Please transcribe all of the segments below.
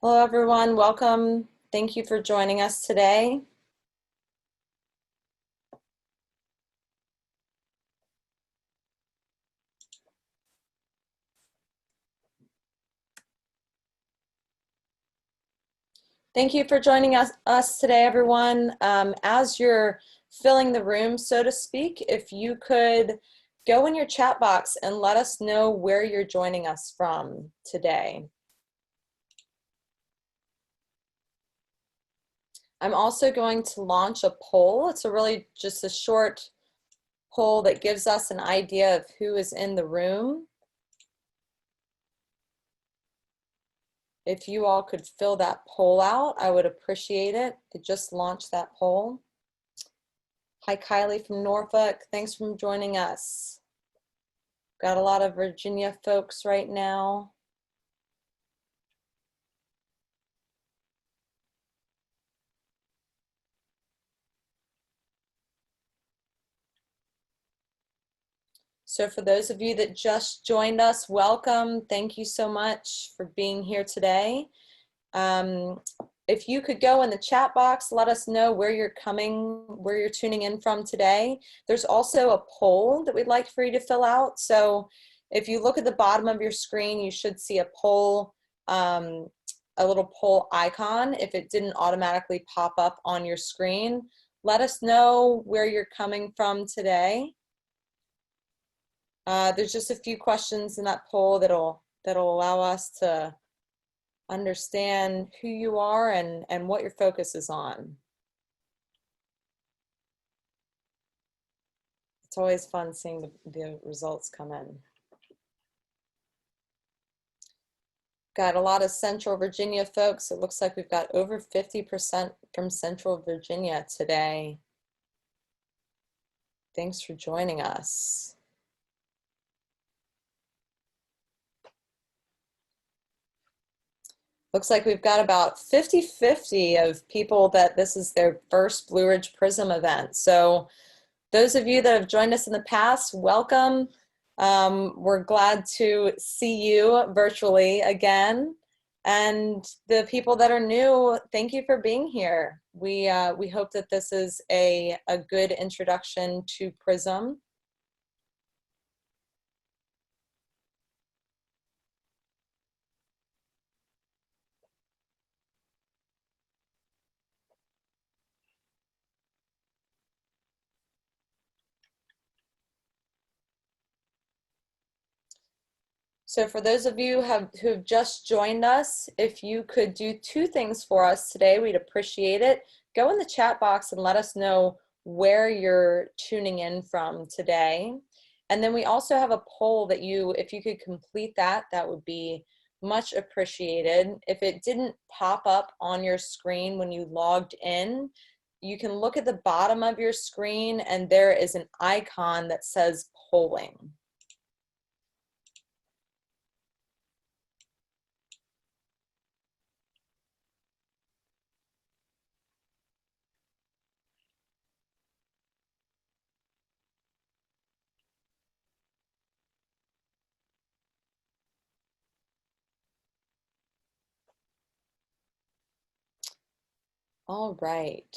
Hello, everyone. Welcome. Thank you for joining us today. Thank you for joining us today, everyone. As you're filling the room, so to speak, if you could go in your chat box and let us know where you're joining us from today. I'm also going to launch a poll. It's really just a short poll that gives us an idea of who is in the room. If you all could fill that poll out, I would appreciate it. I just launched that poll. Hi, Kylie from Norfolk. Thanks for joining us. Got a lot of Virginia folks right now. So for those of you that just joined us, welcome. Thank you so much for being here today. If you could go in the chat box, let us know where you're tuning in from today. There's also a poll that we'd like for you to fill out. So if you look at the bottom of your screen, you should see a poll, a little poll icon. If it didn't automatically pop up on your screen, let us know where you're coming from today. There's just a few questions in that poll that'll allow us to understand who you are and what your focus is on. It's always fun seeing the results come in. Got a lot of Central Virginia folks. It looks like we've got over 50% from Central Virginia today. Thanks for joining us. Looks like we've got about 50-50 of people that this is their first Blue Ridge PRISM event. So those of you that have joined us in the past, welcome. We're glad to see you virtually again. And the people that are new, thank you for being here. We hope that this is a good introduction to PRISM. So for those of you who have just joined us, if you could do two things for us today, we'd appreciate it. Go in the chat box and let us know where you're tuning in from today. And then we also have a poll that if you could complete that, that would be much appreciated. If it didn't pop up on your screen when you logged in, you can look at the bottom of your screen and there is an icon that says polling. All right,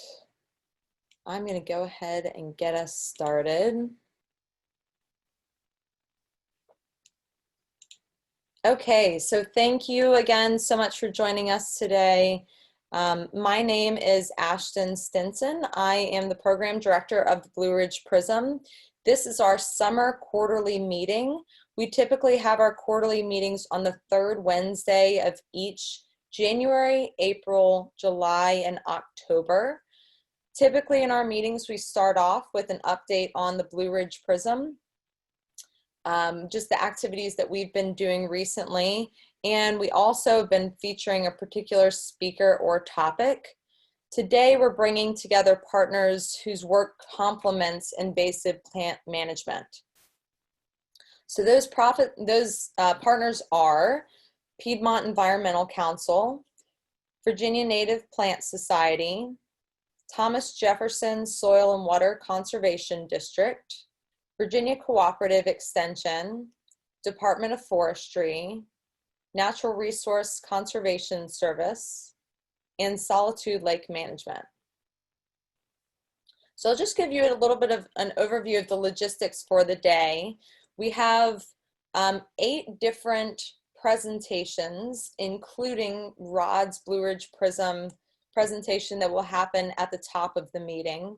I'm going to go ahead and get us started. Okay, so thank you again so much for joining us today. My name is Ashton Stinson. I am the program director of the Blue Ridge PRISM. This is our summer quarterly meeting. We typically have our quarterly meetings on the third Wednesday of each January, April, July, and October. Typically in our meetings, we start off with an update on the Blue Ridge PRISM, just the activities that we've been doing recently. And we also have been featuring a particular speaker or topic. Today, we're bringing together partners whose work complements invasive plant management. So those partners are Piedmont Environmental Council, Virginia Native Plant Society, Thomas Jefferson Soil and Water Conservation District, Virginia Cooperative Extension, Department of Forestry, Natural Resource Conservation Service, and SOLitude Lake Management. So I'll just give you a little bit of an overview of the logistics for the day. We have 8 different presentations, including Rod's Blue Ridge PRISM presentation that will happen at the top of the meeting.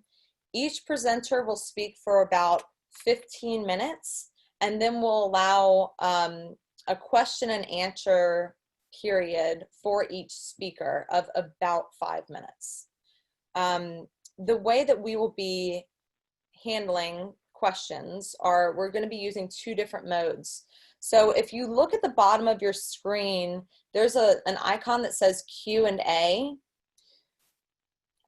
Each presenter will speak for about 15 minutes, and then we'll allow a question and answer period for each speaker of about 5 minutes. The way that we will be handling questions are, we're going to be using 2 different modes. So if you look at the bottom of your screen, there's an icon that says Q&A.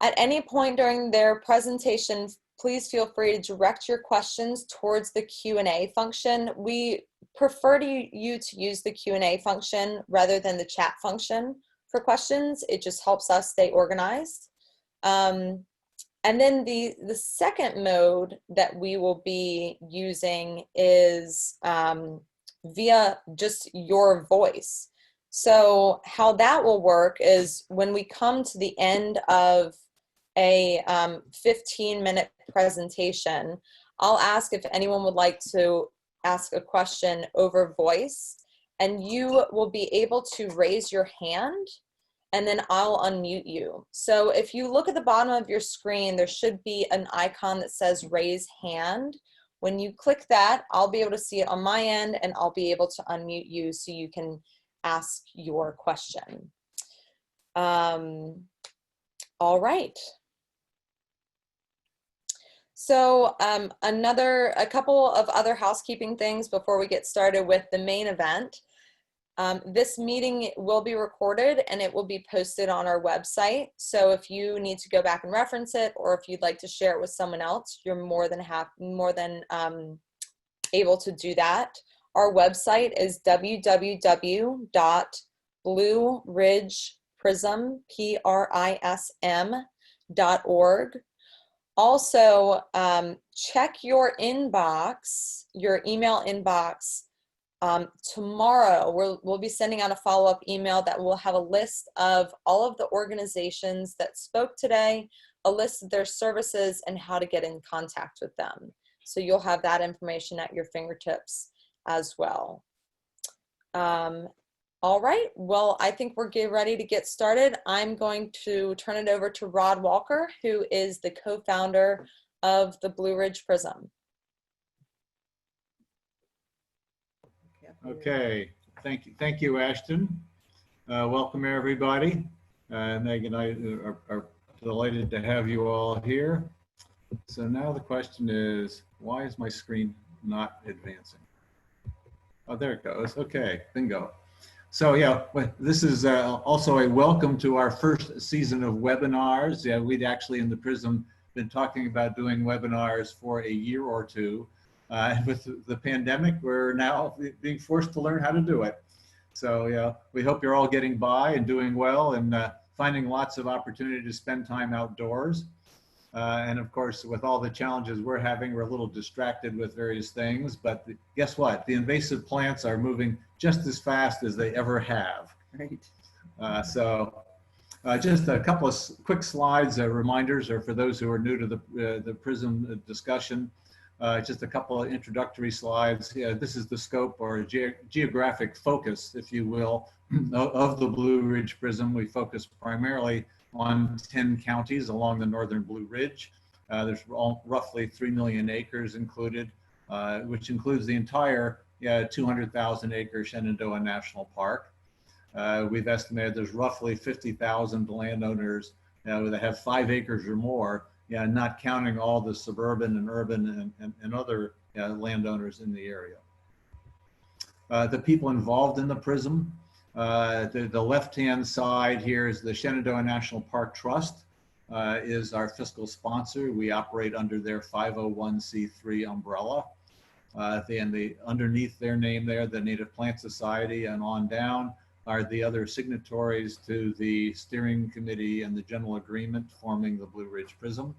At any point during their presentation, please feel free to direct your questions towards the Q&A function. We prefer you to use the Q&A function rather than the chat function for questions. It just helps us stay organized. And then the second mode that we will be using is via just your voice. So how that will work is when we come to the end of a 15-minute presentation, I'll ask if anyone would like to ask a question over voice, and you will be able to raise your hand, and then I'll unmute you. So if you look at the bottom of your screen, there should be an icon that says raise hand. When you click that, I'll be able to see it on my end, and I'll be able to unmute you so you can ask your question. All right. So a couple of other housekeeping things before we get started with the main event. This meeting will be recorded and it will be posted on our website. So if you need to go back and reference it, or if you'd like to share it with someone else, you're more than able to do that. Our website is www.blueridgeprism.org. Also, check your inbox, your email inbox. Tomorrow, we'll be sending out a follow-up email that will have a list of all of the organizations that spoke today, a list of their services, and how to get in contact with them. So you'll have that information at your fingertips as well. All right, well, I think we're getting ready to get started. I'm going to turn it over to Rod Walker, who is the co-founder of the Blue Ridge PRISM. Okay, thank you, Ashton. Welcome everybody. Meg and I are delighted to have you all here. So now the question is, why is my screen not advancing? Oh, there it goes. Okay, bingo. So yeah, this is also a welcome to our first season of webinars. Yeah, we'd actually in the PRISM been talking about doing webinars for a year or two. With the pandemic, we're now being forced to learn how to do it. So yeah, we hope you're all getting by and doing well and finding lots of opportunity to spend time outdoors. And of course, with all the challenges we're having, we're a little distracted with various things, but guess what? The invasive plants are moving just as fast as they ever have. Right. Just a couple of quick slides, reminders, or for those who are new to the PRISM discussion. Just a couple of introductory slides. Yeah, this is the scope or geographic focus, if you will, of the Blue Ridge PRISM. We focus primarily on 10 counties along the northern Blue Ridge. There's roughly 3 million acres included, which includes the entire 200,000 acre Shenandoah National Park. We've estimated there's roughly 50,000 landowners that have 5 acres or more, not counting all the suburban and urban and other landowners in the area. The people involved in the PRISM, the left-hand side here is the Shenandoah National Park Trust, is our fiscal sponsor. We operate under their 501c3 umbrella. Underneath their name there, the Native Plant Society and on down are the other signatories to the steering committee and the general agreement forming the Blue Ridge PRISM.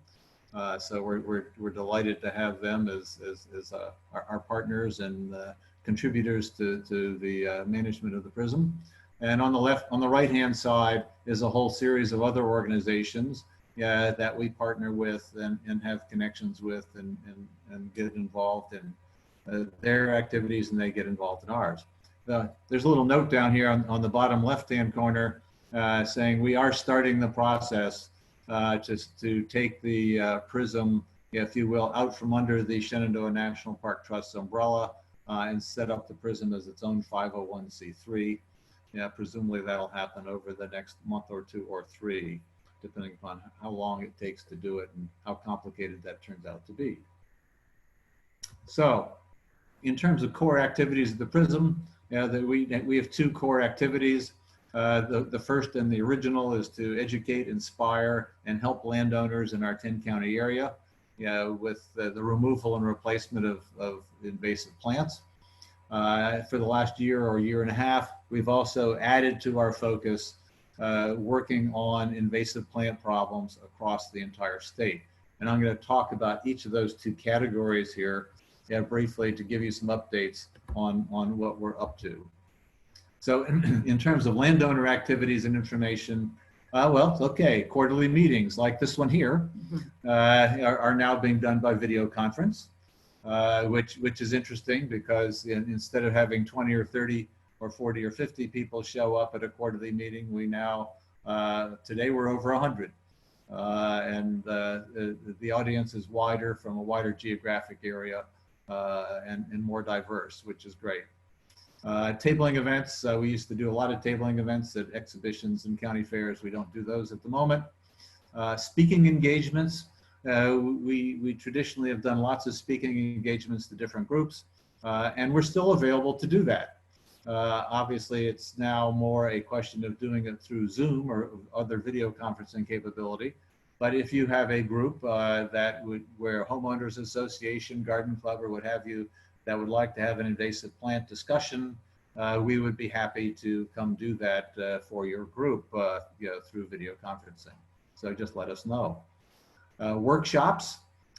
So we're delighted to have them as our partners and contributors to the management of the PRISM. And on the right-hand side is a whole series of other organizations that we partner with and have connections with and get involved in their activities, and they get involved in ours. There's a little note down here on the bottom left-hand corner saying we are starting the process just to take the PRISM, if you will, out from under the Shenandoah National Park Trust's umbrella and set up the PRISM as its own 501c3. Yeah, presumably that'll happen over the next month or two or three, depending upon how long it takes to do it and how complicated that turns out to be. So, in terms of core activities of the PRISM, we have two core activities. The first and the original is to educate, inspire, and help landowners in our 10-county area with the removal and replacement of invasive plants. For the last year or year and a half, we've also added to our focus working on invasive plant problems across the entire state. And I'm going to talk about each of those two categories here briefly to give you some updates on what we're up to. So in terms of landowner activities and information, well, okay, quarterly meetings like this one here are now being done by video conference. Which is interesting because instead of having 20 or 30 or 40 or 50 people show up at a quarterly meeting, we now, today we're over 100. And the audience is wider, from a wider geographic area and more diverse, which is great. Tabling events, we used to do a lot of tabling events at exhibitions and county fairs. We don't do those at the moment. Speaking engagements. We traditionally have done lots of speaking engagements to different groups, and we're still available to do that. Obviously, it's now more a question of doing it through Zoom or other video conferencing capability. But if you have a group where homeowners association, garden club, or what have you, that would like to have an invasive plant discussion, we would be happy to come do that for your group through video conferencing. So just let us know. Workshops,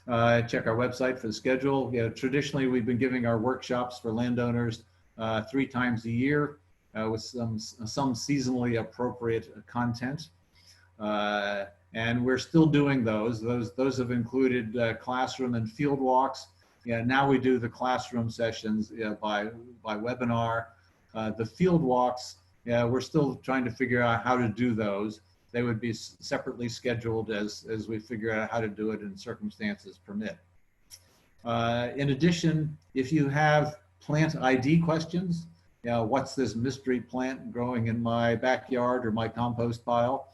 check our website for the schedule. Traditionally, we've been giving our workshops for landowners 3 times a year with some seasonally appropriate content. And we're still doing those. Those have included classroom and field walks. Now we do the classroom sessions by webinar. The field walks, we're still trying to figure out how to do those. They would be separately scheduled as we figure out how to do it and circumstances permit. In addition, if you have plant ID questions, what's this mystery plant growing in my backyard or my compost pile?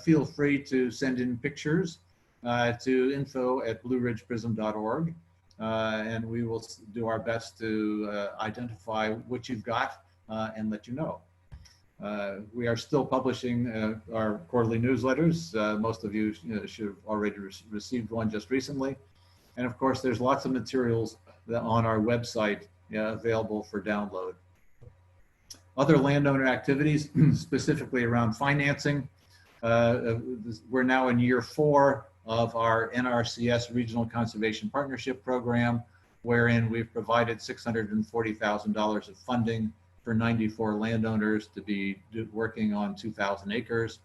Feel free to send in pictures to info@blueridgeprism.org, and we will do our best to identify what you've got and let you know. We are still publishing our quarterly newsletters. Most of you should have already received one just recently. And of course, there's lots of materials on our website available for download. Other landowner activities, specifically around financing. We're now in year 4 of our NRCS Regional Conservation Partnership Program, wherein we've provided $640,000 of funding for 94 landowners to be working on 2,000 acres.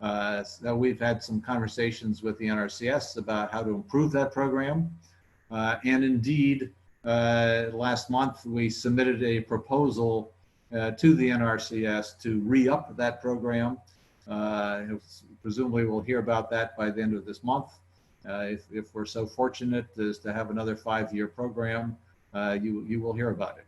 So we've had some conversations with the NRCS about how to improve that program. And indeed, last month, we submitted a proposal to the NRCS to re-up that program. Presumably we'll hear about that by the end of this month. If we're so fortunate as to have another 5-year program, you will hear about it.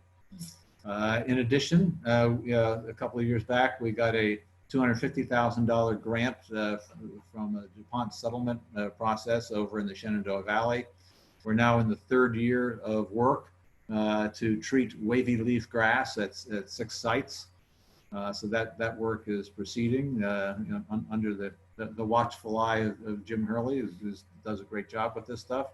In addition, a couple of years back, we got a $250,000 grant from a DuPont settlement process over in the Shenandoah Valley. We're now in the 3rd year of work to treat wavy leaf grass at 6 sites. So that work is proceeding under the watchful eye of Jim Hurley, who does a great job with this stuff.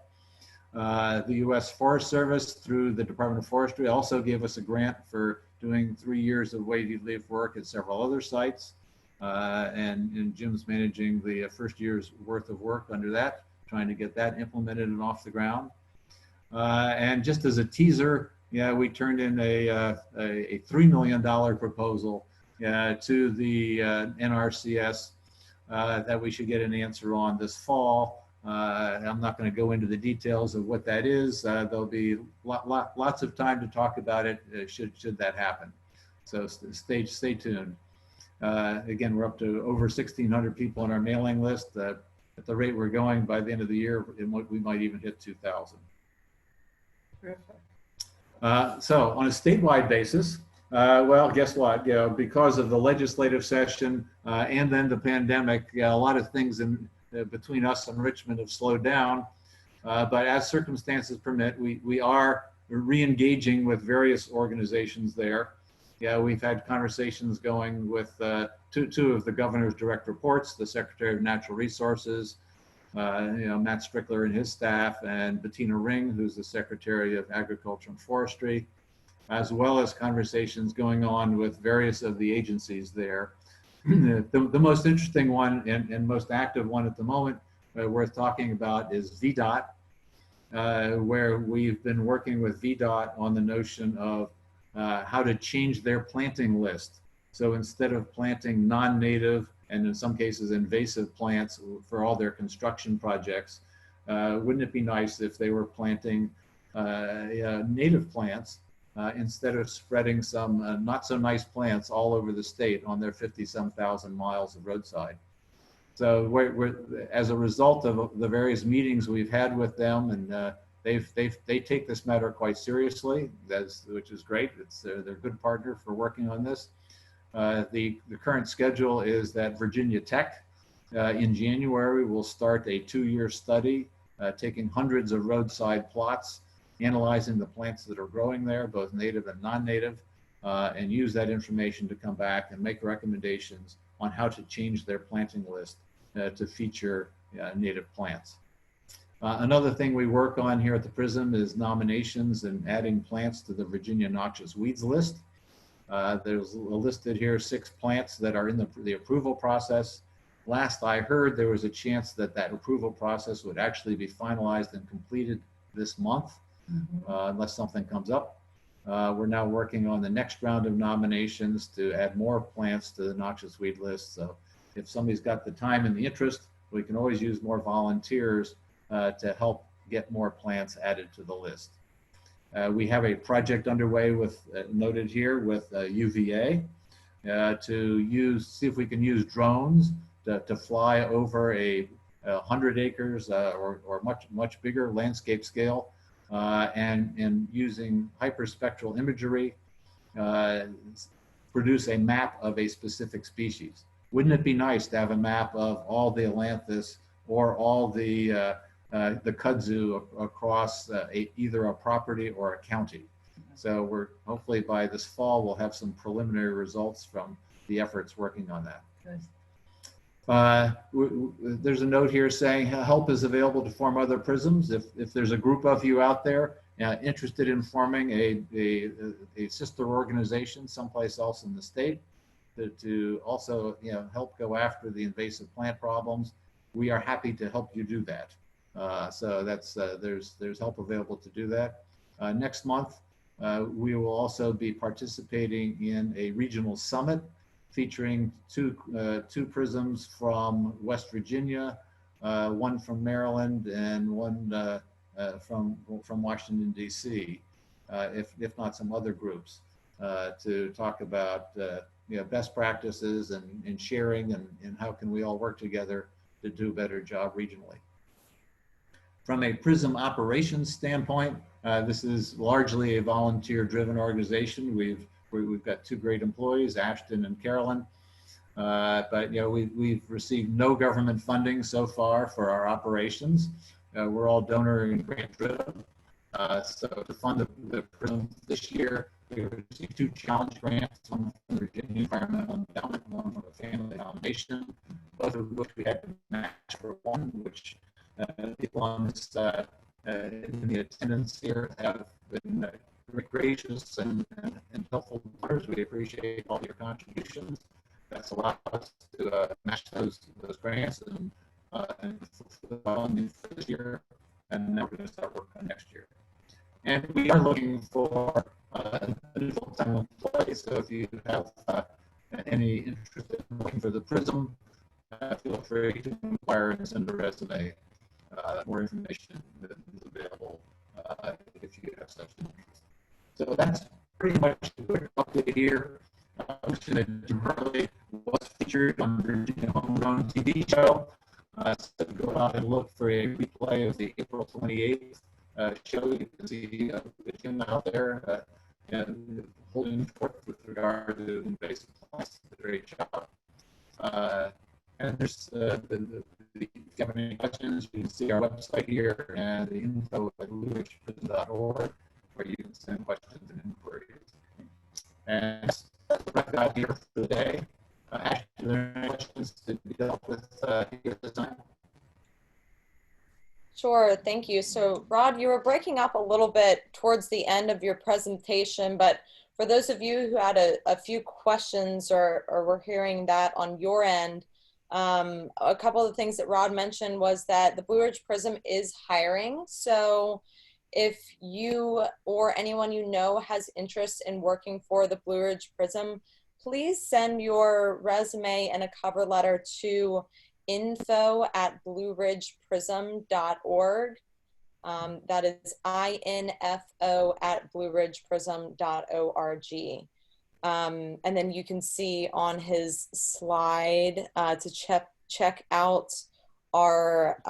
The U.S. Forest Service, through the Department of Forestry, also gave us a grant for doing 3 years of wavy leaf work at several other sites. And Jim's managing the first year's worth of work under that, trying to get that implemented and off the ground. And just as a teaser, yeah, we turned in a $3 million proposal to the NRCS that we should get an answer on this fall. I'm not going to go into the details of what that is. There'll be lots of time to talk about it should that happen. So stay tuned. Again, we're up to over 1,600 people on our mailing list. At the rate we're going, by the end of the year, we might even hit 2,000. So on a statewide basis, well, guess what? You know, because of the legislative session and then the pandemic, a lot of things between us and Richmond have slowed down. But as circumstances permit, we are re-engaging with various organizations there. Yeah, we've had conversations going with two of the governor's direct reports, the Secretary of Natural Resources, Matt Strickler and his staff, and Bettina Ring, who's the Secretary of Agriculture and Forestry, as well as conversations going on with various of the agencies there. The most interesting one and most active one at the moment worth talking about is VDOT, where we've been working with VDOT on the notion of how to change their planting list. So instead of planting non-native and in some cases invasive plants for all their construction projects, wouldn't it be nice if they were planting native plants instead of spreading some not so nice plants all over the state on their 50-some thousand miles of roadside? So as a result of the various meetings we've had with them, and they take this matter quite seriously, which is great. They're a good partner for working on this. The current schedule is that Virginia Tech in January will start a 2-year study, taking hundreds of roadside plots, analyzing the plants that are growing there, both native and non-native, and use that information to come back and make recommendations on how to change their planting list to feature native plants. Another thing we work on here at the PRISM is nominations and adding plants to the Virginia noxious weeds list. There's listed here 6 plants that are in the approval process. Last I heard, there was a chance that approval process would actually be finalized and completed this month, unless something comes up. We're now working on the next round of nominations to add more plants to the noxious weed list. So if somebody's got the time and the interest, we can always use more volunteers to help get more plants added to the list. We have a project underway with noted here with UVA to see if we can use drones to fly over 100 acres or much bigger landscape scale, and using hyperspectral imagery produce a map of a specific species. Wouldn't it be nice to have a map of all the ailanthus or all the kudzu across either a property or a county? So we're hopefully by this fall we'll have some preliminary results from the efforts working on that. There's a note here saying help is available to form other PRISMs. If there's a group of you out there interested in forming a sister organization someplace else in the state to also help go after the invasive plant problems, we are happy to help you do that. So that's there's help available to do that. Next month, we will also be participating in a regional summit featuring two PRISMs from West Virginia, one from Maryland, and one from Washington, D.C., if not some other groups, to talk about best practices and sharing and how can we all work together to do a better job regionally. From a PRISM Operations standpoint, this is largely a volunteer-driven organization. We've got 2 great employees, Ashton and Carolyn, but we've received no government funding so far for our operations. We're all donor and grant driven. So to fund the PRISM this year, we received 2 challenge grants, one from the Virginia Environmental Endowment, one from the Family Foundation, both of which we had to match for one, which people on this in the attendance here have been very gracious and helpful. We appreciate all your contributions. That's allowed us to match those grants and fulfill for this year, and now we're going to start working on next year. And we are looking for a new full-time employee. So if you have any interest in looking for the PRISM, feel free to inquire and send a resume. More information is available if you have such interest. So that's pretty much a quick update here. Charlie was featured on Virginia Homegrown TV show. So go out and look for a replay of the April 28th show. You can see Jim out there holding forth with regard to invasive plants. A great job. And there's if you have any questions, you can see our website here and the info at blueridgeprism.org, where you can send questions and inquiries. And that's what I've got here for today. Ashley, are there any questions to be dealt with here at this time? Sure, thank you. So Rod, you were breaking up a little bit towards the end of your presentation, but for those of you who had a few questions or were hearing that on your end, a couple of the things that Rod mentioned was that the Blue Ridge PRISM is hiring. So if you or anyone you know has interest in working for the Blue Ridge PRISM, please send your resume and a cover letter to info@blueridgeprism.org. That is info@blueridgeprism.org. And then you can see on his slide to check out our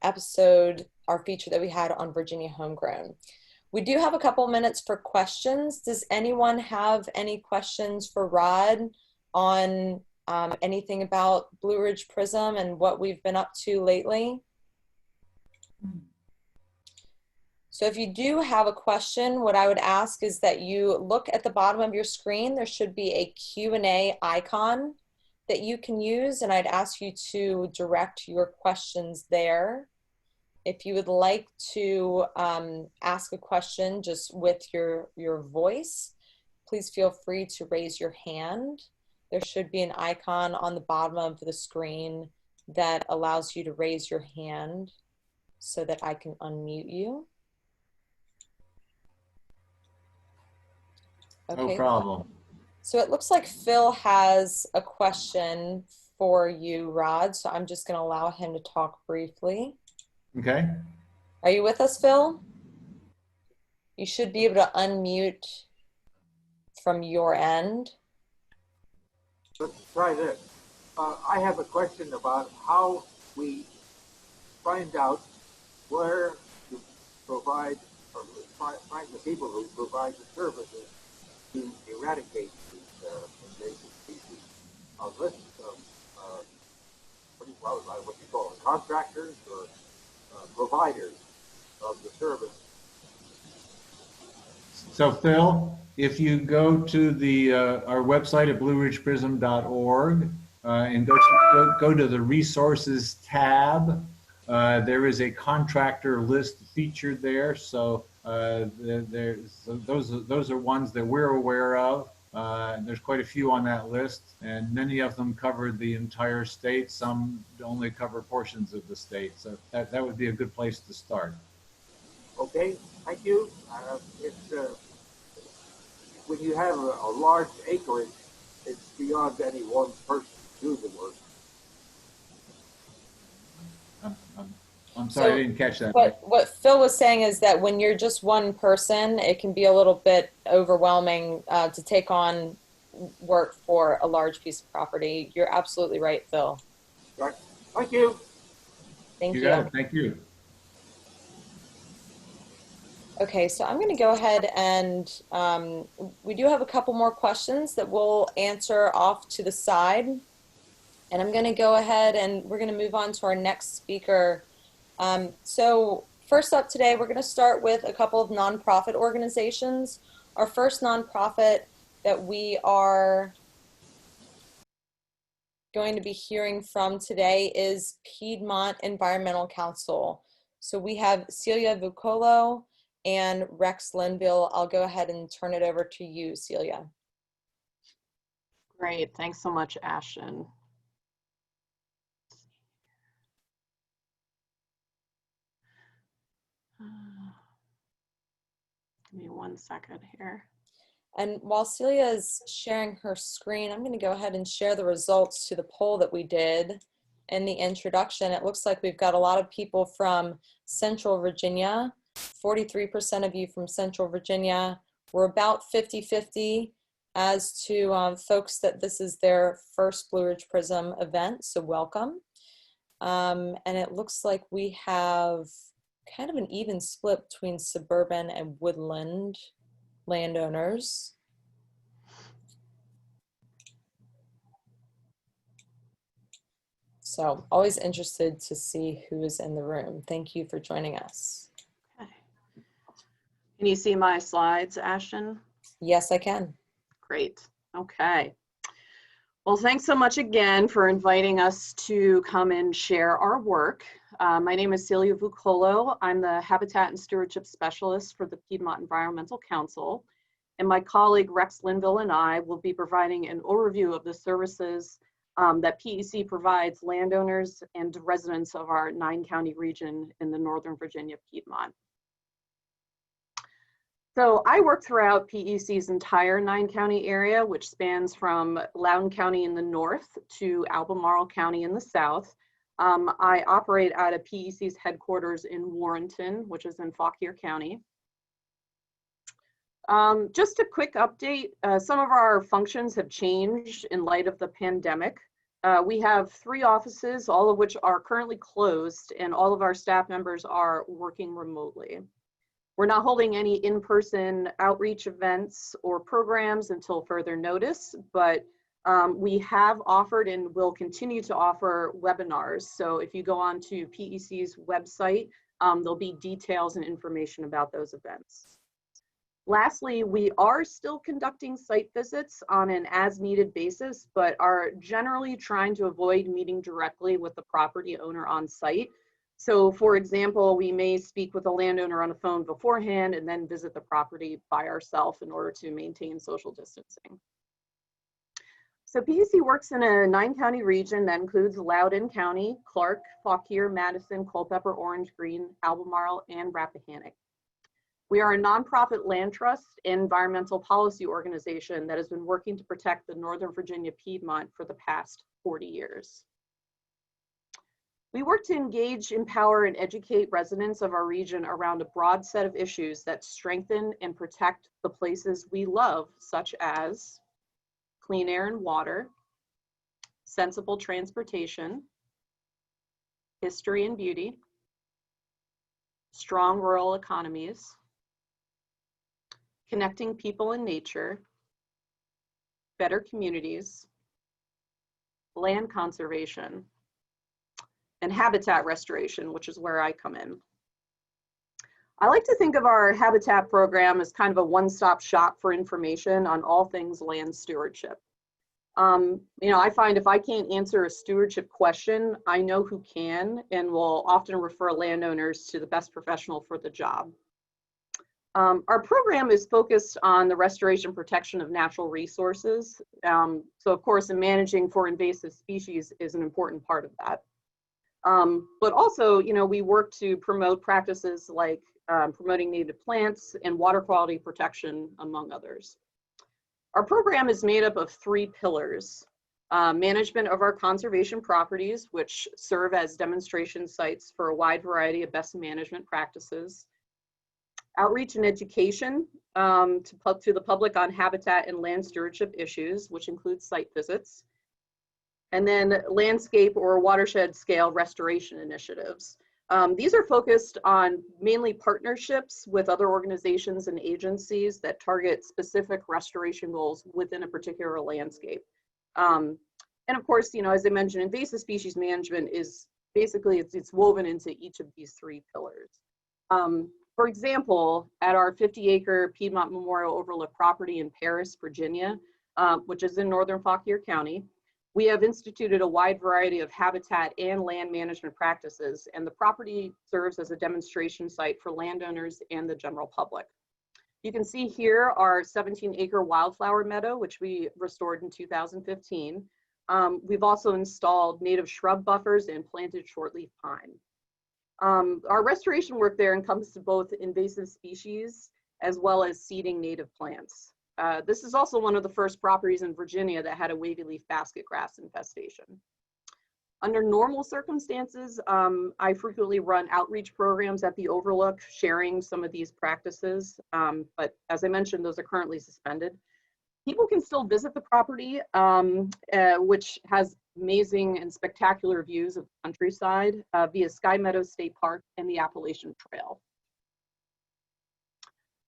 episode, our feature that we had on Virginia Homegrown. We do have a couple minutes for questions. Does anyone have any questions for Rod on anything about Blue Ridge PRISM and what we've been up to lately? So if you do have a question, what I would ask is that you look at the bottom of your screen. There should be a Q&A icon that you can use, and I'd ask you to direct your questions there. If you would like to ask a question just with your voice, please feel free to raise your hand. There should be an icon on the bottom of the screen that allows you to raise your hand so that I can unmute you. Okay. No problem. So it looks like Phil has a question for you, Rod. So I'm just going to allow him to talk briefly. Okay. Are you with us, Phil? You should be able to unmute from your end. Let's try this. I have a question about how we find out where to provide or find the people who provide the services to eradicate these invasive species. A list of what you call it, contractors or providers of the service. So Phil, if you go to the our website at blueridgeprism.org and go to the resources tab, there is a contractor list featured there. So those are ones that we're aware of. There's quite a few on that list, and many of them cover the entire state. Some only cover portions of the state. So that would be a good place to start. Okay, thank you. It's when you have a large acreage, it's beyond any one person to do the work. I'm sorry, I didn't catch that. What Phil was saying is that when you're just one person, it can be a little bit overwhelming to take on work for a large piece of property. You're absolutely right, Phil. Right. Thank you. Thank you. You got it. Thank you. Okay, so I'm going to go ahead and we do have a couple more questions that we'll answer off to the side. And I'm going to go ahead and we're going to move on to our next speaker. So first up today, we're going to start with a couple of nonprofit organizations. Our first nonprofit that we are going to be hearing from today is Piedmont Environmental Council. So we have Celia Vucolo and Rex Linville. I'll go ahead and turn it over to you, Celia. Great, thanks so much, Ashton. Give me 1 second here. And while Celia is sharing her screen, I'm going to go ahead and share the results to the poll that we did in the introduction. It looks like we've got a lot of people from Central Virginia, 43% of you from Central Virginia. We're about 50-50 as to folks that this is their first Blue Ridge PRISM event, so welcome. And it looks like we have kind of an even split between suburban and woodland landowners. So always interested to see who is in the room. Thank you for joining us. Okay. Can you see my slides, Ashton? Yes, I can. Great. Okay. Well, thanks so much again for inviting us to come and share our work. My name is Celia Vucolo. I'm the Habitat and Stewardship Specialist for the Piedmont Environmental Council. And my colleague Rex Linville and I will be providing an overview of the services that PEC provides landowners and residents of our 9-county region in the Northern Virginia Piedmont. So I work throughout PEC's entire 9-county area, which spans from Loudon County in the north to Albemarle County in the south. I operate out of PEC's headquarters in Warrenton, which is in Fauquier County. Just a quick update, some of our functions have changed in light of the pandemic. We have 3 offices, all of which are currently closed, and all of our staff members are working remotely. We're not holding any in-person outreach events or programs until further notice, but we have offered and will continue to offer webinars. So if you go on to PEC's website, there'll be details and information about those events. Lastly, we are still conducting site visits on an as-needed basis, but are generally trying to avoid meeting directly with the property owner on site. So for example, we may speak with a landowner on the phone beforehand and then visit the property by ourselves in order to maintain social distancing. So PEC works in a 9-county region that includes Loudon County, Clark, Fauquier, Madison, Culpeper, Orange Green, Albemarle, and Rappahannock. We are a nonprofit land trust and environmental policy organization that has been working to protect the Northern Virginia Piedmont for the past 40 years. We work to engage, empower, and educate residents of our region around a broad set of issues that strengthen and protect the places we love, such as clean air and water, sensible transportation, history and beauty, strong rural economies, connecting people and nature, better communities, land conservation, and habitat restoration, which is where I come in. I like to think of our habitat program as kind of a one-stop shop for information on all things land stewardship. I find if I can't answer a stewardship question, I know who can, and will often refer landowners to the best professional for the job. Our program is focused on the restoration protection of natural resources. So of course, managing for invasive species is an important part of that. But also, we work to promote practices like promoting native plants and water quality protection, among others. Our program is made up of 3 pillars. Management of our conservation properties, which serve as demonstration sites for a wide variety of best management practices. Outreach and education to the public on habitat and land stewardship issues, which includes site visits. And then landscape or watershed scale restoration initiatives. These are focused on mainly partnerships with other organizations and agencies that target specific restoration goals within a particular landscape. And of course, as I mentioned, invasive species management is basically, it's woven into each of these 3 pillars. For example, at our 50-acre Piedmont Memorial Overlook property in Paris, Virginia, which is in northern Fauquier County, we have instituted a wide variety of habitat and land management practices, and the property serves as a demonstration site for landowners and the general public. You can see here our 17-acre wildflower meadow, which we restored in 2015. We've also installed native shrub buffers and planted shortleaf pine. Our restoration work there encompasses both invasive species as well as seeding native plants. This is also one of the first properties in Virginia that had a wavy leaf basket grass infestation. Under normal circumstances, I frequently run outreach programs at the Overlook, sharing some of these practices, but as I mentioned, those are currently suspended. People can still visit the property, which has amazing and spectacular views of the countryside via Sky Meadows State Park and the Appalachian Trail.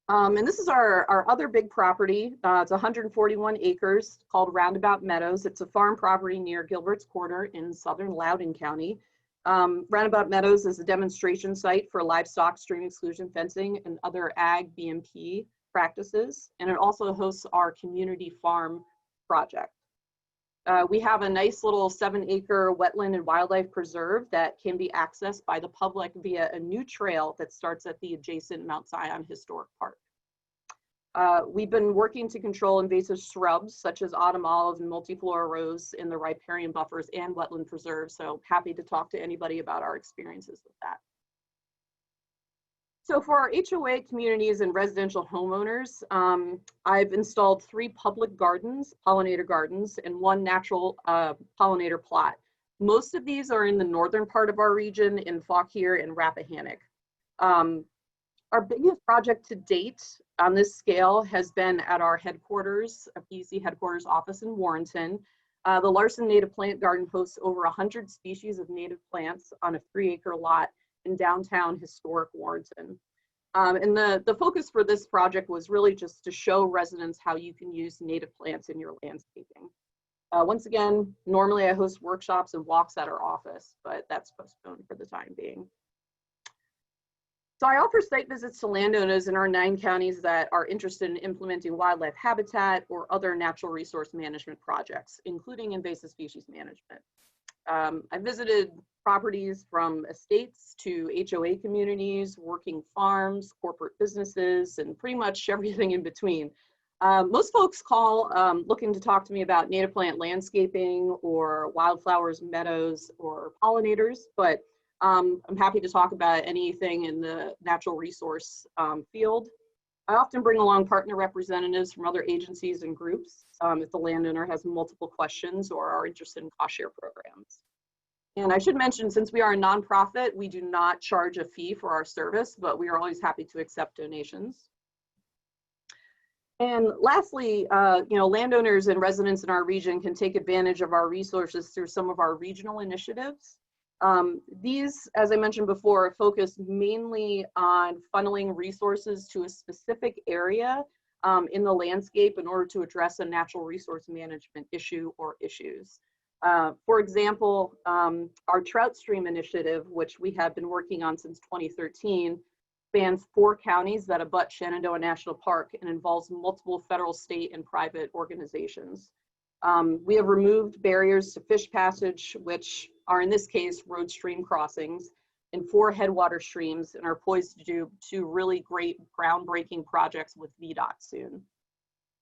And this is our other big property. It's 141 acres called Roundabout Meadows. It's a farm property near Giberts Corner in southern Loudon County. Roundabout Meadows is a demonstration site for livestock stream exclusion fencing and other ag BMP practices, and it also hosts our community farm project. We have a nice little 7-acre wetland and wildlife preserve that can be accessed by the public via a new trail that starts at the adjacent Mount Zion Historic Park. We've been working to control invasive shrubs such as autumn olive and multiflora rose in the riparian buffers and wetland preserves, so happy to talk to anybody about our experiences with that. So for our HOA communities and residential homeowners, I've installed 3 public gardens, pollinator gardens, and 1 natural pollinator plot. Most of these are in the northern part of our region in Fauquier and Rappahannock. Our biggest project to date on this scale has been at our headquarters, a PEC headquarters office in Warrenton. The Larson Native Plant Garden hosts over 100 species of native plants on a 3-acre lot in downtown historic Warrenton. And the focus for this project was really just to show residents how you can use native plants in your landscaping. Once again, normally I host workshops and walks at our office, but that's postponed for the time being. So I offer site visits to landowners in our 9 counties that are interested in implementing wildlife habitat or other natural resource management projects, including invasive species management. I visited properties from estates to HOA communities, working farms, corporate businesses, and pretty much everything in between. Most folks call looking to talk to me about native plant landscaping or wildflowers, meadows, or pollinators, but I'm happy to talk about anything in the natural resource field. I often bring along partner representatives from other agencies and groups if the landowner has multiple questions or are interested in cost share programs. And I should mention, since we are a nonprofit, we do not charge a fee for our service, but we are always happy to accept donations. And lastly, landowners and residents in our region can take advantage of our resources through some of our regional initiatives. These, as I mentioned before, focus mainly on funneling resources to a specific area in the landscape in order to address a natural resource management issue or issues. For example, our trout stream initiative, which we have been working on since 2013, spans 4 counties that abut Shenandoah National Park and involves multiple federal, state, and private organizations. We have removed barriers to fish passage, which are in this case road stream crossings, in 4 headwater streams, and are poised to do 2 really great groundbreaking projects with VDOT soon.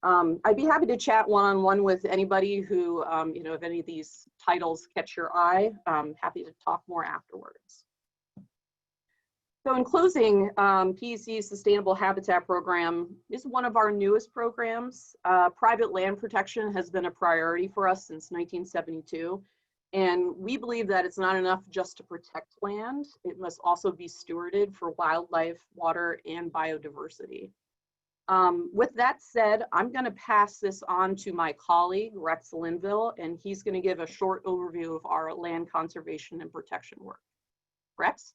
I'd be happy to chat one-on-one with anybody who, if any of these titles catch your eye, I'm happy to talk more afterwards. So in closing, PEC's Sustainable Habitat Program is one of our newest programs. Private land protection has been a priority for us since 1972. And we believe that it's not enough just to protect land. It must also be stewarded for wildlife, water, and biodiversity. With that said, I'm going to pass this on to my colleague, Rex Linville, and he's going to give a short overview of our land conservation and protection work. Rex?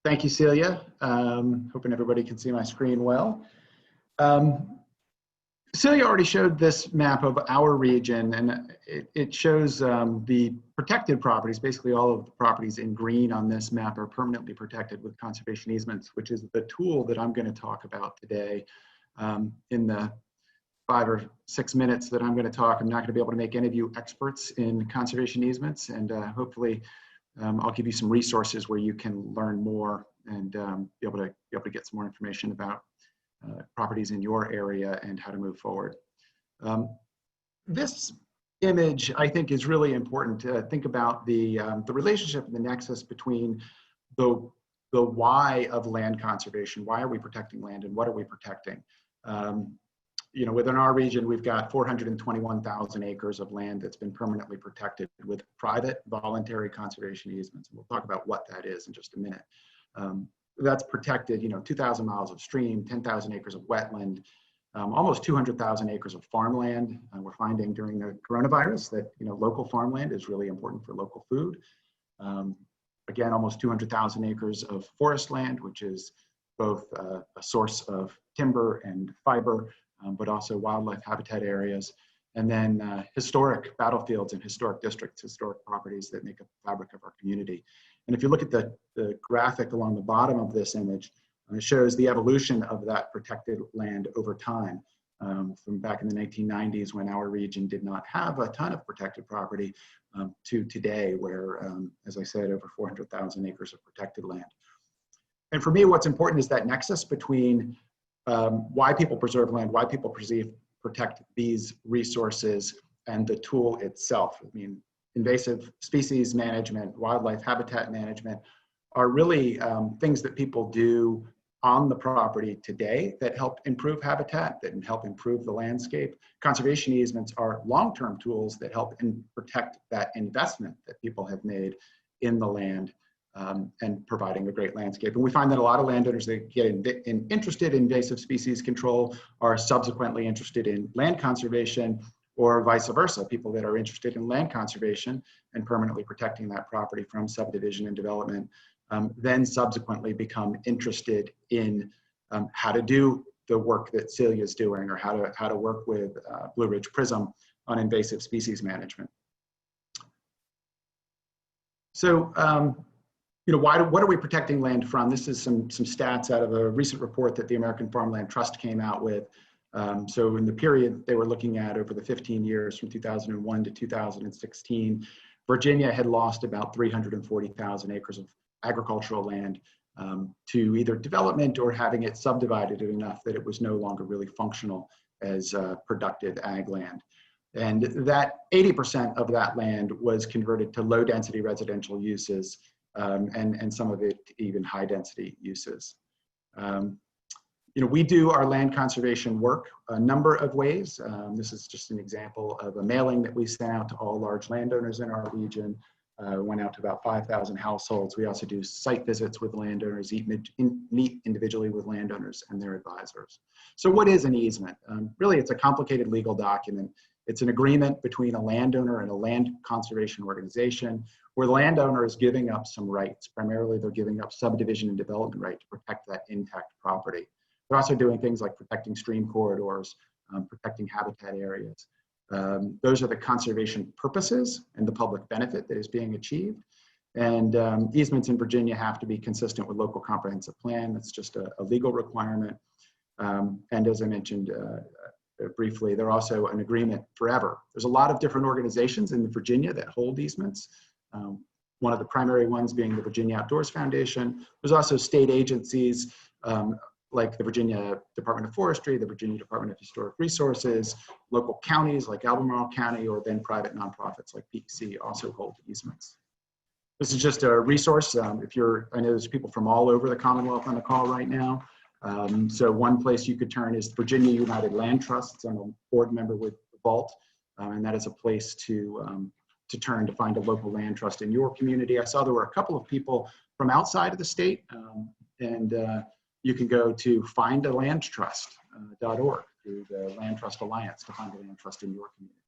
Thank you, Celia. Hoping everybody can see my screen well. Celia already showed this map of our region, and it shows the protected properties. Basically, all of the properties in green on this map are permanently protected with conservation easements, which is the tool that I'm going to talk about today. In the 5 or 6 minutes that I'm going to talk, I'm not going to be able to make any of you experts in conservation easements, and hopefully I'll give you some resources where you can learn more and be able to get some more information about properties in your area and how to move forward. This image, I think, is really important to think about the relationship and the nexus between the why of land conservation. Why are we protecting land and what are we protecting? You know, within our region, we've got 421,000 acres of land that's been permanently protected with private voluntary conservation easements. And we'll talk about what that is in just a minute. That's protected, you know, 2,000 miles of stream, 10,000 acres of wetland, almost 200,000 acres of farmland. We're finding during the coronavirus that, you know, local farmland is really important for local food. Again, almost 200,000 acres of forest land, which is both a source of timber and fiber, but also wildlife habitat areas. And then historic battlefields and historic districts, historic properties that make up the fabric of our community. And if you look at the graphic along the bottom of this image, it shows the evolution of that protected land over time, from back in the 1990s when our region did not have a ton of protected property, to today where, as I said, over 400,000 acres of protected land. And for me, what's important is that nexus between why people preserve land, why people protect these resources, and the tool itself. I mean, invasive species management, wildlife habitat management are really things that people do on the property today that help improve habitat, that help improve the landscape. Conservation easements are long-term tools that help protect that investment that people have made in the land, and providing a great landscape. And we find that a lot of landowners that get interested in invasive species control are subsequently interested in land conservation, or vice versa. People that are interested in land conservation and permanently protecting that property from subdivision and development, then subsequently become interested in how to do the work that Celia is doing, or how to work with Blue Ridge PRISM on invasive species management. So, you know, what are we protecting land from? This is some stats out of a recent report that the American Farmland Trust came out with. So in the period they were looking at over the 15 years from 2001 to 2016, Virginia had lost about 340,000 acres of agricultural land to either development or having it subdivided enough that it was no longer really functional as productive ag land. And that 80% of that land was converted to low density residential uses, and some of it even high density uses. You know, we do our land conservation work a number of ways. This is just an example of a mailing that we sent out to all large landowners in our region. Went out to about 5,000 households. We also do site visits with landowners, meet individually with landowners and their advisors. So what is an easement? Really, it's a complicated legal document. It's an agreement between a landowner and a land conservation organization where the landowner is giving up some rights. Primarily, they're giving up subdivision and development right to protect that intact property. They're also doing things like protecting stream corridors, protecting habitat areas. Those are the conservation purposes and the public benefit that is being achieved. And easements in Virginia have to be consistent with local comprehensive plan. That's just a legal requirement. And as I mentioned briefly, they're also an agreement forever. There's a lot of different organizations in Virginia that hold easements. One of the primary ones being the Virginia Outdoors Foundation. There's also state agencies like the Virginia Department of Forestry, the Virginia Department of Historic Resources, local counties like Albemarle County, or then private nonprofits like PEC also hold easements. This is just a resource. I know there's people from all over the Commonwealth on the call right now. So one place you could turn is Virginia United Land Trusts. I'm a board member with Vault, and that is a place to turn to find a local land trust in your community. I saw there were a couple of people from outside of the state, and you can go to findalandtrust.org through the Land Trust Alliance to find a land trust in your community.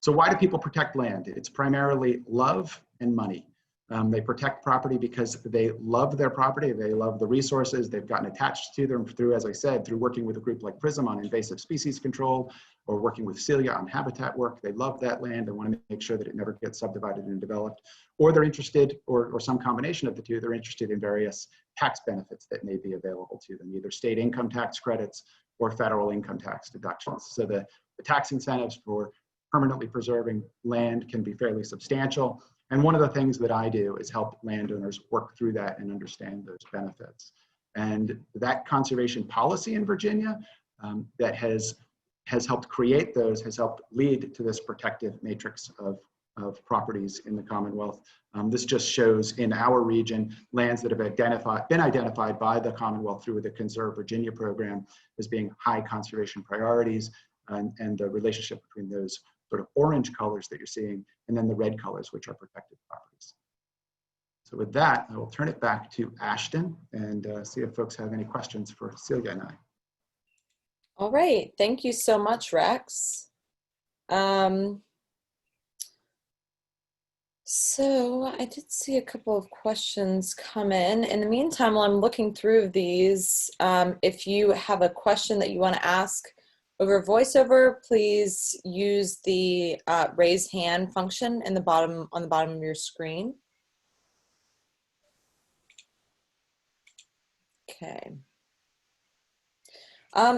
So why do people protect land? It's primarily love and money. They protect property because they love their property, they love the resources, they've gotten attached to them through, as I said, through working with a group like PRISM on invasive species control, or working with Celia on habitat work. They love that land, they want to make sure that it never gets subdivided and developed. Or they're interested, or some combination of the two, they're interested in various tax benefits that may be available to them, either state income tax credits or federal income tax deductions. So the tax incentives for permanently preserving land can be fairly substantial. And one of the things that I do is help landowners work through that and understand those benefits. And that conservation policy in Virginia that has has helped create those, has helped lead to this protective matrix of properties in the Commonwealth. This just shows in our region lands that have been identified by the Commonwealth through the Conserve Virginia program as being high conservation priorities, and the relationship between those sort of orange colors that you're seeing and then the red colors, which are protected properties. So with that, I will turn it back to Ashton and see if folks have any questions for Celia and I. All right, thank you so much, Rex. So I did see a couple of questions come in. In the meantime, while I'm looking through these, if you have a question that you want to ask over VoiceOver, please use the raise hand function in the bottom, on the bottom of your screen. Okay.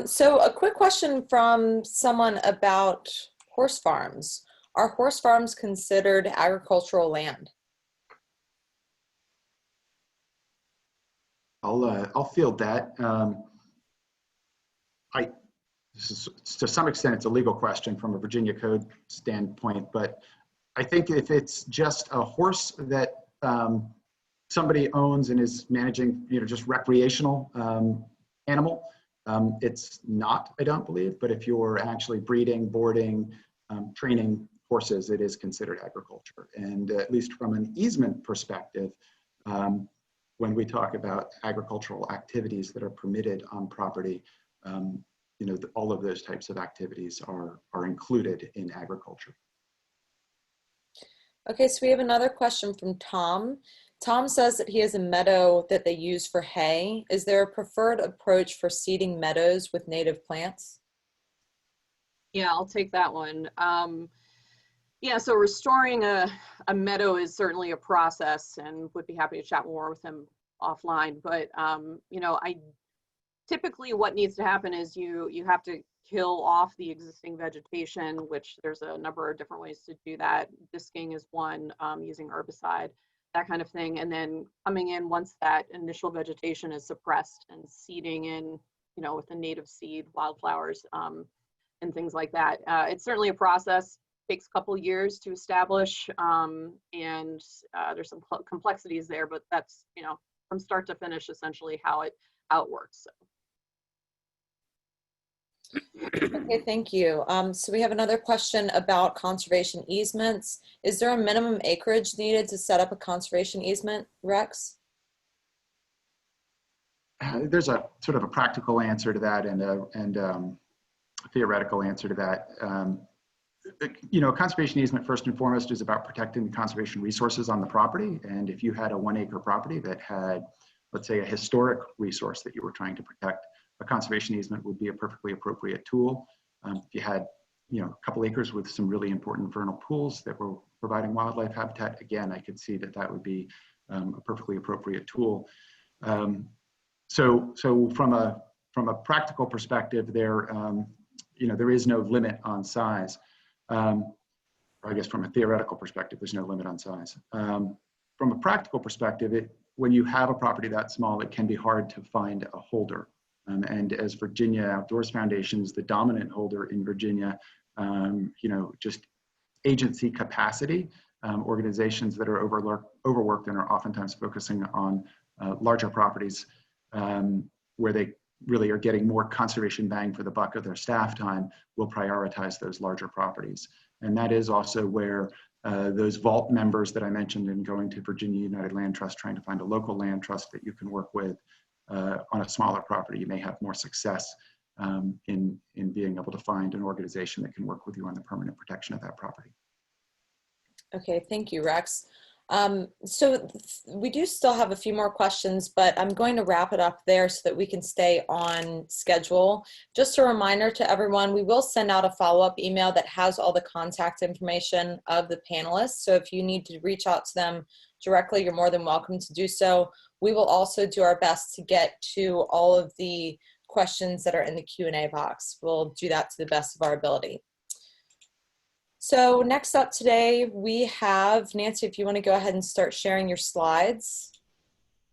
So a quick question from someone about horse farms. Are horse farms considered agricultural land? I'll field that. To some extent, it's a legal question from a Virginia code standpoint, but I think if it's just a horse that somebody owns and is managing, just recreational animal, it's not, I don't believe, but if you're actually breeding, boarding, training horses, it is considered agriculture. And at least from an easement perspective, when we talk about agricultural activities that are permitted on property, all of those types of activities are included in agriculture. Okay, so we have another question from Tom. Tom says that he has a meadow that they use for hay. Is there a preferred approach for seeding meadows with native plants? Yeah, I'll take that one. Yeah, so restoring a meadow is certainly a process, and would be happy to chat more with him offline. But typically what needs to happen is you have to kill off the existing vegetation, which there's a number of different ways to do that. Disking is one, using herbicide, that kind of thing. And then coming in once that initial vegetation is suppressed and seeding in, with the native seed, wildflowers, and things like that. It's certainly a process, takes a couple years to establish, and there's some complexities there, but that's, from start to finish, essentially how it works. So. Okay, thank you. So we have another question about conservation easements. Is there a minimum acreage needed to set up a conservation easement, Rex? There's a sort of a practical answer to that and a theoretical answer to that. A conservation easement, first and foremost, is about protecting the conservation resources on the property. And if you had a 1 acre property that had, let's say, a historic resource that you were trying to protect, a conservation easement would be a perfectly appropriate tool. If you had, a couple acres with some really important vernal pools that were providing wildlife habitat, again, I could see that would be a perfectly appropriate tool. So from a practical perspective, there is no limit on size. Or I guess from a theoretical perspective, there's no limit on size. From a practical perspective, when you have a property that small, it can be hard to find a holder. And as Virginia Outdoors Foundation is the dominant holder in Virginia, just agency capacity, organizations that are overworked and are oftentimes focusing on larger properties where they really are getting more conservation bang for the buck of their staff time, will prioritize those larger properties. And that is also where those vault members that I mentioned in going to Virginia United Land Trust, trying to find a local land trust that you can work with on a smaller property, you may have more success in being able to find an organization that can work with you on the permanent protection of that property. Okay, thank you, Rex. So we do still have a few more questions, but I'm going to wrap it up there so that we can stay on schedule. Just a reminder to everyone, we will send out a follow-up email that has all the contact information of the panelists. So if you need to reach out to them directly, you're more than welcome to do so. We will also do our best to get to all of the questions that are in the Q&A box. We'll do that to the best of our ability. So next up today, we have, Nancy, if you want to go ahead and start sharing your slides.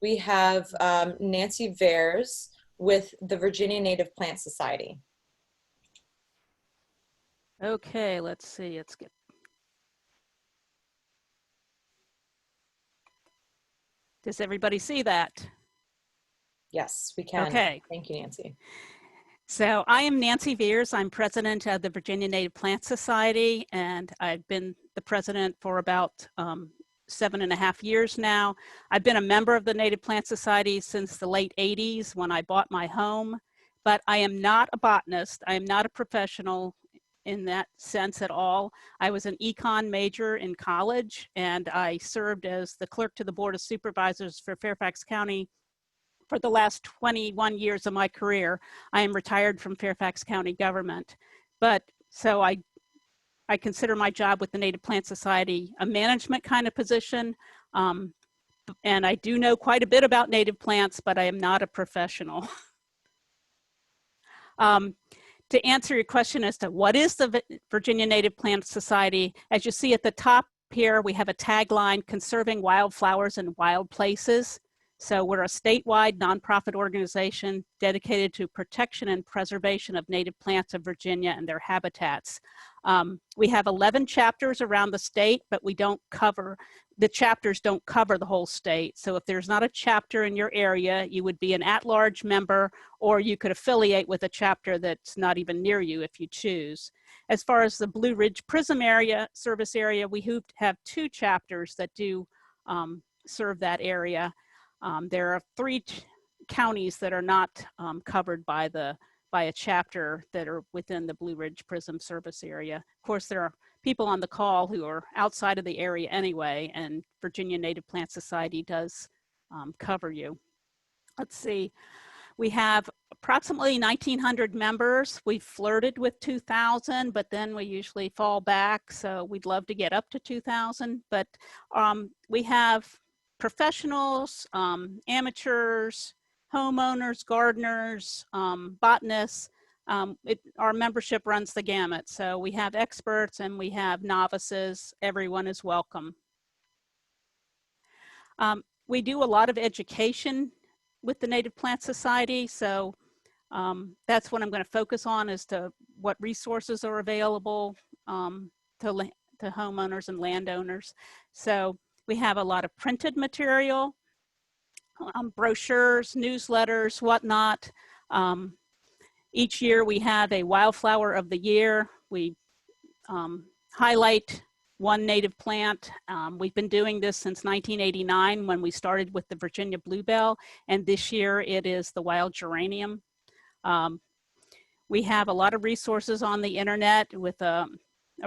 We have Nancy Veers with the Virginia Native Plant Society. Okay, let's see. Let's get. Does everybody see that? Yes, we can. Okay. Thank you, Nancy. So I am Nancy Veers. I'm president of the Virginia Native Plant Society, and I've been the president for about 7.5 years now. I've been a member of the Native Plant Society since the late 80s when I bought my home, but I am not a botanist. I am not a professional in that sense at all. I was an econ major in college, and I served as the clerk to the Board of Supervisors for Fairfax County for the last 21 years of my career. I am retired from Fairfax County government. But so I consider my job with the Native Plant Society a management kind of position. And I do know quite a bit about native plants, but I am not a professional. To answer your question as to what is the Virginia Native Plant Society, as you see at the top here, we have a tagline, conserving wildflowers and wild places. So we're a statewide nonprofit organization dedicated to protection and preservation of native plants of Virginia and their habitats. We have 11 chapters around the state, but the chapters don't cover the whole state. So if there's not a chapter in your area, you would be an at-large member, or you could affiliate with a chapter that's not even near you if you choose. As far as the Blue Ridge PRISM service area, we have 2 chapters that do serve that area. There are 3 counties that are not covered by a chapter that are within the Blue Ridge PRISM service area. Of course, there are people on the call who are outside of the area anyway, and Virginia Native Plant Society does cover you. Let's see, we have approximately 1,900 members. We've flirted with 2,000, but then we usually fall back, so we'd love to get up to 2,000. But we have professionals, amateurs, homeowners, gardeners, botanists. Our membership runs the gamut. So we have experts and we have novices. Everyone is welcome. We do a lot of education with the Native Plant Society. So that's what I'm going to focus on, as to what resources are available to homeowners and landowners. So we have a lot of printed material, brochures, newsletters, whatnot. Each year we have a wildflower of the year. We highlight one native plant. We've been doing this since 1989 when we started with the Virginia bluebell, and this year it is the wild geranium. We have a lot of resources on the internet with a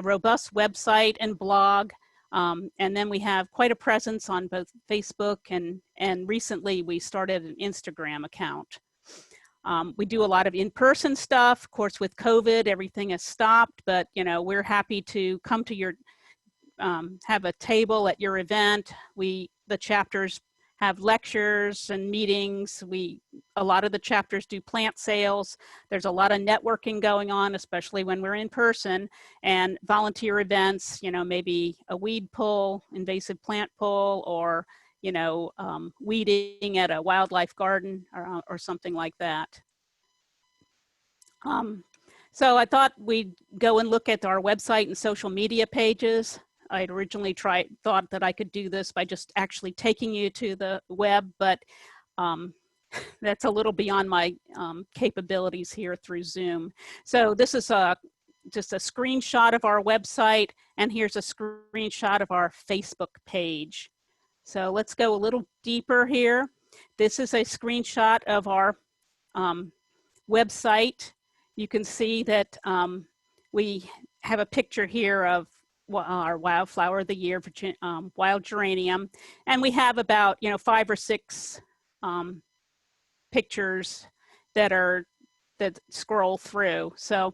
robust website and blog. And then we have quite a presence on both Facebook and recently we started an Instagram account. We do a lot of in-person stuff. Of course, with COVID, everything has stopped, but we're happy to come to your, have a table at your event. The chapters have lectures and meetings. A lot of the chapters do plant sales. There's a lot of networking going on, especially when we're in person, and volunteer events, maybe a weed pull, invasive plant pull, or, weeding at a wildlife garden or something like that. So I thought we'd go and look at our website and social media pages. I'd originally thought that I could do this by just actually taking you to the web, but that's a little beyond my capabilities here through Zoom. So this is just a screenshot of our website, and here's a screenshot of our Facebook page. So let's go a little deeper here. This is a screenshot of our website. You can see that we have a picture here of our wildflower of the year, wild geranium, and we have about 5 or 6 pictures that scroll through. So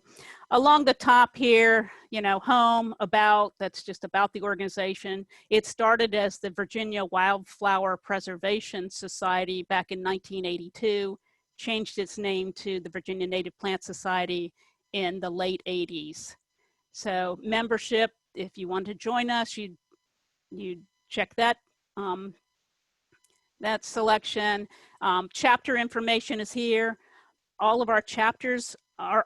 along the top here, home, about, that's just about the organization. It started as the Virginia Wildflower Preservation Society back in 1982, changed its name to the Virginia Native Plant Society in the late 80s. So membership, if you want to join us, you check that that selection. Chapter information is here. All of our chapters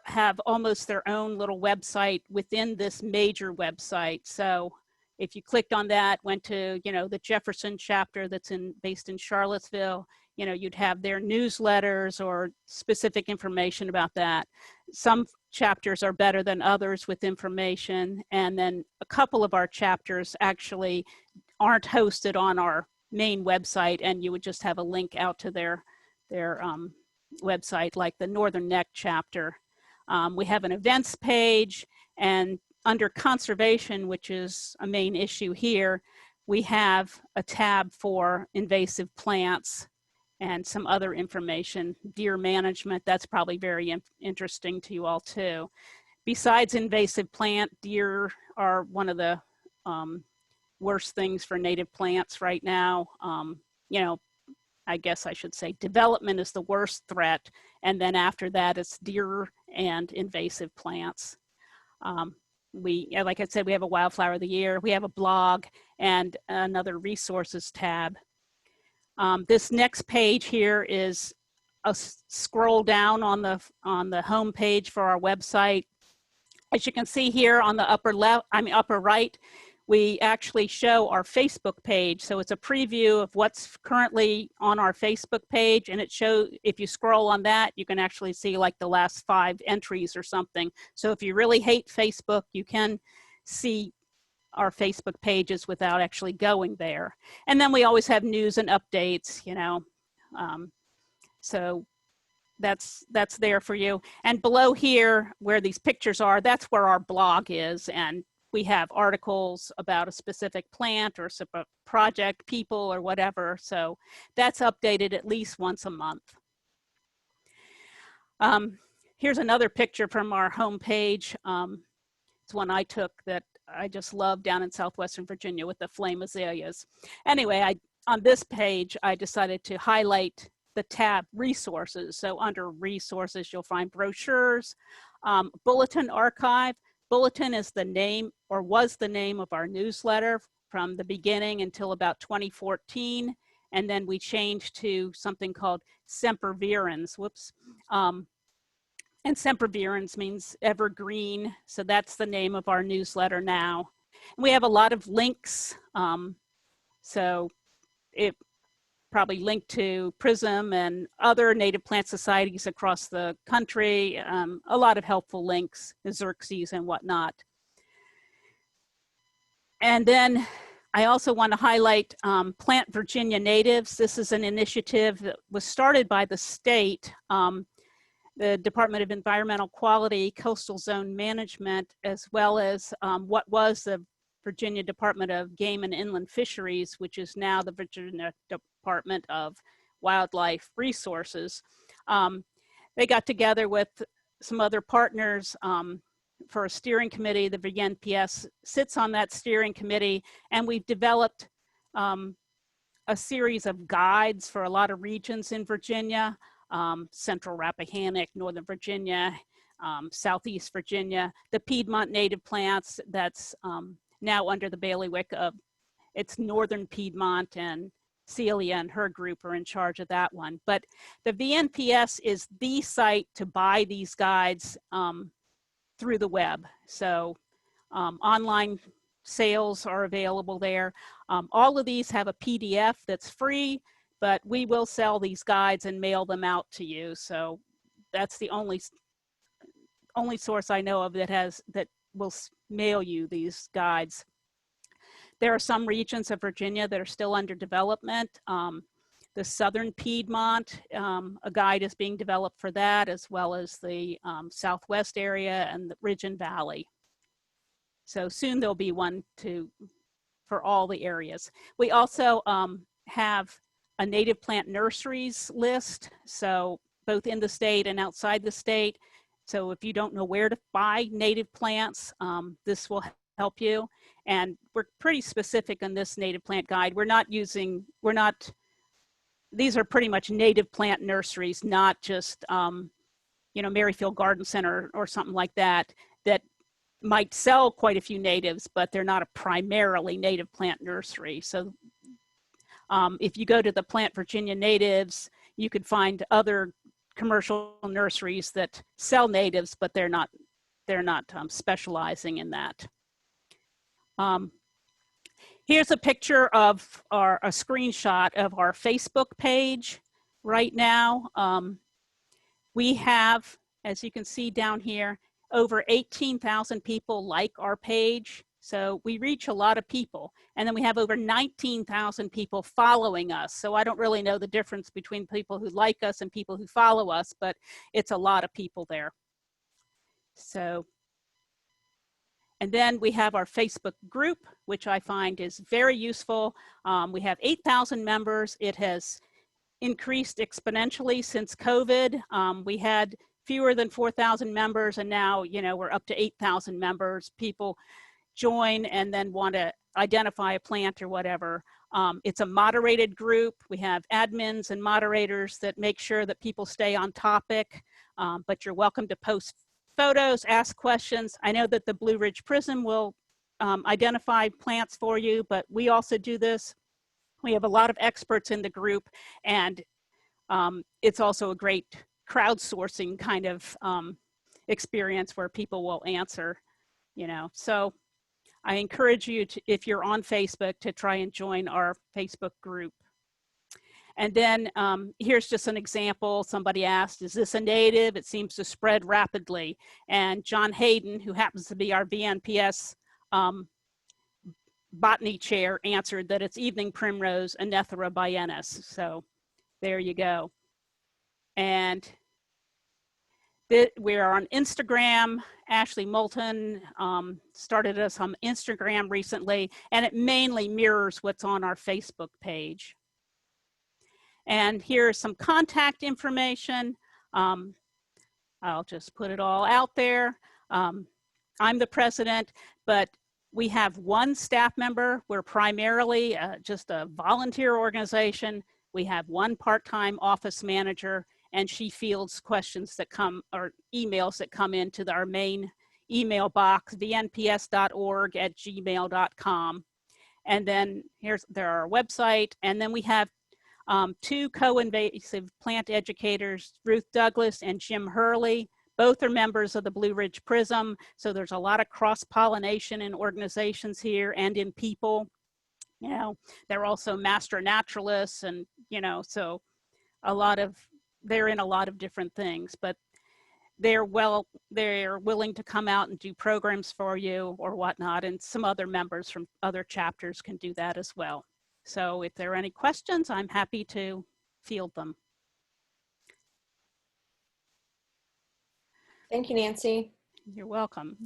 have almost their own little website within this major website. So if you clicked on that, went to, you know, the Jefferson chapter that's based in Charlottesville, you know, you'd have their newsletters or specific information about that. Some chapters are better than others with information. And then a couple of our chapters actually aren't hosted on our main website, and you would just have a link out to their website, like the Northern Neck chapter. We have an events page, and under conservation, which is a main issue here, we have a tab for invasive plants and some other information. Deer management, that's probably very interesting to you all too. Besides invasive plant, deer are one of the worst things for native plants right now. You know, I guess I should say development is the worst threat. And then after that, it's deer and invasive plants. Like I said, we have a wildflower of the year. We have a blog and another resources tab. This next page here is a scroll down on the home page for our website. As you can see here on the upper right, we actually show our Facebook page. So it's a preview of what's currently on our Facebook page, and it shows, if you scroll on that, you can actually see like the last 5 entries or something. So if you really hate Facebook, you can see our Facebook pages without actually going there. And then we always have news and updates, you know. So that's there for you. And below here, where these pictures are, that's where our blog is. And we have articles about a specific plant or a project, people, or whatever. So that's updated at least once a month. Here's another picture from our homepage. It's one I took that I just love down in southwestern Virginia with the flame azaleas. Anyway, on this page, I decided to highlight the tab resources. So under resources, you'll find brochures, bulletin archive. Bulletin is the name, or was the name, of our newsletter from the beginning until about 2014. And then we changed to something called sempervirens. Whoops. And sempervirens means evergreen. So that's the name of our newsletter now. And we have a lot of links. So it probably linked to PRISM and other native plant societies across the country. A lot of helpful links, Xerxes and whatnot. And then I also want to highlight Plant Virginia Natives. This is an initiative that was started by the state, the Department of Environmental Quality, Coastal Zone Management, as well as what was the Virginia Department of Game and Inland Fisheries, which is now the Virginia Department of Wildlife Resources. They got together with some other partners for a steering committee. The VNPS sits on that steering committee, and we've developed a series of guides for a lot of regions in Virginia, Central Rappahannock, Northern Virginia, Southeast Virginia, the Piedmont native plants that's now under the bailiwick of, it's Northern Piedmont, and Celia and her group are in charge of that one. But the VNPS is the site to buy these guides through the web. So online sales are available there. All of these have a PDF that's free, but we will sell these guides and mail them out to you. So that's the only source I know of that will mail you these guides. There are some regions of Virginia that are still under development. The Southern Piedmont, a guide is being developed for that, as well as the Southwest area and the Ridge and Valley. So soon there'll be one for all the areas. We also have a native plant nurseries list, so both in the state and outside the state. So if you don't know where to buy native plants, this will help you. And we're pretty specific on this native plant guide. These are pretty much native plant nurseries, not just, Merrifield Garden Center or something like that, that might sell quite a few natives, but they're not a primarily native plant nursery. So if you go to the Plant Virginia Natives, you could find other commercial nurseries that sell natives, but they're not specializing in that. Here's a picture of a screenshot of our Facebook page right now. We have, as you can see down here, over 18,000 people like our page. So we reach a lot of people. And then we have over 19,000 people following us. So I don't really know the difference between people who like us and people who follow us, but it's a lot of people there. So, and then we have our Facebook group, which I find is very useful. We have 8,000 members. It has increased exponentially since COVID. We had fewer than 4,000 members, and now, you know, we're up to 8,000 members. People join and then want to identify a plant or whatever. It's a moderated group. We have admins and moderators that make sure that people stay on topic, but you're welcome to post photos, ask questions. I know that the Blue Ridge PRISM will identify plants for you, but we also do this. We have a lot of experts in the group, and it's also a great crowdsourcing kind of experience where people will answer, you know. So I encourage you to, if you're on Facebook, to try and join our Facebook group. And then here's just an example. Somebody asked, is this a native? It seems to spread rapidly. And John Hayden, who happens to be our VNPS botany chair, answered that it's evening primrose, Anethera biennis. So there you go. And we're on Instagram. Ashley Moulton started us on Instagram recently, and it mainly mirrors what's on our Facebook page. And here's some contact information. I'll just put it all out there. I'm the president, but we have one staff member. We're primarily just a volunteer organization. We have one part-time office manager, and she fields questions that come, or emails that come into our main email box, vnps.org@gmail.com. And then here's our website. And then we have two co-invasive plant educators, Ruth Douglas and Jim Hurley. Both are members of the Blue Ridge PRISM. So there's a lot of cross-pollination in organizations here and in people. You know, they're also master naturalists, and, you know, so they're in a lot of different things, but they're willing to come out and do programs for you or whatnot. And some other members from other chapters can do that as well. So if there are any questions, I'm happy to field them. Thank you, Nancy. You're welcome.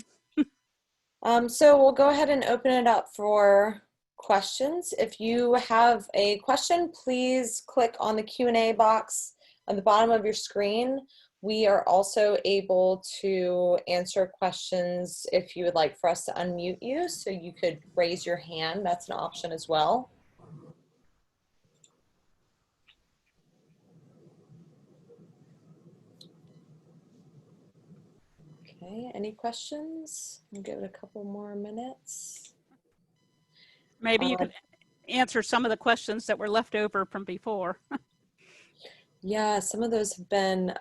So we'll go ahead and open it up for questions. If you have a question, please click on the Q&A box on the bottom of your screen. We are also able to answer questions if you would like for us to unmute you, so you could raise your hand. That's an option as well. Okay, any questions? I'll give it a couple more minutes. Maybe you could answer some of the questions that were left over from before. Yeah, some of those have been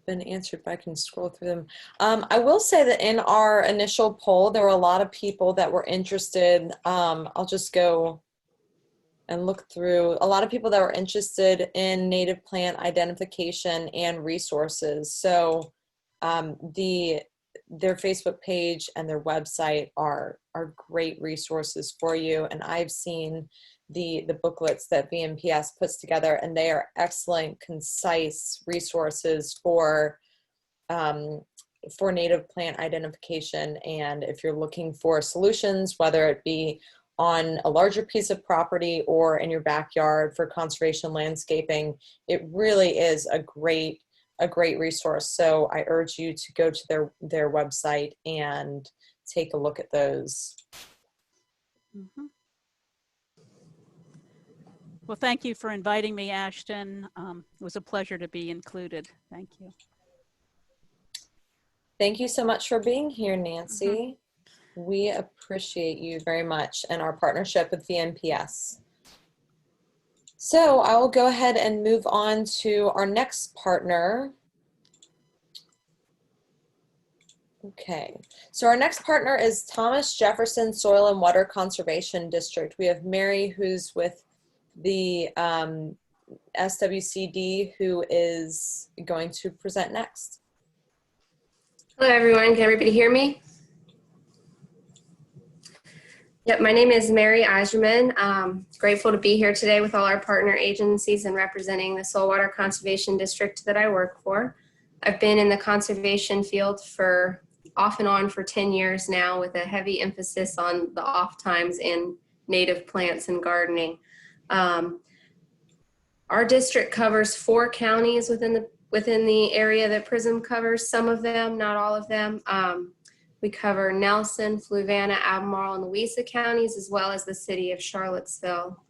answered, but I can scroll through them. I will say that in our initial poll, there were a lot of people that were interested. I'll just go and look through. A lot of people that were interested in native plant identification and resources. So their Facebook page and their website are great resources for you. And I've seen the booklets that VNPS puts together, and they are excellent, concise resources for native plant identification. And if you're looking for solutions, whether it be on a larger piece of property or in your backyard for conservation landscaping, it really is a great resource. So I urge you to go to their website and take a look at those. Mm-hmm. Well, thank you for inviting me, Ashton. It was a pleasure to be included. Thank you. Thank you so much for being here, Nancy. Mm-hmm. We appreciate you very much and our partnership with VNPS. So I will go ahead and move on to our next partner. Okay, so our next partner is Thomas Jefferson Soil and Water Conservation District. We have Mary, who's with the SWCD, who is going to present next. Hello, everyone. Can everybody hear me? Yep, my name is Mary Eiserman. Grateful to be here today with all our partner agencies and representing the Soil Water Conservation District that I work for. I've been in the conservation field for off and on for 10 years now, with a heavy emphasis on the off times in native plants and gardening. Our district covers 4 counties within the area that PRISM covers, some of them, not all of them. We cover Nelson, Fluvanna, Albemarle, and Louisa counties, as well as the city of Charlottesville.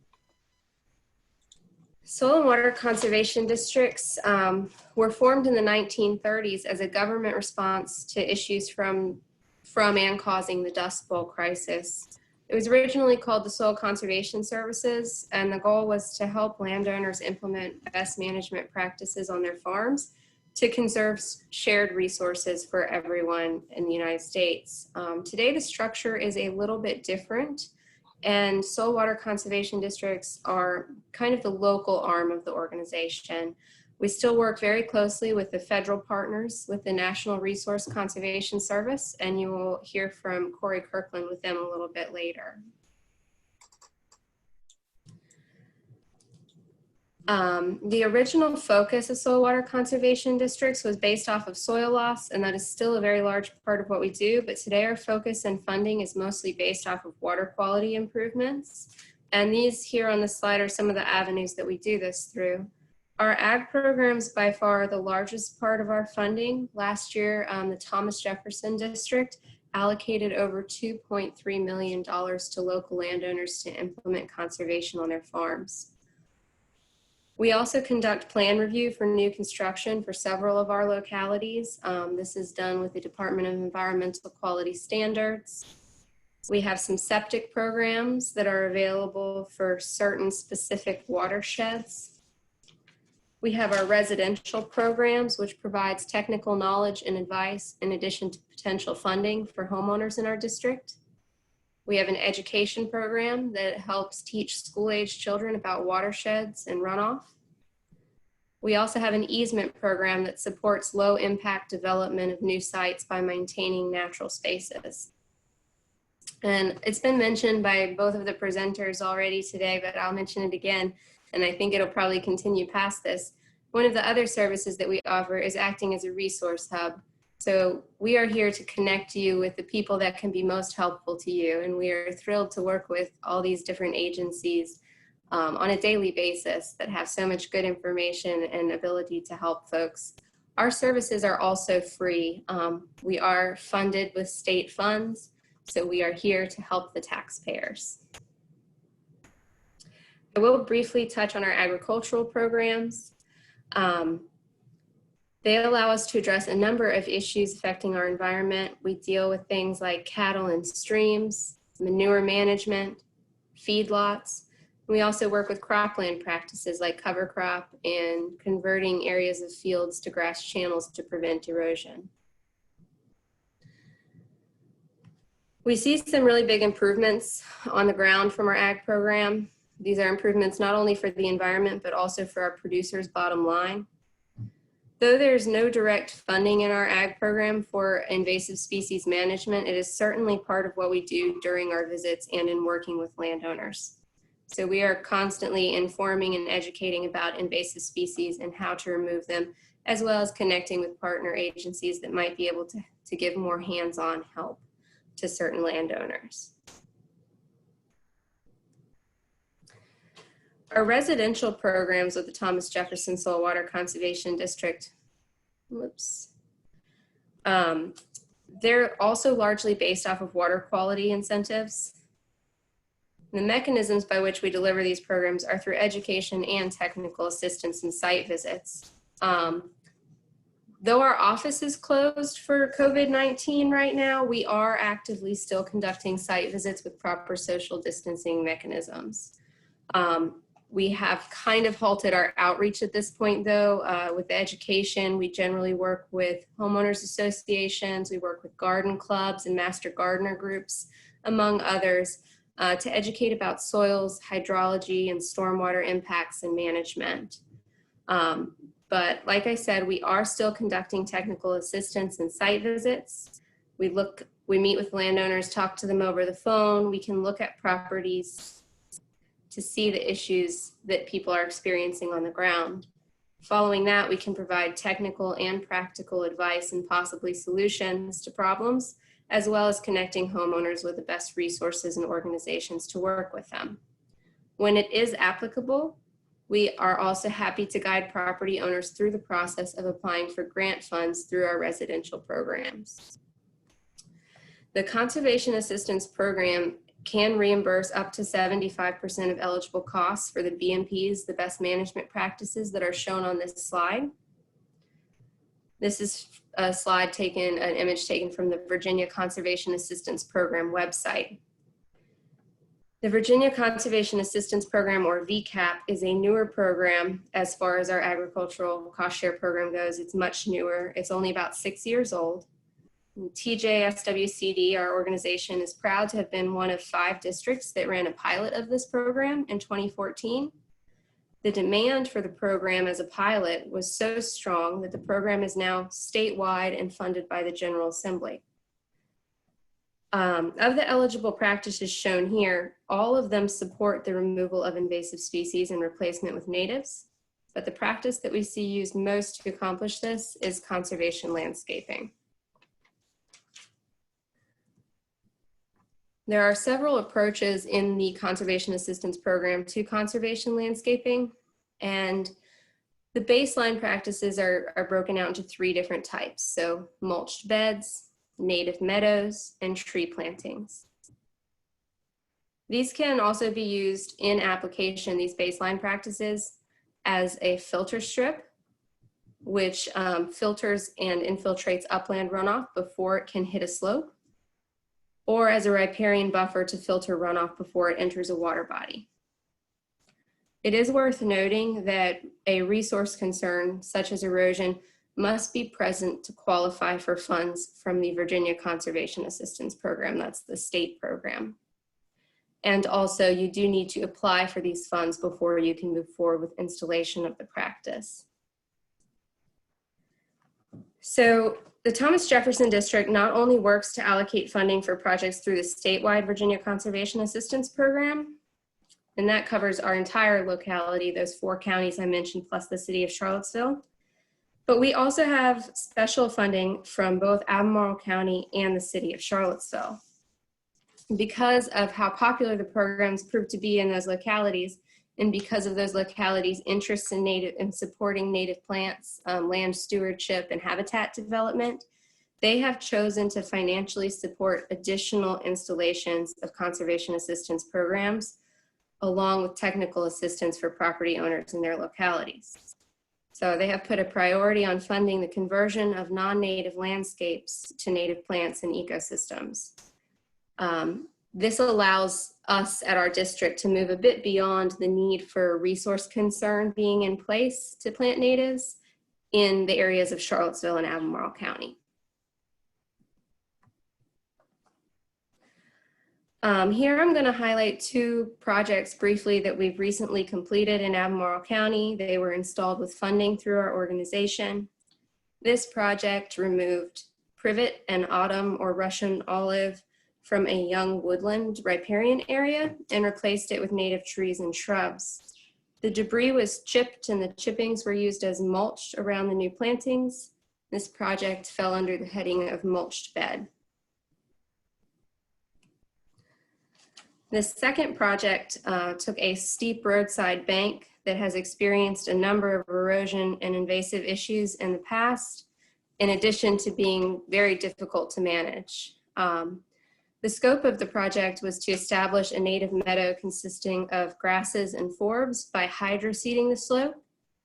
Soil and water conservation districts were formed in the 1930s as a government response to issues from and causing the Dust Bowl crisis. It was originally called the Soil Conservation Services, and the goal was to help landowners implement best management practices on their farms to conserve shared resources for everyone in the United States. Today, the structure is a little bit different, and soil water conservation districts are kind of the local arm of the organization. We still work very closely with the federal partners with the National Resource Conservation Service, and you will hear from Corey Kirkland with them a little bit later. The original focus of soil water conservation districts was based off of soil loss, and that is still a very large part of what we do, but today our focus and funding is mostly based off of water quality improvements. And these here on the slide are some of the avenues that we do this through. Our ag programs by far are the largest part of our funding. Last year, the Thomas Jefferson District allocated over $2.3 million to local landowners to implement conservation on their farms. We also conduct plan review for new construction for several of our localities. This is done with the Department of Environmental Quality Standards. We have some septic programs that are available for certain specific watersheds. We have our residential programs, which provides technical knowledge and advice in addition to potential funding for homeowners in our district. We have an education program that helps teach school-age children about watersheds and runoff. We also have an easement program that supports low-impact development of new sites by maintaining natural spaces. And it's been mentioned by both of the presenters already today, but I'll mention it again, and I think it'll probably continue past this. One of the other services that we offer is acting as a resource hub. So we are here to connect you with the people that can be most helpful to you. And we are thrilled to work with all these different agencies on a daily basis that have so much good information and ability to help folks. Our services are also free. We are funded with state funds, so we are here to help the taxpayers. I will briefly touch on our agricultural programs. They allow us to address a number of issues affecting our environment. We deal with things like cattle and streams, manure management, feedlots. We also work with cropland practices like cover crop and converting areas of fields to grass channels to prevent erosion. We see some really big improvements on the ground from our ag program. These are improvements not only for the environment, but also for our producers' bottom line. Though there's no direct funding in our ag program for invasive species management, it is certainly part of what we do during our visits and in working with landowners. So we are constantly informing and educating about invasive species and how to remove them, as well as connecting with partner agencies that might be able to give more hands-on help to certain landowners. Our residential programs with the Thomas Jefferson Soil Water Conservation District, they're also largely based off of water quality incentives. The mechanisms by which we deliver these programs are through education and technical assistance and site visits. Though our office is closed for COVID-19 right now, we are actively still conducting site visits with proper social distancing mechanisms. We have kind of halted our outreach at this point, though. With the education, we generally work with homeowners associations, we work with garden clubs and master gardener groups, among others, to educate about soils, hydrology, and stormwater impacts and management. But like I said, we are still conducting technical assistance and site visits. We meet with landowners, talk to them over the phone. We can look at properties to see the issues that people are experiencing on the ground. Following that, we can provide technical and practical advice and possibly solutions to problems, as well as connecting homeowners with the best resources and organizations to work with them. When it is applicable, we are also happy to guide property owners through the process of applying for grant funds through our residential programs. The Conservation Assistance Program can reimburse up to 75% of eligible costs for the BMPs, the best management practices that are shown on this slide. This is a slide taken, an image taken from the Virginia Conservation Assistance Program website. The Virginia Conservation Assistance Program, or VCAP, is a newer program as far as our agricultural cost share program goes. It's much newer. It's only about 6 years old. TJSWCD, our organization, is proud to have been one of 5 districts that ran a pilot of this program in 2014. The demand for the program as a pilot was so strong that the program is now statewide and funded by the General Assembly. Of the eligible practices shown here, all of them support the removal of invasive species and replacement with natives, but the practice that we see used most to accomplish this is conservation landscaping. There are several approaches in the Conservation Assistance Program to conservation landscaping, and the baseline practices are broken out into 3 different types. So mulched beds, native meadows, and tree plantings. These can also be used in application, these baseline practices, as a filter strip, which filters and infiltrates upland runoff before it can hit a slope, or as a riparian buffer to filter runoff before it enters a water body. It is worth noting that a resource concern, such as erosion, must be present to qualify for funds from the Virginia Conservation Assistance Program. That's the state program. And also, you do need to apply for these funds before you can move forward with installation of the practice. So the Thomas Jefferson District not only works to allocate funding for projects through the statewide Virginia Conservation Assistance Program, and that covers our entire locality, those 4 counties I mentioned, plus the city of Charlottesville. But we also have special funding from both Albemarle County and the city of Charlottesville. Because of how popular the programs proved to be in those localities, and because of those localities' interests in supporting native plants, land stewardship, and habitat development, they have chosen to financially support additional installations of conservation assistance programs, along with technical assistance for property owners in their localities. So they have put a priority on funding the conversion of non-native landscapes to native plants and ecosystems. This allows us at our district to move a bit beyond the need for resource concern being in place to plant natives in the areas of Charlottesville and Albemarle County. Here I'm going to highlight 2 projects briefly that we've recently completed in Albemarle County. They were installed with funding through our organization. This project removed privet and autumn or Russian olive from a young woodland riparian area and replaced it with native trees and shrubs. The debris was chipped and the chippings were used as mulch around the new plantings. This project fell under the heading of mulched bed. This second project took a steep roadside bank that has experienced a number of erosion and invasive issues in the past, in addition to being very difficult to manage. The scope of the project was to establish a native meadow consisting of grasses and forbs by hydroseeding the slope.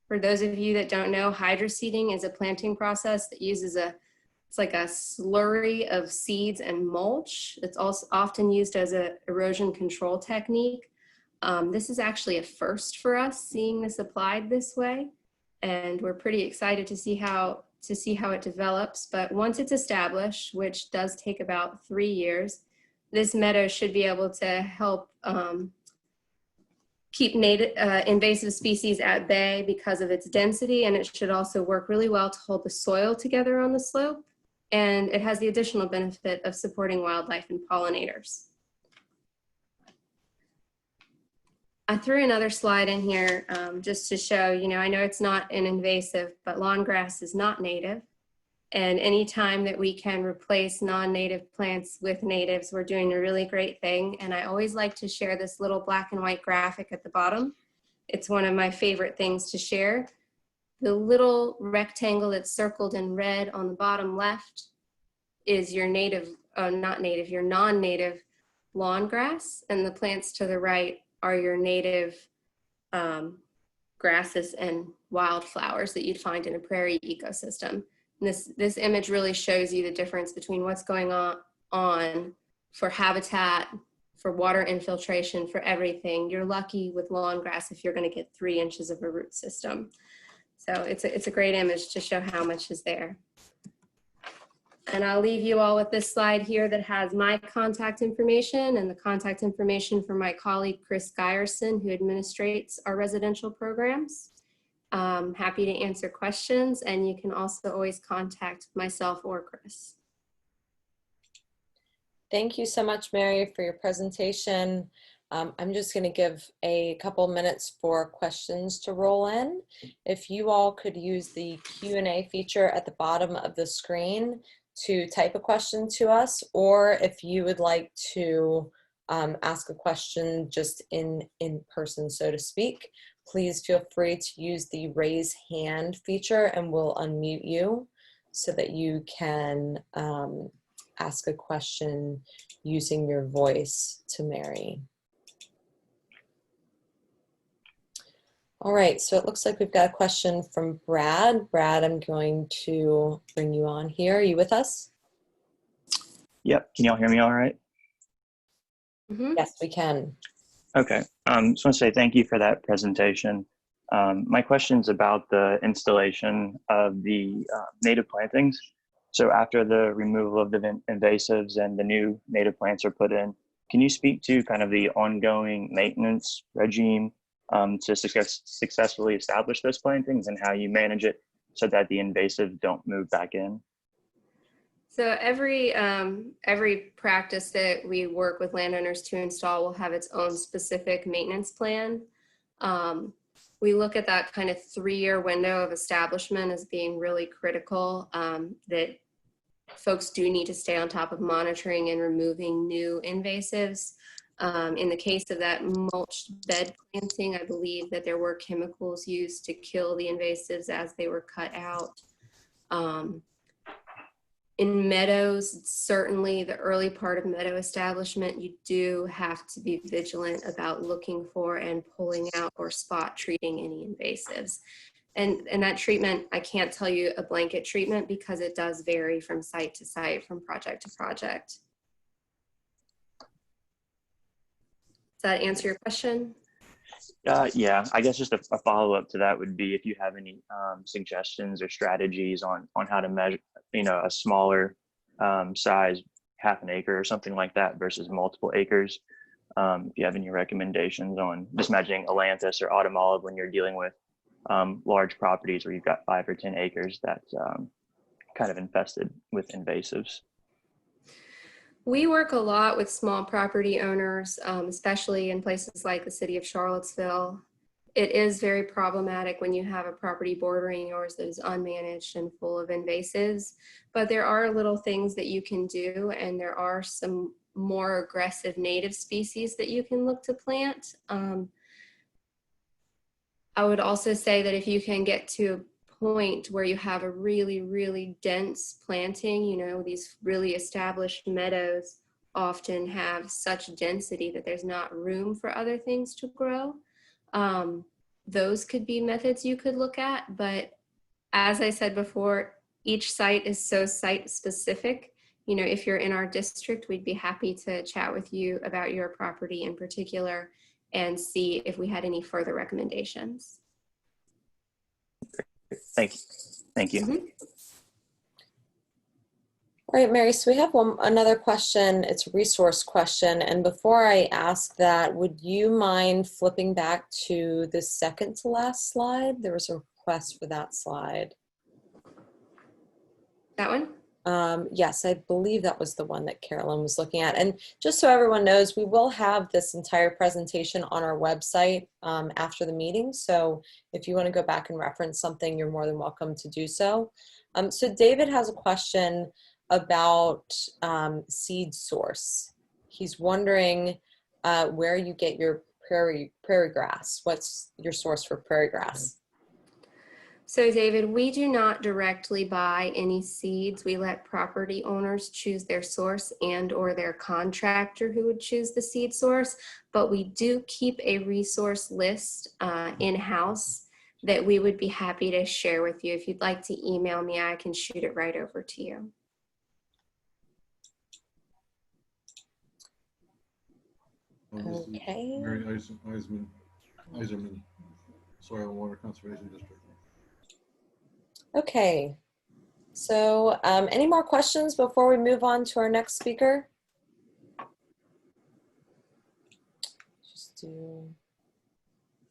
For those of you that don't know, hydroseeding is a planting process that uses it's like a slurry of seeds and mulch. It's also often used as an erosion control technique. This is actually a first for us, seeing this applied this way, and we're pretty excited to see how it develops. But once it's established, which does take about 3 years, this meadow should be able to help keep invasive species at bay because of its density, and it should also work really well to hold the soil together on the slope. And it has the additional benefit of supporting wildlife and pollinators. I threw another slide in here just to show, I know it's not an invasive, but lawn grass is not native. And anytime that we can replace non-native plants with natives, we're doing a really great thing. And I always like to share this little black and white graphic at the bottom. It's one of my favorite things to share. The little rectangle that's circled in red on the bottom left is your your non-native lawn grass, and the plants to the right are your native grasses and wildflowers that you'd find in a prairie ecosystem. And this image really shows you the difference between what's going on for habitat, for water infiltration, for everything. You're lucky with lawn grass if you're going to get 3 inches of a root system. So it's a great image to show how much is there. And I'll leave you all with this slide here that has my contact information and the contact information for my colleague, Chris Giberts, who administrates our residential programs. Happy to answer questions, and you can also always contact myself or Chris. Thank you so much, Mary, for your presentation. I'm just going to give a couple minutes for questions to roll in. If you all could use the Q&A feature at the bottom of the screen to type a question to us, or if you would like to ask a question just in person, so to speak, please feel free to use the raise hand feature and we'll unmute you so that you can ask a question using your voice to Mary. All right, so it looks like we've got a question from Brad. Brad, I'm going to bring you on here. Are you with us? Yep, can y'all hear me all right? Mm-hmm. Yes, we can. Okay, just want to say thank you for that presentation. My question's about the installation of the native plantings. So after the removal of the invasives and the new native plants are put in, can you speak to kind of the ongoing maintenance regime to successfully establish those plantings and how you manage it so that the invasive don't move back in? So every practice that we work with landowners to install will have its own specific maintenance plan. We look at that kind of 3-year window of establishment as being really critical, that folks do need to stay on top of monitoring and removing new invasives. In the case of that mulched bed planting, I believe that there were chemicals used to kill the invasives as they were cut out. In meadows, certainly the early part of meadow establishment, you do have to be vigilant about looking for and pulling out or spot treating any invasives. And that treatment, I can't tell you a blanket treatment because it does vary from site to site, from project to project. Does that answer your question? Yeah, I guess just a follow-up to that would be if you have any suggestions or strategies on how to measure, a smaller size, half an acre or something like that versus multiple acres. If you have any recommendations on just measuring ailanthus or autumn olive when you're dealing with large properties where you've got 5 or 10 acres that's kind of infested with invasives. We work a lot with small property owners, especially in places like the city of Charlottesville. It is very problematic when you have a property bordering yours that is unmanaged and full of invasives, but there are little things that you can do, and there are some more aggressive native species that you can look to plant. I would also say that if you can get to a point where you have a really, really dense planting, these really established meadows often have such density that there's not room for other things to grow. Those could be methods you could look at, but as I said before, each site is so site specific. If you're in our district, we'd be happy to chat with you about your property in particular and see if we had any further recommendations. Thank you. Thank you. Mhm. All right, Mary, so we have another question. It's a resource question. And before I ask that, would you mind flipping back to the second to last slide? There was a request for that slide. That one? Yes, I believe that was the one that Carolyn was looking at. And just so everyone knows, we will have this entire presentation on our website after the meeting. So if you want to go back and reference something, you're more than welcome to do so. So David has a question about seed source. He's wondering where you get your prairie grass. What's your source for prairie grass? So David, we do not directly buy any seeds. We let property owners choose their source and or their contractor who would choose the seed source, but we do keep a resource list in-house that we would be happy to share with you. If you'd like to email me, I can shoot it right over to you. Okay. Mary Iserman, Soil and Water Conservation District. Okay, so any more questions before we move on to our next speaker? Just do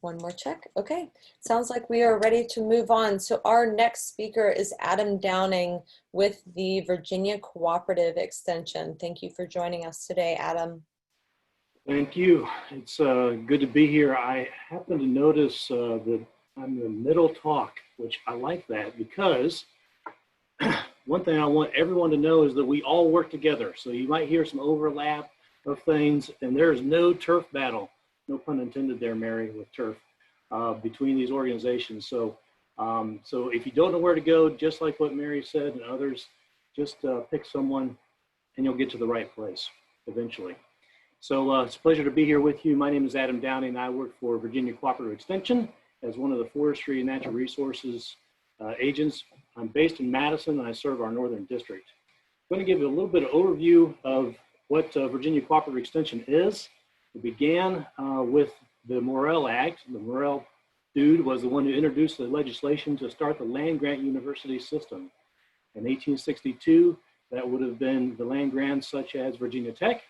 one more check. Okay, sounds like we are ready to move on. So our next speaker is Adam Downing with the Virginia Cooperative Extension. Thank you for joining us today, Adam. Thank you. It's good to be here. I happen to notice that I'm the middle talk, which I like that because one thing I want everyone to know is that we all work together. So you might hear some overlap of things, and there's no turf battle, no pun intended there, Mary, with turf, between these organizations. So, so if you don't know where to go, just like what Mary said and others, just pick someone and you'll get to the right place eventually. So it's a pleasure to be here with you. My name is Adam Downing. I work for Virginia Cooperative Extension as one of the Forestry and Natural Resources agents. I'm based in Madison and I serve our Northern District. I'm going to give you a little bit of overview of what Virginia Cooperative Extension is. It began with the Morrell Act. The Morrell dude was the one who introduced the legislation to start the land grant university system. In 1862, that would have been the land grants such as Virginia Tech.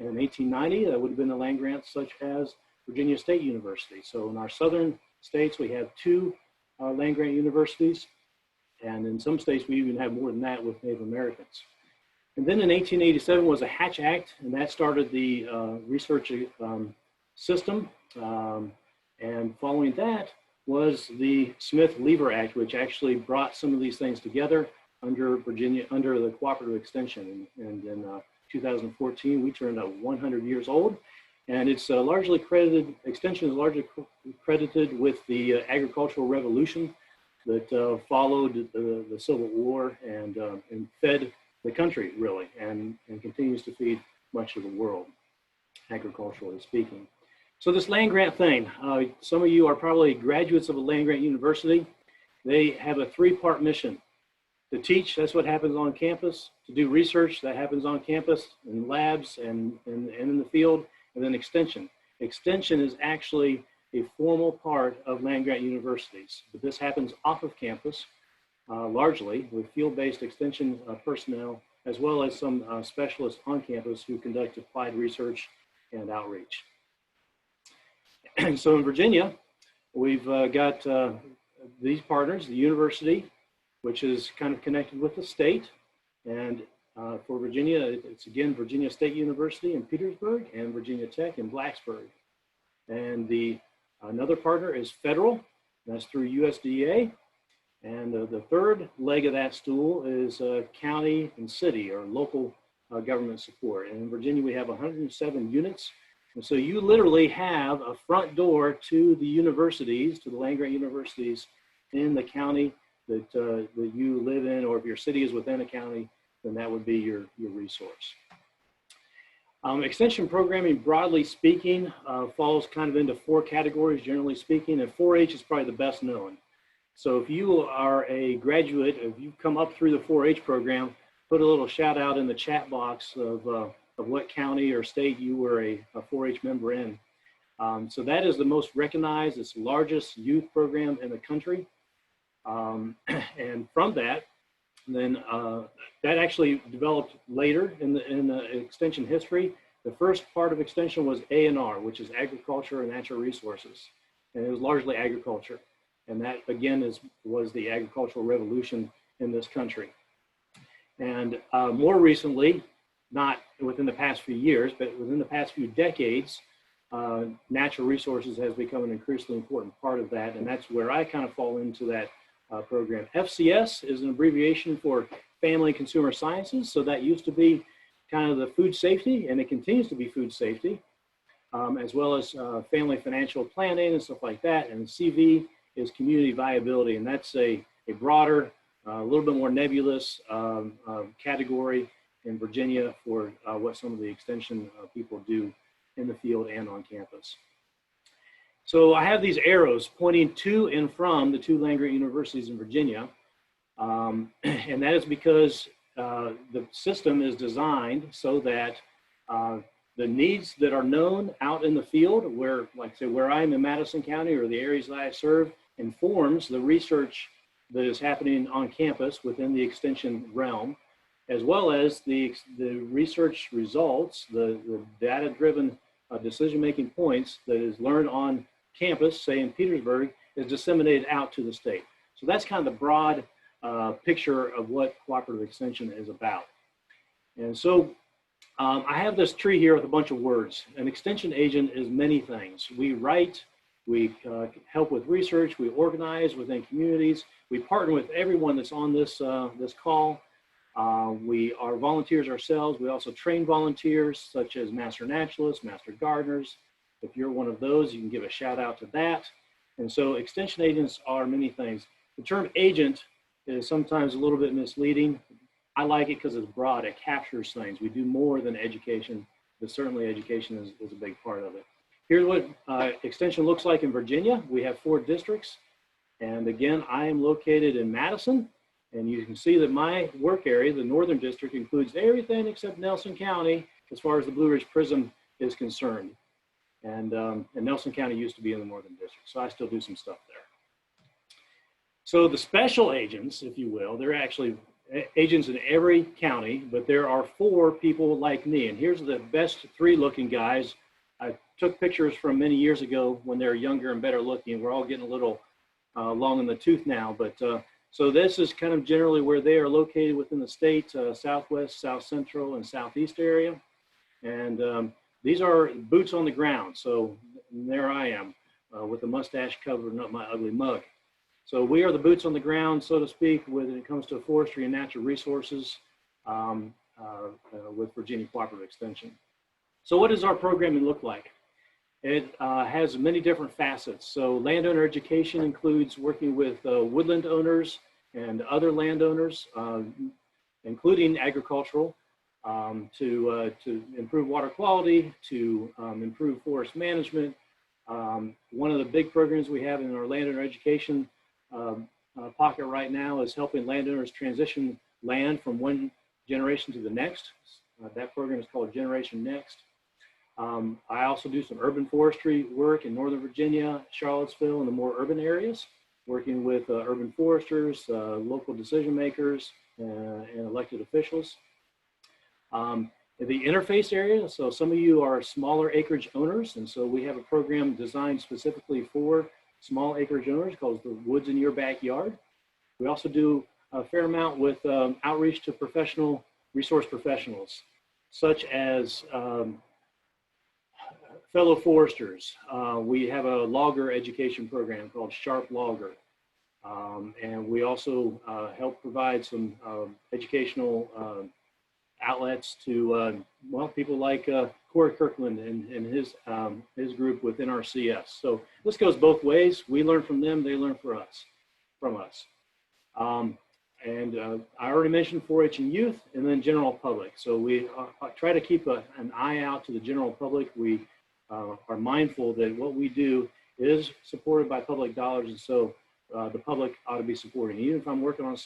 And in 1890, that would have been the land grants such as Virginia State University. So in our southern states, we have 2 land grant universities. And in some states, we even have more than that with Native Americans. And then in 1887 was a Hatch Act, and that started the research system. And following that was the Smith-Lever Act, which actually brought some of these things together under the Cooperative Extension. And in 2014, we turned up 100 years old, and it's largely credited, Extension is largely credited with the agricultural revolution that followed the Civil War and fed the country really, and continues to feed much of the world, agriculturally speaking. So this land grant thing, some of you are probably graduates of a land grant university. They have a 3-part mission. To teach, that's what happens on campus. To do research, that happens on campus, in labs and in the field, and then extension. Extension is actually a formal part of land grant universities, but this happens off of campus, largely with field-based extension personnel, as well as some specialists on campus who conduct applied research and outreach. And so in Virginia, we've got these partners, the university, which is kind of connected with the state. And for Virginia, it's again, Virginia State University in Petersburg and Virginia Tech in Blacksburg. And another partner is federal, that's through USDA. And the third leg of that stool is county and city or local government support. And in Virginia, we have 107 units. And so you literally have a front door to the universities, to the land grant universities in the county that you live in, or if your city is within a county, then that would be your resource. Extension programming, broadly speaking, falls kind of into 4 categories, generally speaking, and 4-H is probably the best known. So if you are a graduate, if you've come up through the 4-H program, put a little shout out in the chat box of what county or state you were a 4-H member in. So that is the most recognized, it's the largest youth program in the country. And from that, then that actually developed later in the extension history. The first part of extension was A&R, which is agriculture and natural resources. And it was largely agriculture. And that, again, was the agricultural revolution in this country. And more recently, not within the past few years, but within the past few decades, natural resources has become an increasingly important part of that. And that's where I kind of fall into that program. FCS is an abbreviation for Family and Consumer Sciences. So that used to be kind of the food safety, and it continues to be food safety, as well as family financial planning and stuff like that. And CV is community viability, and that's a broader, a little bit more nebulous category in Virginia for what some of the extension people do in the field and on campus. So I have these arrows pointing to and from the two land-grant universities in Virginia. And that is because the system is designed so that the needs that are known out in the field, where, like say, where I'm in Madison County or the areas that I serve, informs the research that is happening on campus within the extension realm, as well as the research results, the data-driven decision-making points that is learned on campus, say in Petersburg, is disseminated out to the state. So that's kind of the broad picture of what cooperative extension is about. And so I have this tree here with a bunch of words. An extension agent is many things. We write, we help with research, we organize within communities, we partner with everyone that's on this, this call. We are volunteers ourselves. We also train volunteers such as master naturalists, master gardeners. If you're one of those, you can give a shout out to that. And so extension agents are many things. The term agent is sometimes a little bit misleading. I like it because it's broad, it captures things. We do more than education, but certainly education is a big part of it. Here's what extension looks like in Virginia. We have 4 districts. And again, I am located in Madison. And you can see that my work area, the Northern District, includes everything except Nelson County as far as the Blue Ridge PRISM is concerned. And Nelson County used to be in the Northern District, so I still do some stuff there. So the special agents, if you will, they're actually agents in every county, but there are 4 people like me. And here's the best 3 looking guys. I took pictures from many years ago when they were younger and better looking. We're all getting a little long in the tooth now, but so this is kind of generally where they are located within the state, Southwest, South Central, and Southeast area. And these are boots on the ground. So there I am with the mustache covering up my ugly mug. So we are the boots on the ground, so to speak, when it comes to forestry and natural resources with Virginia Cooperative Extension. So what does our programming look like? It has many different facets. So landowner education includes working with woodland owners and other landowners, including agricultural, to improve water quality, to improve forest management. One of the big programs we have in our landowner education pocket right now is helping landowners transition land from one generation to the next. That program is called Generation Next. I also do some urban forestry work in Northern Virginia, Charlottesville, and the more urban areas, working with urban foresters, local decision makers, and elected officials. The interface area, so some of you are smaller acreage owners, and so we have a program designed specifically for small acreage owners called the Woods in Your Backyard. We also do a fair amount with outreach to professional resource professionals, such as fellow foresters. We have a logger education program called Sharp Logger. And we also help provide some educational outlets to well, people like Corey Kirkland and his group with NRCS. So this goes both ways. We learn from them, they learn from us. I already mentioned 4-H and youth, and then general public. So we try to keep an eye out to the general public. We are mindful that what we do is supported by public dollars, and so the public ought to be supporting. Even if I'm working on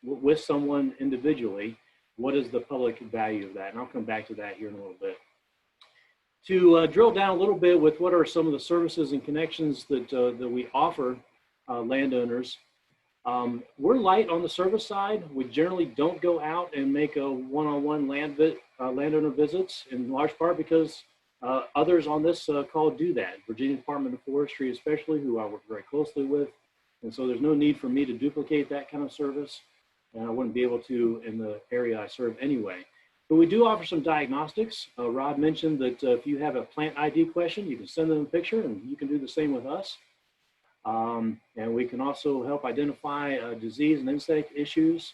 with someone individually, what is the public value of that? And I'll come back to that here in a little bit. To drill down a little bit with what are some of the services and connections that, that we offer landowners, we're light on the service side. We generally don't go out and make a one-on-one landowner visits, in large part because others on this call do that. Virginia Department of Forestry especially, who I work very closely with. And so there's no need for me to duplicate that kind of service. And I wouldn't be able to in the area I serve anyway. But we do offer some diagnostics. Rod mentioned that if you have a plant ID question, you can send them a picture, and you can do the same with us. And we can also help identify disease and insect issues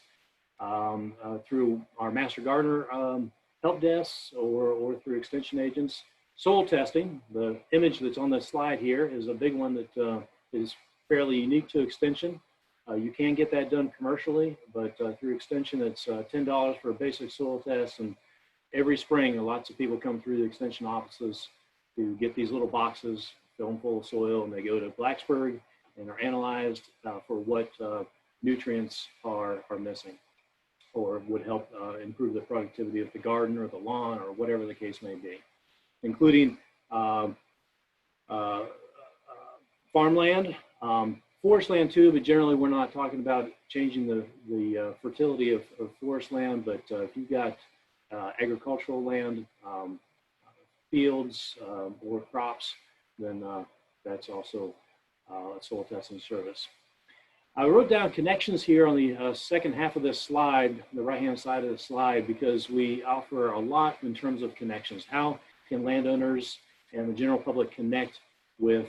through our Master Gardener help desks or through extension agents. Soil testing, the image that's on the slide here is a big one that is fairly unique to extension. You can get that done commercially, but through extension, it's $10 for a basic soil test. And every spring, lots of people come through the extension offices to get these little boxes, fill them full of soil, and they go to Blacksburg and are analyzed for what nutrients are missing or would help improve the productivity of the garden or the lawn or whatever the case may be, including farmland, forest land too, but generally we're not talking about changing the fertility of forest land, but if you've got agricultural land, fields or crops, then that's also a soil testing service. I wrote down connections here on the second half of this slide, the right-hand side of the slide, because we offer a lot in terms of connections. How can landowners and the general public connect with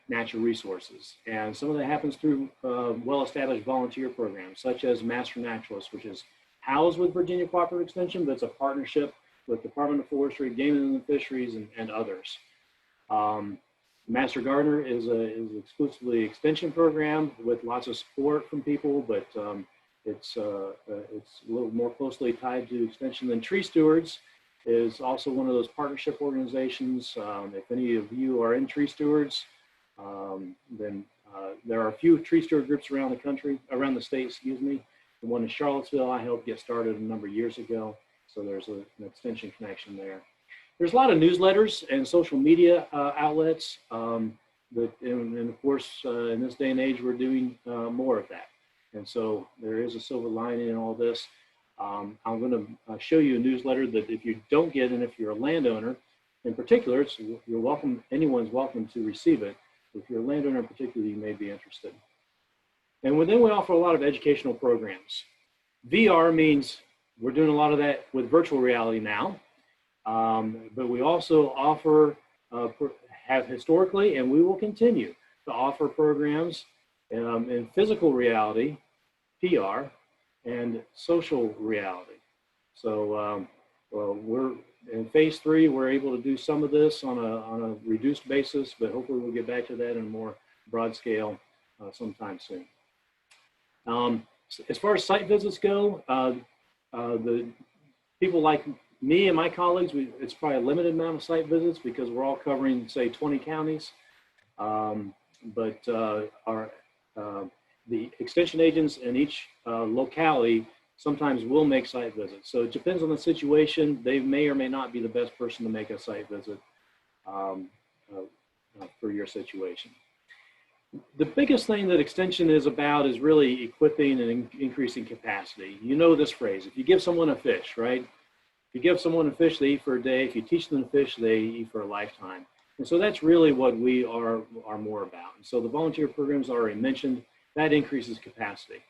natural resources? And some of that happens through well-established volunteer programs, such as Master Naturalist, which is housed with Virginia Cooperative Extension, but it's a partnership with Department of Forestry, Game and Fisheries, and others. Master Gardener is exclusively extension program with lots of support from people, but it's a little more closely tied to extension than Tree Stewards is also one of those partnership organizations. If any of you are in Tree Stewards, then there are a few tree steward groups around the country, around the state, excuse me. The one in Charlottesville I helped get started a number of years ago, so there's an extension connection there. There's a lot of newsletters and social media outlets and of course, in this day and age, we're doing more of that. And so there is a silver lining in all this. I'm going to show you a newsletter that if you don't get, and if you're a landowner in particular, you're welcome, anyone's welcome to receive it. If you're a landowner in particular, you may be interested. And then we offer a lot of educational programs. VR means we're doing a lot of that with virtual reality now. But we also offer, have historically, and we will continue to offer programs in physical reality, PR, and social reality. So we're in phase 3, we're able to do some of this on a reduced basis, but hopefully we'll get back to that in a more broad scale sometime soon. As far as site visits go, the people like me and my colleagues, it's probably a limited amount of site visits because we're all covering, say, 20 counties. But the extension agents in each locality sometimes will make site visits. So it depends on the situation. They may or may not be the best person to make a site visit for your situation. The biggest thing that extension is about is really equipping and increasing capacity. You know this phrase, if you give someone a fish, right? If you give someone a fish, they eat for a day. If you teach them to fish, they eat for a lifetime. And so that's really what we are more about. And so the volunteer programs I already mentioned, that increases capacity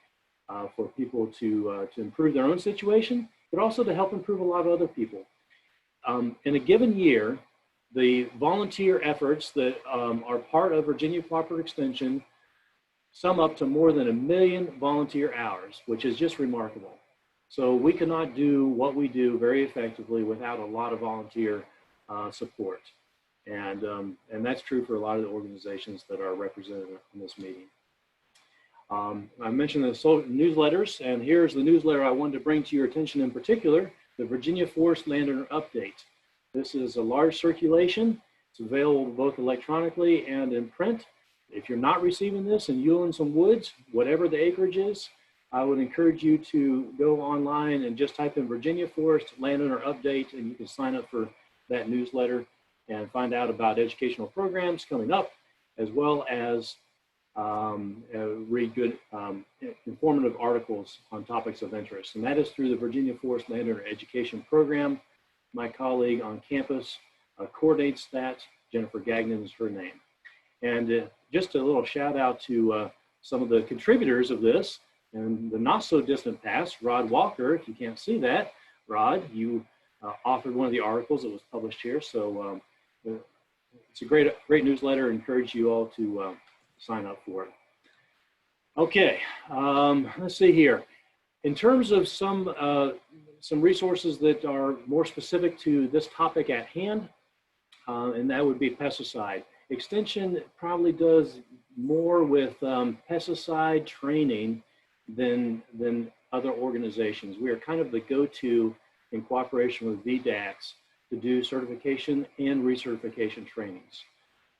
for people to improve their own situation, but also to help improve a lot of other people. In a given year, the volunteer efforts that are part of Virginia Cooperative Extension sum up to more than 1 million volunteer hours, which is just remarkable. So we cannot do what we do very effectively without a lot of volunteer support. And that's true for a lot of the organizations that are represented in this meeting. I mentioned the newsletters, and here's the newsletter I wanted to bring to your attention in particular, the Virginia Forest Landowner Update. This is a large circulation. It's available both electronically and in print. If you're not receiving this and you own some woods, whatever the acreage is, I would encourage you to go online and just type in Virginia Forest Landowner Update, and you can sign up for that newsletter. and find out about educational programs coming up, as well as read good informative articles on topics of interest. And that is through the Virginia Forest Landowner Education Program. My colleague on campus coordinates that. Jennifer Gagnon is her name. And just a little shout out to some of the contributors of this and the not so distant past. Rod Walker, if you can't see that, Rod, you authored one of the articles that was published here. So it's a great newsletter. I encourage you all to sign up for it. Okay, let's see here. In terms of some resources that are more specific to this topic at hand, and that would be pesticide. Extension probably does more with pesticide training than other organizations. We are kind of the go-to in cooperation with VDACs to do certification and recertification trainings.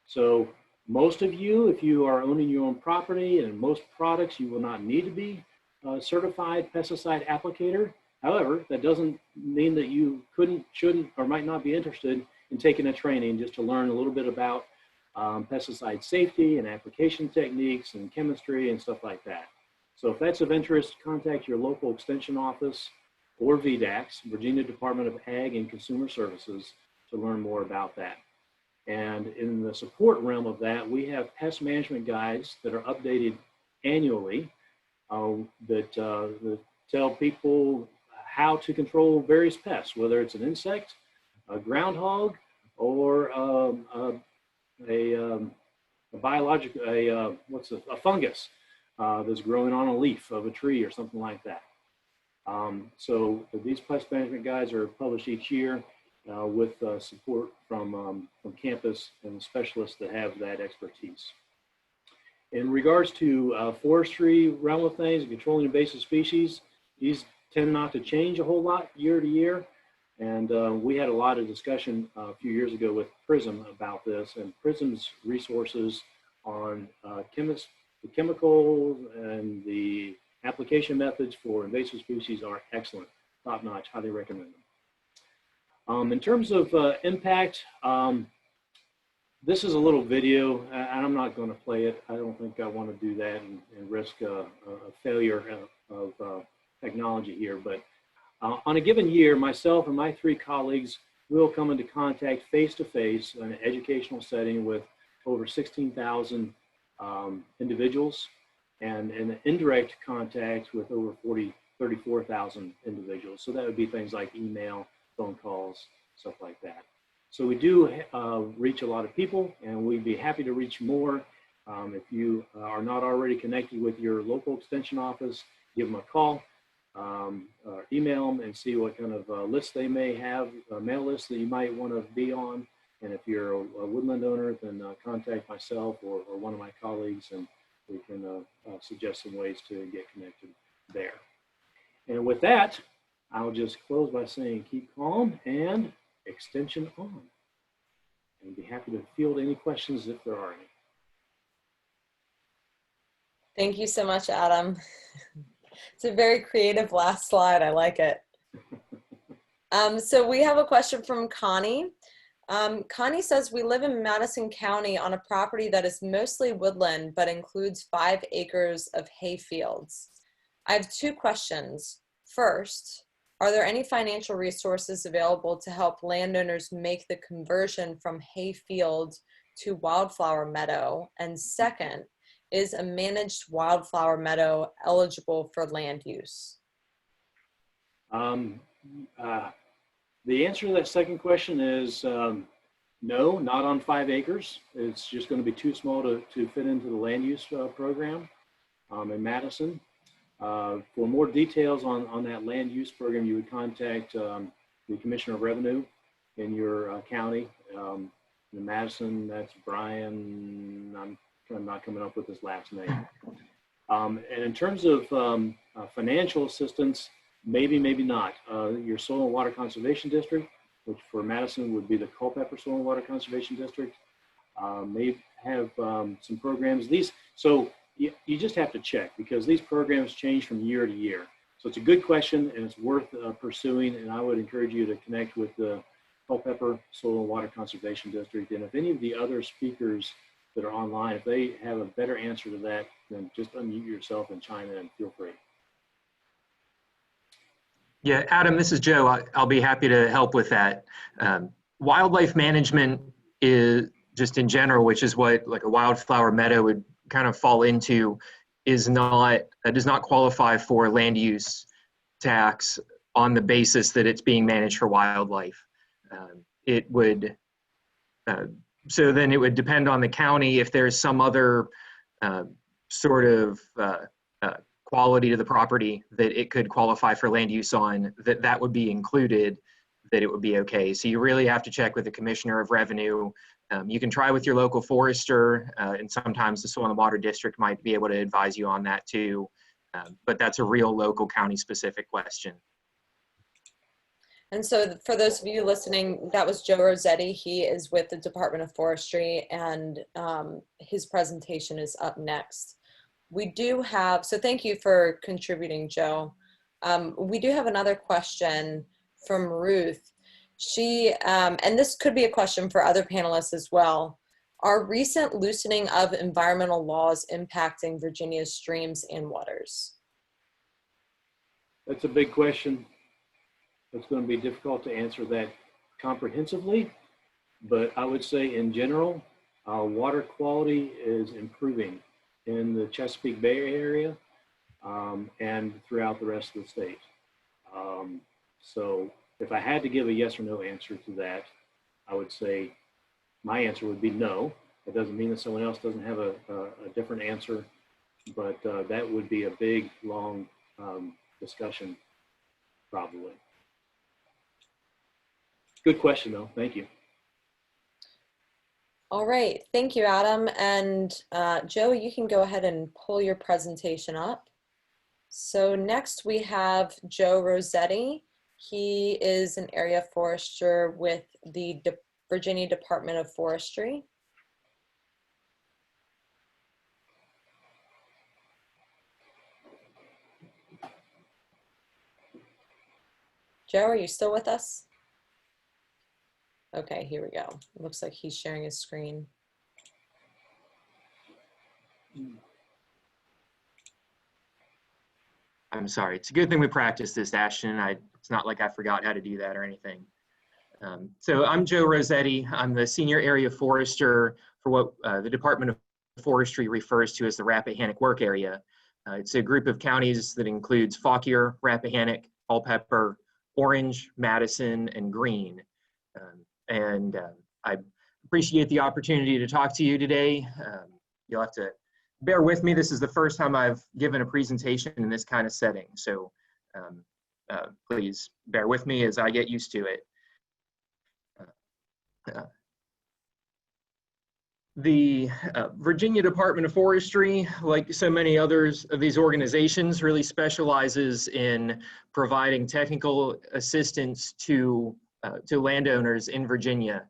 So most of you, if you are owning your own property and most products, you will not need to be a certified pesticide applicator. However, that doesn't mean that you couldn't, shouldn't, or might not be interested in taking a training just to learn a little bit about pesticide safety and application techniques and chemistry and stuff like that. So if that's of interest, contact your local extension office or VDACs, Virginia Department of Ag and Consumer Services, to learn more about that. And in the support realm of that, we have pest management guides that are updated annually that tell people how to control various pests, whether it's an insect, a groundhog, or a fungus that's growing on a leaf of a tree or something like that. So these pest management guides are published each year with support from campus and specialists that have that expertise. In regards to forestry realm of things, controlling invasive species, these tend not to change a whole lot year to year. And we had a lot of discussion a few years ago with PRISM about this, and PRISM's resources on the chemicals and the application methods for invasive species are excellent, top notch, highly recommend them. In terms of impact, this is a little video, and I'm not going to play it. I don't think I want to do that and risk a failure of technology here, but on a given year, myself and my 3 colleagues will come into contact face-to-face in an educational setting with over 16,000 individuals, and in indirect contact with over 34,000 individuals. So that would be things like email, phone calls, stuff like that. So we do reach a lot of people, and we'd be happy to reach more. If you are not already connected with your local extension office, give them a call. Or email them and see what kind of list they may have, mail lists that you might want to be on. And if you're a woodland owner, then contact myself or one of my colleagues, and we can suggest some ways to get connected there. And with that, I'll just close by saying keep calm and extension on. And be happy to field any questions if there are any. Thank you so much, Adam. It's a very creative last slide. I like it. So we have a question from Connie. Connie says, we live in Madison County on a property that is mostly woodland, but includes 5 acres of hay fields. I have 2 questions. First, are there any financial resources available to help landowners make the conversion from hay field to wildflower meadow? And second, is a managed wildflower meadow eligible for land use? The answer to that second question is no, not on 5 acres. It's just going to be too small to fit into the land use program in Madison. For more details on that land use program, you would contact the Commissioner of Revenue in your county. In Madison, that's Brian, I'm not coming up with his last name. And in terms of financial assistance, maybe, maybe not. Your Soil and Water Conservation District, which for Madison would be the Culpeper Soil and Water Conservation District, may have some programs. So you just have to check, because these programs change from year to year. So it's a good question, and it's worth pursuing, and I would encourage you to connect with the Culpeper Soil and Water Conservation District. And if any of the other speakers that are online, if they have a better answer to that, then just unmute yourself and chime in. Feel free. Yeah, Adam, this is Joe. I'll be happy to help with that. Wildlife management is just in general, which is what like a wildflower meadow would kind of fall into, does not qualify for land use tax on the basis that it's being managed for wildlife. It would, so then it would depend on the county if there's some other sort of quality to the property that it could qualify for land use on, that would be included, that it would be okay. So you really have to check with the Commissioner of Revenue. You can try with your local forester, and sometimes the Soil and Water District might be able to advise you on that too. But that's a real local county specific question. And so for those of you listening, that was Joe Rossetti. He is with the Department of Forestry, and his presentation is up next. We do have, so thank you for contributing, Joe. We do have another question from Ruth. She, and this could be a question for other panelists as well. Are recent loosening of environmental laws impacting Virginia's streams and waters? That's a big question. It's going to be difficult to answer that comprehensively, but I would say in general, our water quality is improving in the Chesapeake Bay Area and throughout the rest of the state. So if I had to give a yes or no answer to that, I would say my answer would be no. It doesn't mean that someone else doesn't have a different answer, but that would be a big, long discussion, probably. Good question, though. Thank you. All right. Thank you, Adam. And Joe, you can go ahead and pull your presentation up. So next we have Joe Rossetti. He is an area forester with the Virginia Department of Forestry. Joe, are you still with us? Okay, here we go. It looks like he's sharing his screen. I'm sorry. It's a good thing we practiced this, Ashton. It's not like I forgot how to do that or anything. So I'm Joe Rossetti. I'm the senior area forester for what the Department of Forestry refers to as the Rappahannock Work Area. It's a group of counties that includes Fauquier, Rappahannock, Culpeper, Orange, Madison, and Greene. I appreciate the opportunity to talk to you today. You'll have to bear with me. This is the first time I've given a presentation in this kind of setting. So please bear with me as I get used to it. The Virginia Department of Forestry, like so many others of these organizations, really specializes in providing technical assistance to landowners in Virginia.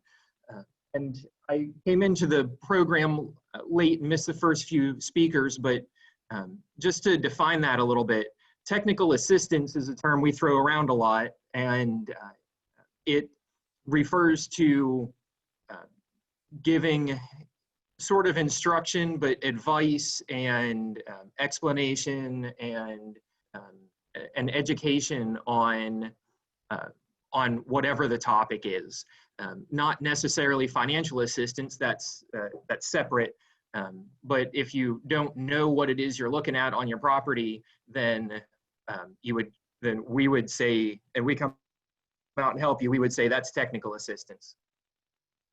And I came into the program late and missed the first few speakers, but just to define that a little bit, technical assistance is a term we throw around a lot, and it refers to giving sort of instruction, but advice and explanation and education on whatever the topic is. Not necessarily financial assistance, that's separate. But if you don't know what it is you're looking at on your property, then we would say, and we come out and help you, we would say that's technical assistance.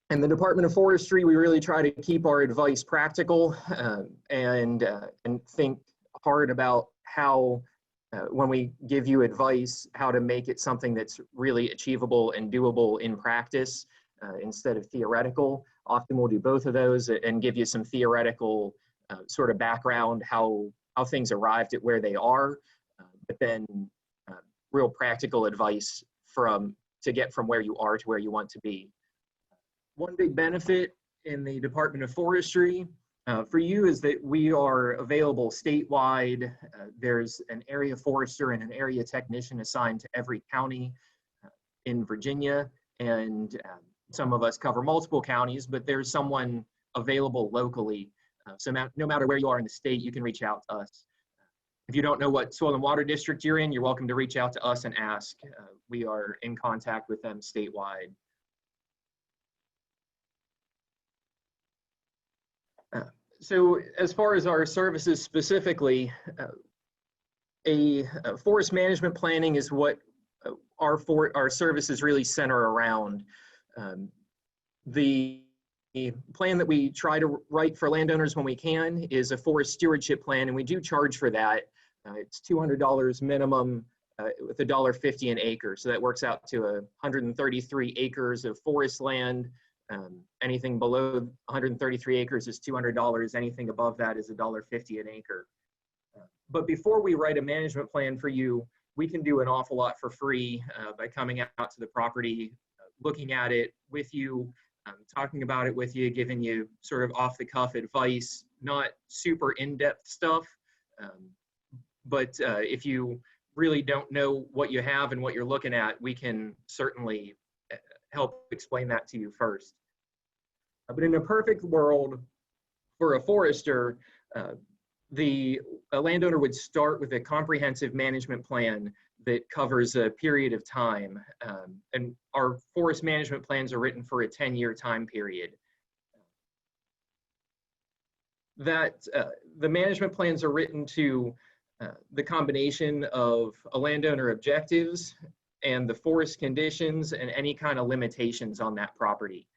In the Department of Forestry, we really try to keep our advice practical and think hard about how, when we give you advice, how to make it something that's really achievable and doable in practice instead of theoretical. Often we'll do both of those and give you some theoretical sort of background, how things arrived at where they are, but then real practical advice to get from where you are to where you want to be. One big benefit in the Department of Forestry for you is that we are available statewide. There's an area forester and an area technician assigned to every county in Virginia, and some of us cover multiple counties, but there's someone available locally. So no matter where you are in the state, you can reach out to us. If you don't know what soil and water district you're in, you're welcome to reach out to us and ask. We are in contact with them statewide. So as far as our services specifically, a forest management planning is what our services really center around. The plan that we try to write for landowners when we can is a forest stewardship plan, and we do charge for that. It's $200 minimum with $1.50 an acre. So that works out to 133 acres of forest land. Anything below 133 acres is $200. Anything above that is $1.50 an acre. But before we write a management plan for you, we can do an awful lot for free by coming out to the property, looking at it with you, talking about it with you, giving you sort of off-the-cuff advice, not super in-depth stuff. But if you really don't know what you have and what you're looking at, we can certainly help explain that to you first. But in a perfect world, for a forester, a landowner would start with a comprehensive management plan that covers a period of time. And our forest management plans are written for a 10-year time period. The management plans are written to the combination of a landowner objectives and the forest conditions and any kind of limitations on that property.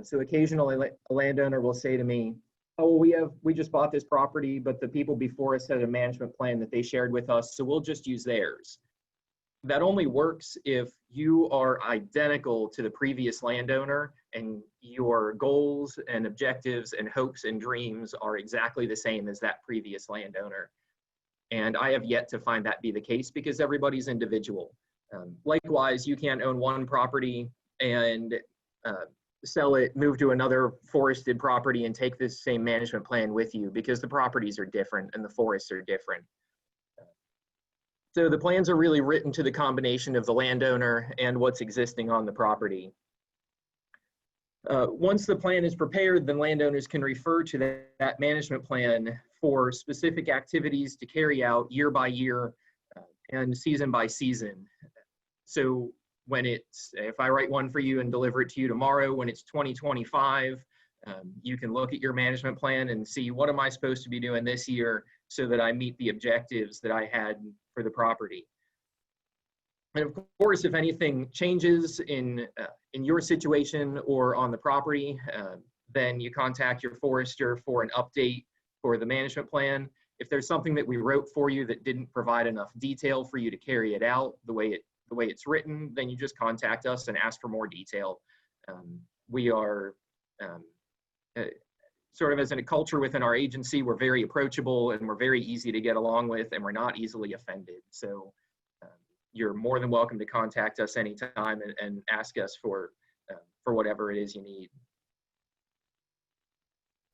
So occasionally a landowner will say to me, oh, we just bought this property, but the people before us had a management plan that they shared with us, so we'll just use theirs. That only works if you are identical to the previous landowner and your goals and objectives and hopes and dreams are exactly the same as that previous landowner. And I have yet to find that be the case because everybody's individual. Likewise, you can't own one property and sell it, move to another forested property and take this same management plan with you because the properties are different and the forests are different. So the plans are really written to the combination of the landowner and what's existing on the property. Once the plan is prepared, then landowners can refer to that management plan for specific activities to carry out year by year and season by season. So if I write one for you and deliver it to you tomorrow, when it's 2025, you can look at your management plan and see what am I supposed to be doing this year so that I meet the objectives that I had for the property. And of course, if anything changes in your situation or on the property, then you contact your forester for an update for the management plan. If there's something that we wrote for you that didn't provide enough detail for you to carry it out the way it's written, then you just contact us and ask for more detail. We are sort of as in a culture within our agency, we're very approachable and we're very easy to get along with and we're not easily offended. So you're more than welcome to contact us anytime and ask us for whatever it is you need.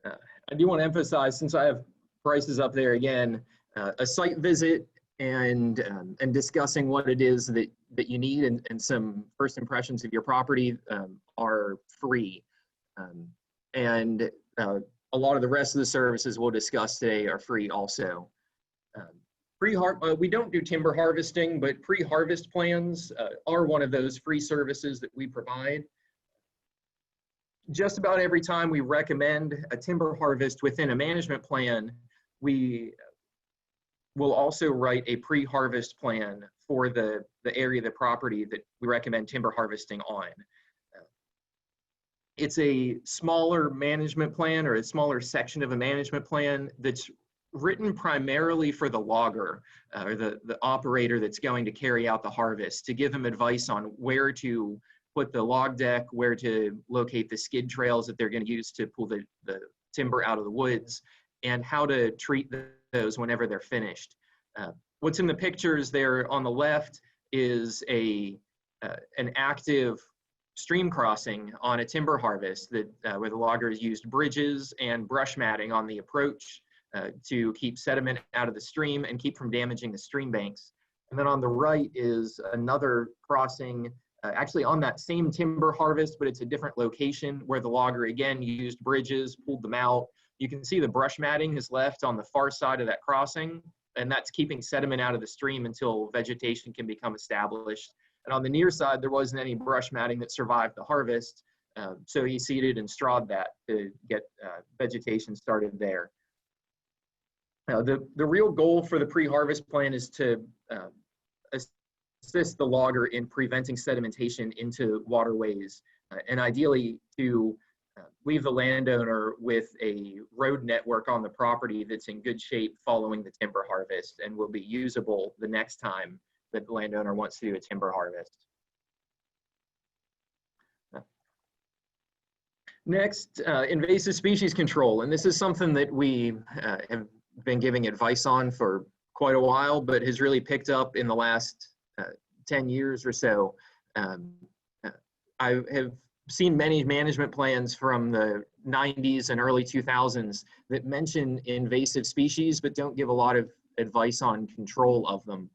I do want to emphasize, since I have prices up there again, a site visit and discussing what it is that you need and some first impressions of your property are free. And a lot of the rest of the services we'll discuss today are free also. We don't do timber harvesting, but pre-harvest plans are one of those free services that we provide. Just about every time we recommend a timber harvest within a management plan, we will also write a pre-harvest plan for the area of the property that we recommend timber harvesting on. It's a smaller management plan or a smaller section of a management plan that's written primarily for the logger or the operator that's going to carry out the harvest, to give them advice on where to put the log deck, where to locate the skid trails that they're going to use to pull the timber out of the woods, and how to treat those whenever they're finished. What's in the pictures there on the left is an active stream crossing on a timber harvest that where the loggers used bridges and brush matting on the approach to keep sediment out of the stream and keep from damaging the stream banks. And then on the right is another crossing actually on that same timber harvest, but it's a different location where the logger again used bridges, pulled them out. You can see the brush matting is left on the far side of that crossing, and that's keeping sediment out of the stream until vegetation can become established. And on the near side, there wasn't any brush matting that survived the harvest, so he seeded and strawed that to get vegetation started there. The real goal for the pre-harvest plan is to assist the logger in preventing sedimentation into waterways, and ideally to leave the landowner with a road network on the property that's in good shape following the timber harvest and will be usable the next time that the landowner wants to do a timber harvest. Next, invasive species control, and this is something that we have been giving advice on for quite a while, but has really picked up in the last 10 years or so. I have seen many management plans from the 90s and early 2000s that mention invasive species, but don't give a lot of advice on control of them.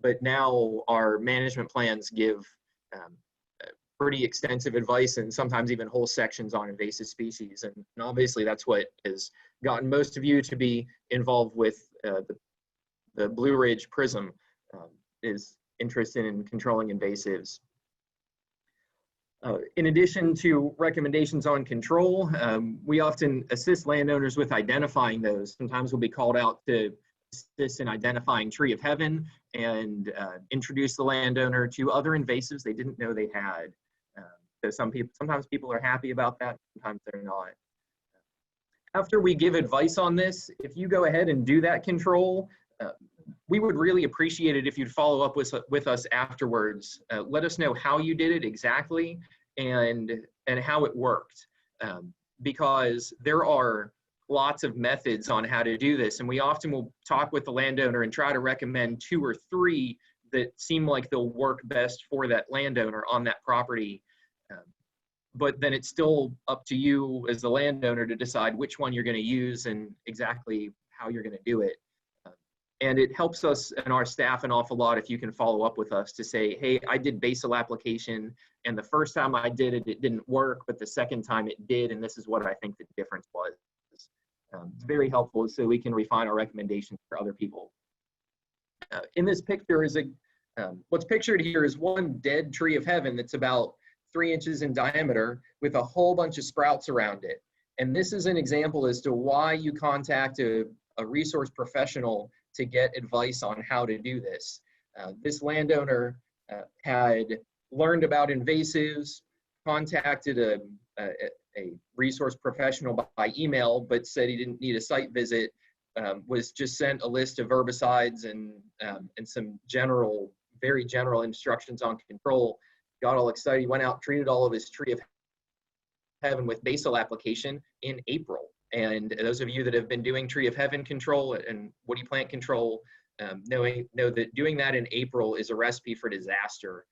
But now our management plans give pretty extensive advice and sometimes even whole sections on invasive species. And obviously that's what has gotten most of you to be involved with the Blue Ridge PRISM, is interested in controlling invasives. In addition to recommendations on control, we often assist landowners with identifying those. Sometimes we'll be called out to assist in identifying tree of heaven and introduce the landowner to other invasives they didn't know they had. So sometimes people are happy about that, sometimes they're not. After we give advice on this, if you go ahead and do that control, we would really appreciate it if you'd follow up with us afterwards. Let us know how you did it exactly and how it worked, because there are lots of methods on how to do this, and we often will talk with the landowner and try to recommend 2 or 3 that seem like they'll work best for that landowner on that property. But then it's still up to you as the landowner to decide which one you're going to use and exactly how you're going to do it. And it helps us and our staff an awful lot if you can follow up with us to say, hey, I did basal application, and the first time I did it, it didn't work, but the second time it did, and this is what I think the difference was. It's very helpful so we can refine our recommendations for other people. In this picture is what's pictured here is one dead tree of heaven that's about 3 inches in diameter with a whole bunch of sprouts around it. And this is an example as to why you contact a resource professional to get advice on how to do this. This landowner had learned about invasives, contacted a resource professional by email, but said he didn't need a site visit, was just sent a list of herbicides and some very general instructions on control. Got all excited, he went out, treated all of his tree of heaven with basal application in April. And those of you that have been doing tree of heaven control and woody plant control know that doing that in April is a recipe for disaster.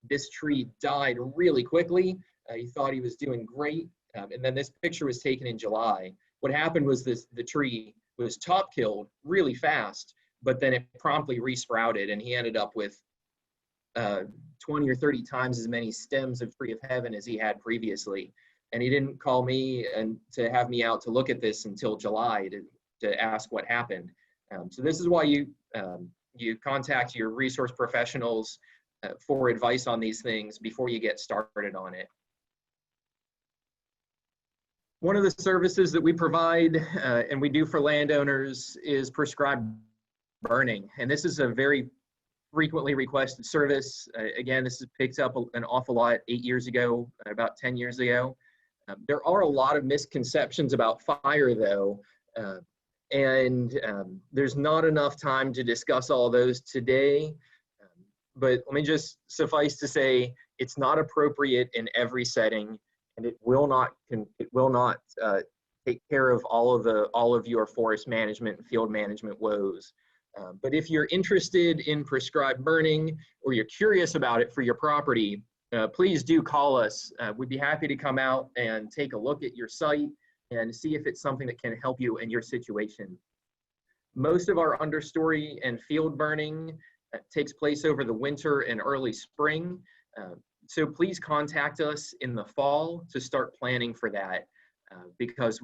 This tree died really quickly. He thought he was doing great. And then this picture was taken in July. What happened was the tree was top killed really fast, but then it promptly resprouted, and he ended up with 20 or 30 times as many stems of tree of heaven as he had previously. And he didn't call me and to have me out to look at this until July to ask what happened. So this is why you contact your resource professionals for advice on these things before you get started on it. One of the services that we provide and we do for landowners is prescribed burning. And this is a very frequently requested service. Again, this is picked up an awful lot 8 years ago, about 10 years ago. There are a lot of misconceptions about fire though, and there's not enough time to discuss all those today. But let me just suffice to say, it's not appropriate in every setting, and it will not take care of all of your forest management and field management woes. But if you're interested in prescribed burning or you're curious about it for your property, please do call us. We'd be happy to come out and take a look at your site and see if it's something that can help you in your situation. Most of our understory and field burning takes place over the winter and early spring. So please contact us in the fall to start planning for that, because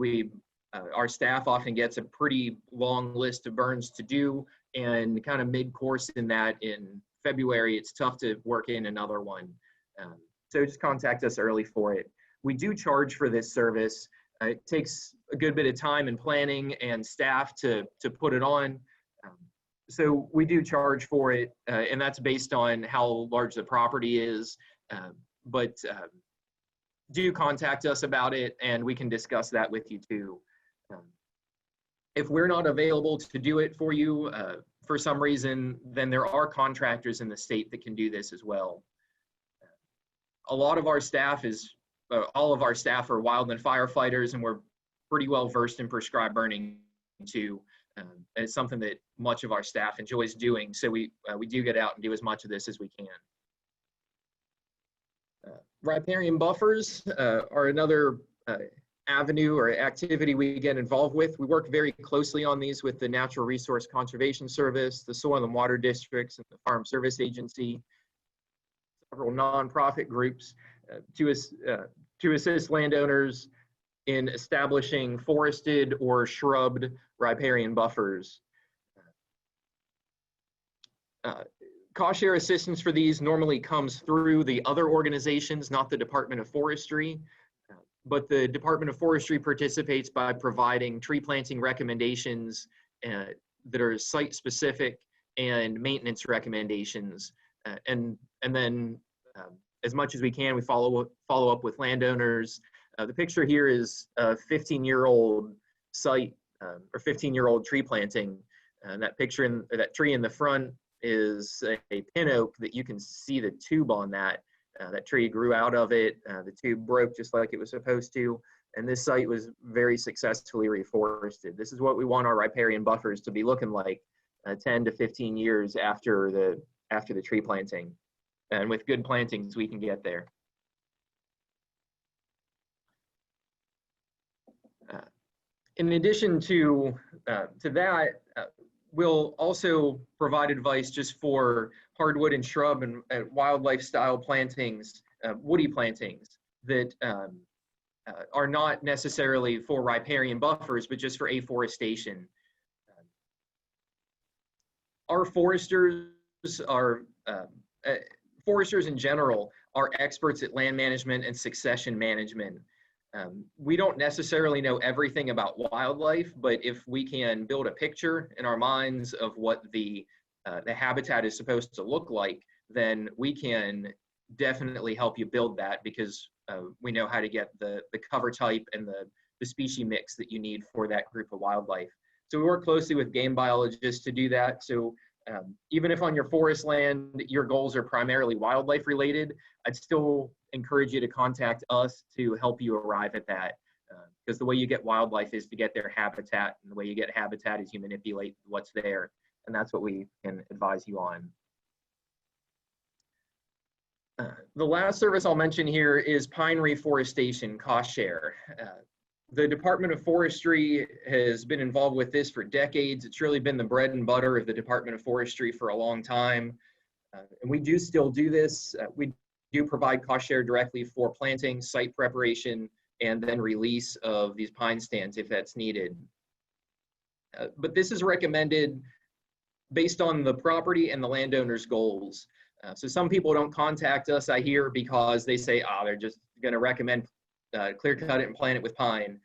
our staff often gets a pretty long list of burns to do, and kind of mid-course in that, in February, it's tough to work in another one. So just contact us early for it. We do charge for this service. It takes a good bit of time and planning and staff to put it on. So we do charge for it, and that's based on how large the property is. But do contact us about it, and we can discuss that with you too. If we're not available to do it for you for some reason, then there are contractors in the state that can do this as well. A lot of our staff all of our staff are wildland firefighters, and we're pretty well versed in prescribed burning too. And it's something that much of our staff enjoys doing. So we do get out and do as much of this as we can. Riparian buffers are another avenue or activity we get involved with. We work very closely on these with the Natural Resource Conservation Service, the Soil and Water Districts, and the Farm Service Agency, several nonprofit groups to assist landowners in establishing forested or shrubbed riparian buffers. Cost share assistance for these normally comes through the other organizations, not the Department of Forestry. But the Department of Forestry participates by providing tree planting recommendations that are site specific and maintenance recommendations. And then as much as we can, we follow up with landowners. The picture here is a 15-year-old site or 15-year-old tree planting. And that tree in the front is a pin oak that you can see the tube on that. That tree grew out of it. The tube broke just like it was supposed to. And this site was very successfully reforested. This is what we want our riparian buffers to be looking like 10 to 15 years after the tree planting. And with good plantings, we can get there. In addition to that, we'll also provide advice just for hardwood and shrub and wildlife style plantings, woody plantings that are not necessarily for riparian buffers, but just for afforestation. Our foresters in general are experts at land management and succession management. We don't necessarily know everything about wildlife, but if we can build a picture in our minds of what the habitat is supposed to look like, then we can definitely help you build that, because we know how to get the cover type and the species mix that you need for that group of wildlife. So we work closely with game biologists to do that. So even if on your forest land, your goals are primarily wildlife related, I'd still encourage you to contact us to help you arrive at that. Because the way you get wildlife is to get their habitat, and the way you get habitat is you manipulate what's there. And that's what we can advise you on. The last service I'll mention here is pine reforestation cost share. The Department of Forestry has been involved with this for decades. It's really been the bread and butter of the Department of Forestry for a long time. And we do still do this. We do provide cost share directly for planting, site preparation, and then release of these pine stands if that's needed. But this is recommended based on the property and the landowner's goals. So some people don't contact us, I hear, because they say, they're just going to recommend clear cut it and plant it with pine.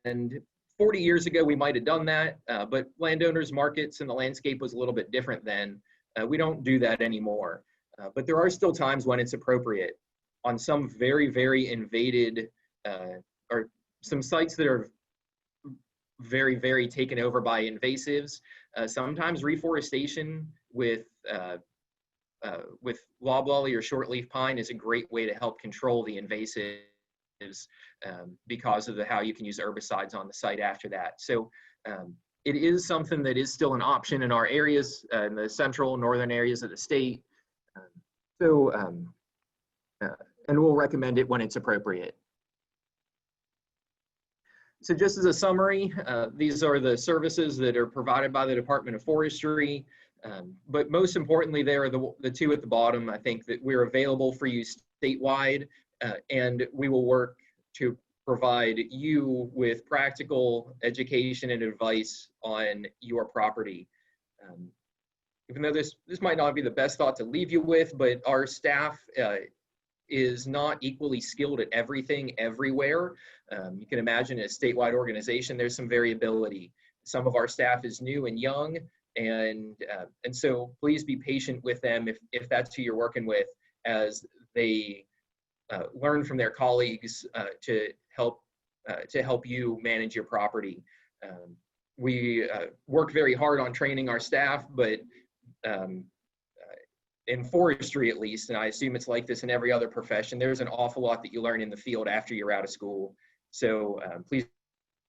And 40 years ago, we might have done that, but landowners, markets, and the landscape was a little bit different then. We don't do that anymore. But there are still times when it's appropriate. On some very, very invaded, or some sites that are very, very taken over by invasives, sometimes reforestation with loblolly or shortleaf pine is a great way to help control the invasives because of how you can use herbicides on the site after that. So it is something that is still an option in our areas, in the central northern areas of the state. And we'll recommend it when it's appropriate. So just as a summary, these are the services that are provided by the Department of Forestry. But most importantly, there are the two at the bottom. I think that we're available for you statewide, and we will work to provide you with practical education and advice on your property. Even though this might not be the best thought to leave you with, but our staff is not equally skilled at everything everywhere. You can imagine a statewide organization, there's some variability. Some of our staff is new and young, and so please be patient with them if that's who you're working with, as they learn from their colleagues to help you manage your property. We work very hard on training our staff, but in forestry at least, and I assume it's like this in every other profession, there's an awful lot that you learn in the field after you're out of school. So please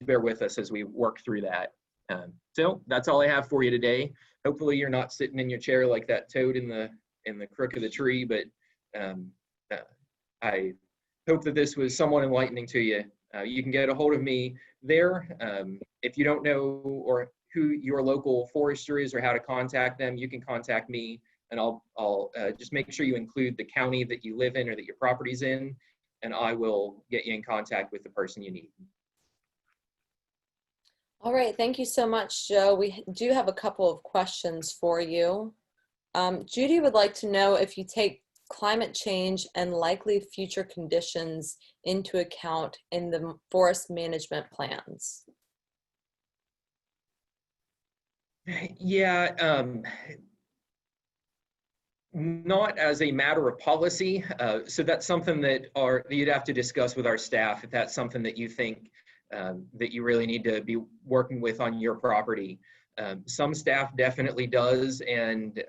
bear with us as we work through that. So that's all I have for you today. Hopefully you're not sitting in your chair like that toad in the crook of the tree, but I hope that this was somewhat enlightening to you. You can get a hold of me there. If you don't know or who your local forester is or how to contact them, you can contact me, and I'll just make sure you include the county that you live in or that your property's in, and I will get you in contact with the person you need. All right, thank you so much, Joe. We do have a couple of questions for you. Judy would like to know if you take climate change and likely future conditions into account in the forest management plans. Yeah, not as a matter of policy. So that's something that you'd have to discuss with our staff if that's something that you think that you really need to be working with on your property. Some staff definitely does, and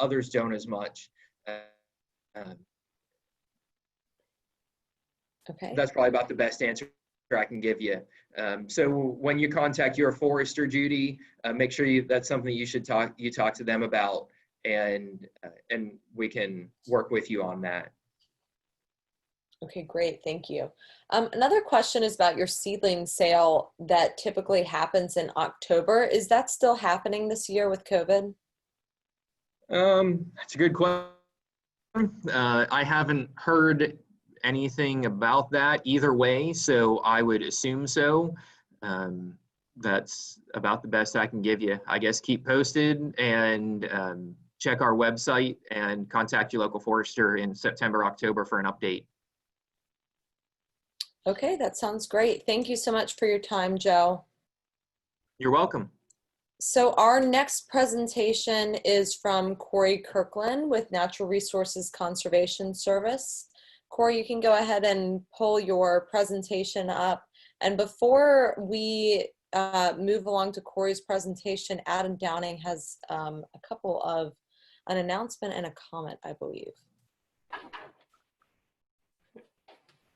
others don't as much. Okay. That's probably about the best answer I can give you. So when you contact your forester, Judy, make sure that's something you should talk to them about, and we can work with you on that. Okay, great, thank you. Another question is about your seedling sale that typically happens in October. Is that still happening this year with COVID? That's a good question. I haven't heard anything about that either way, so I would assume so. That's about the best I can give you. I guess keep posted and check our website and contact your local forester in September, October for an update. Okay, that sounds great. Thank you so much for your time, Joe. You're welcome. So our next presentation is from Corey Kirkland with Natural Resources Conservation Service. Corey, you can go ahead and pull your presentation up. And before we move along to Corey's presentation, Adam Downing has an announcement and a comment, I believe.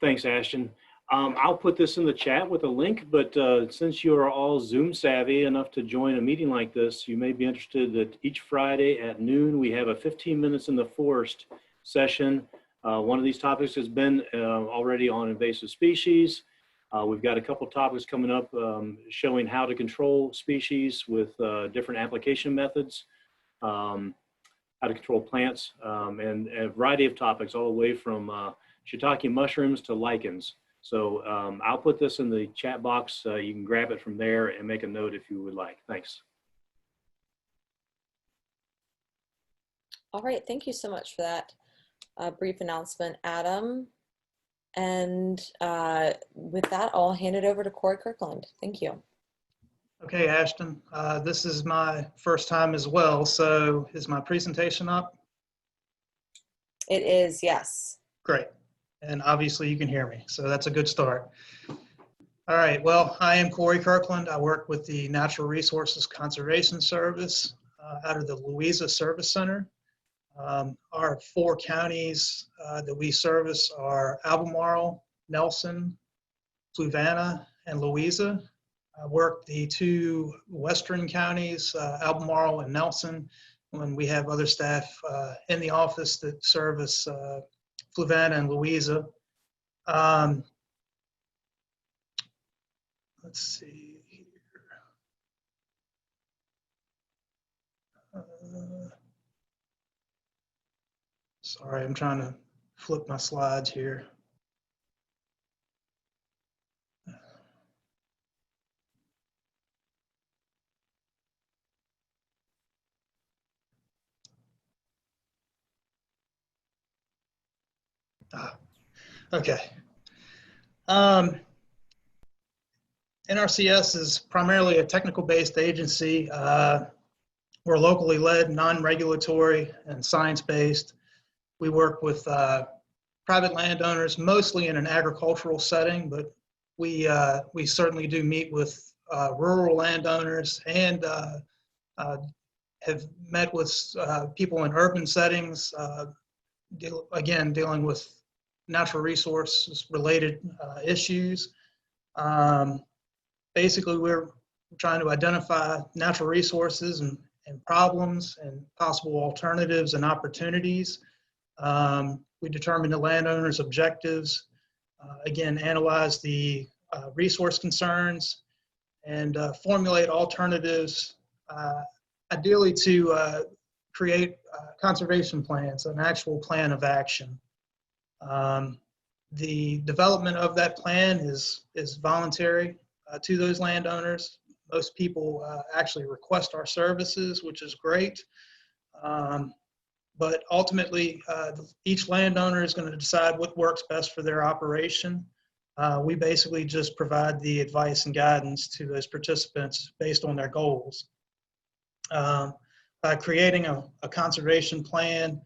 Thanks, Ashton. I'll put this in the chat with a link, but since you are all Zoom savvy enough to join a meeting like this, you may be interested that each Friday at noon, we have a 15 minutes in the forest session. One of these topics has been already on invasive species. We've got a couple topics coming up showing how to control species with different application methods, how to control plants, and a variety of topics all the way from shiitake mushrooms to lichens. So I'll put this in the chat box. You can grab it from there and make a note if you would like. Thanks. All right, thank you so much for that brief announcement, Adam. And with that, I'll hand it over to Corey Kirkland. Thank you. Okay, Ashton, this is my first time as well. So is my presentation up? It is, yes. Great. And obviously you can hear me, so that's a good start. All right, well, I am Corey Kirkland. I work with the Natural Resources Conservation Service out of the Louisa Service Center. Our 4 counties that we service are Albemarle, Nelson, Fluvanna, and Louisa. I work the 2 western counties, Albemarle and Nelson, when we have other staff in the office that service Fluvanna and Louisa. Let's see here. Sorry, I'm trying to flip my slides here. Okay. NRCS is primarily a technical-based agency. We're locally led, non-regulatory, and science-based. We work with private landowners, mostly in an agricultural setting, but we certainly do meet with rural landowners and have met with people in urban settings, again, dealing with natural resources related issues. Basically, we're trying to identify natural resources and problems and possible alternatives and opportunities. We determine the landowner's objectives, again, analyze the resource concerns, and formulate alternatives, ideally to create conservation plans, an actual plan of action. The development of that plan is voluntary to those landowners. Most people actually request our services, which is great. But ultimately, each landowner is going to decide what works best for their operation. We basically just provide the advice and guidance to those participants based on their goals. By creating a conservation plan,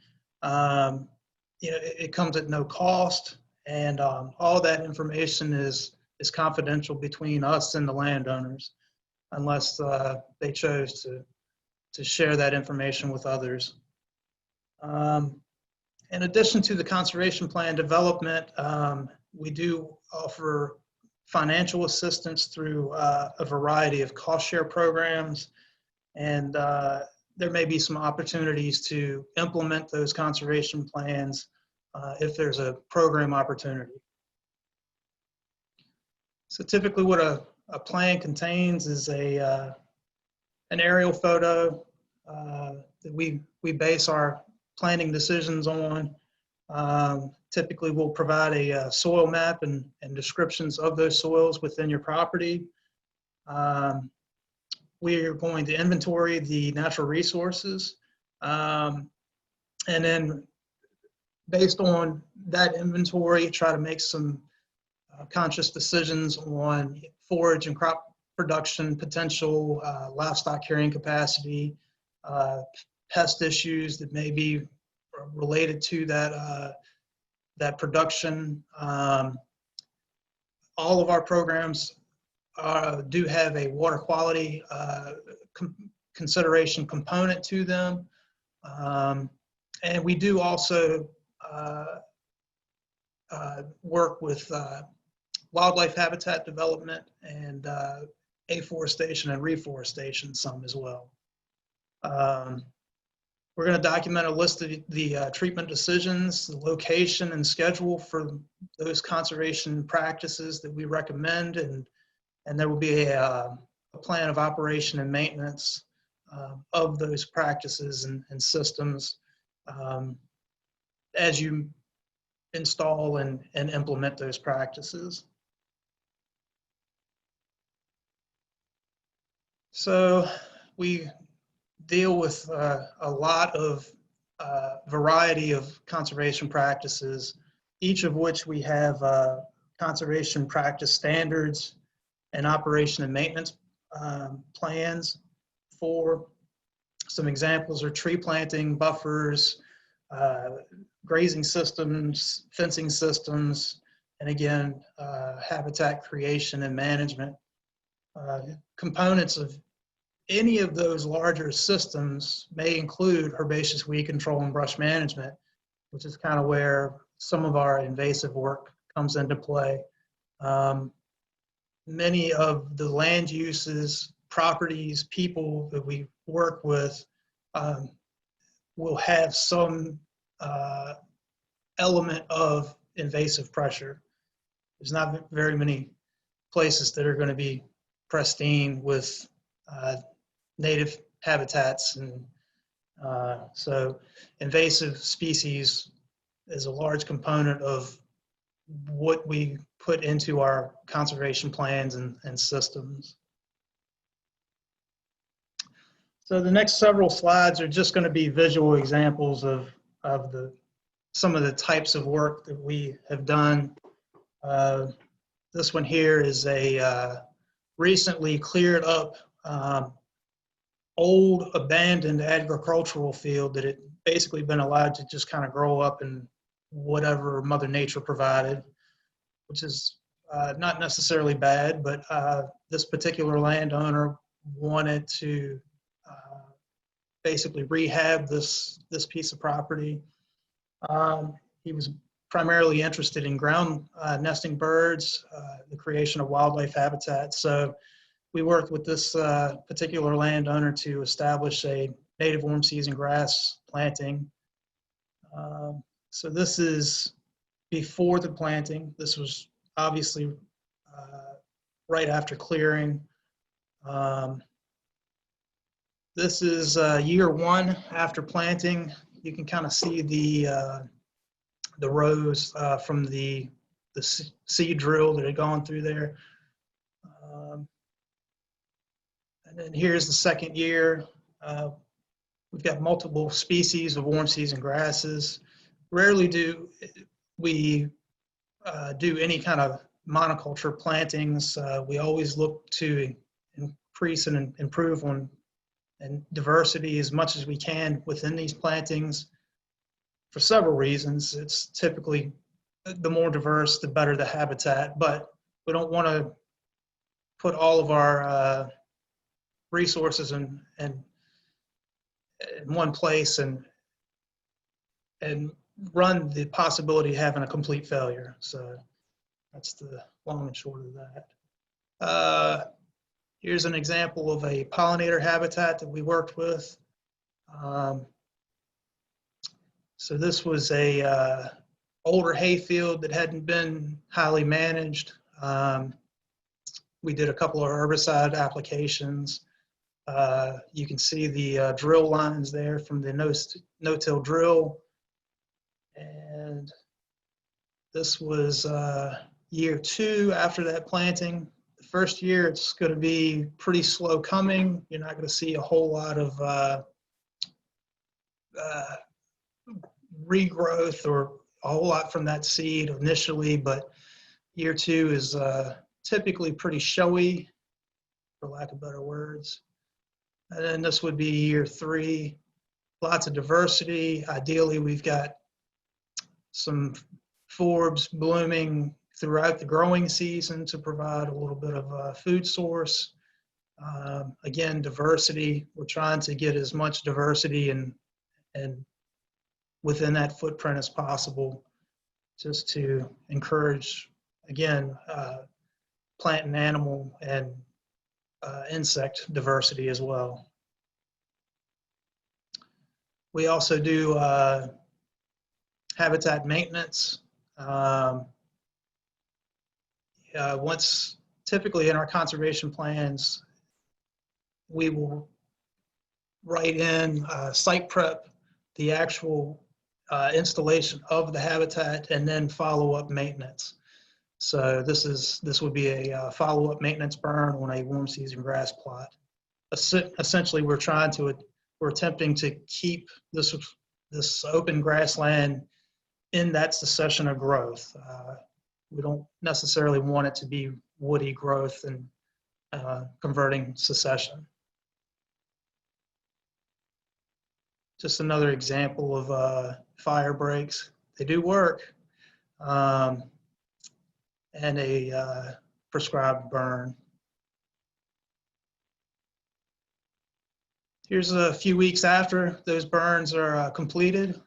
it comes at no cost, and all that information is confidential between us and the landowners, unless they chose to share that information with others. In addition to the conservation plan development, we do offer financial assistance through a variety of cost share programs, and there may be some opportunities to implement those conservation plans if there's a program opportunity. So typically what a plan contains is an aerial photo that we base our planning decisions on. Typically we'll provide a soil map and descriptions of those soils within your property. We are going to inventory the natural resources, and then based on that inventory, try to make some conscious decisions on forage and crop production potential, livestock carrying capacity, pest issues that may be related to that production. All of our programs do have a water quality consideration component to them. And we do also work with wildlife habitat development and afforestation and reforestation some as well. We're going to document a list of the treatment decisions, the location and schedule for those conservation practices that we recommend, and there will be a plan of operation and maintenance of those practices and systems as you install and implement those practices. So we deal with a lot of variety of conservation practices, each of which we have conservation practice standards and operation and maintenance plans for. Some examples are tree planting, buffers, grazing systems, fencing systems, and again, habitat creation and management. Components of any of those larger systems may include herbaceous weed control and brush management, which is kind of where some of our invasive work comes into play. Many of the land uses, properties, people that we work with will have some element of invasive pressure. There's not very many places that are going to be pristine with native habitats and So invasive species is a large component of what we put into our conservation plans and systems. So the next several slides are just going to be visual examples of some of the types of work that we have done. This one here is a recently cleared up old abandoned agricultural field that had basically been allowed to just kind of grow up in whatever Mother Nature provided, which is not necessarily bad, but this particular landowner wanted to basically rehab this piece of property. He was primarily interested in ground nesting birds, the creation of wildlife habitat. So we worked with this particular landowner to establish a native warm season grass planting. So this is before the planting. This was obviously right after clearing. This is year one after planting. You can kind of see the rows from the seed drill that had gone through there. And then here's the second year. We've got multiple species of warm season grasses. Rarely do we do any kind of monoculture plantings. We always look to increase and improve on diversity as much as we can within these plantings for several reasons. It's typically the more diverse, the better the habitat, but we don't want to put all of our resources in one place and run the possibility of having a complete failure. So that's the long and short of that. Here's an example of a pollinator habitat that we worked with. So this was a older hayfield that hadn't been highly managed. We did a couple of herbicide applications. You can see the drill lines there from the no-till drill. And this was year two after that planting. The first year, it's going to be pretty slow coming. You're not going to see a whole lot of regrowth or a whole lot from that seed initially, but year two is typically pretty showy, for lack of better words. And then this would be year three, lots of diversity. Ideally, we've got some forbs blooming throughout the growing season to provide a little bit of a food source. Again, diversity, we're trying to get as much diversity and within that footprint as possible, just to encourage, again, plant and animal and insect diversity as well. We also do habitat maintenance. Once, typically in our conservation plans, we will write in site prep, the actual installation of the habitat, and then follow-up maintenance. So this would be a follow-up maintenance burn on a warm season grass plot. Essentially, we're attempting to keep this open grassland in that succession of growth. We don't necessarily want it to be woody growth and converting succession. Just another example of fire breaks. They do work. And a prescribed burn. Here's a few weeks after those burns are completed.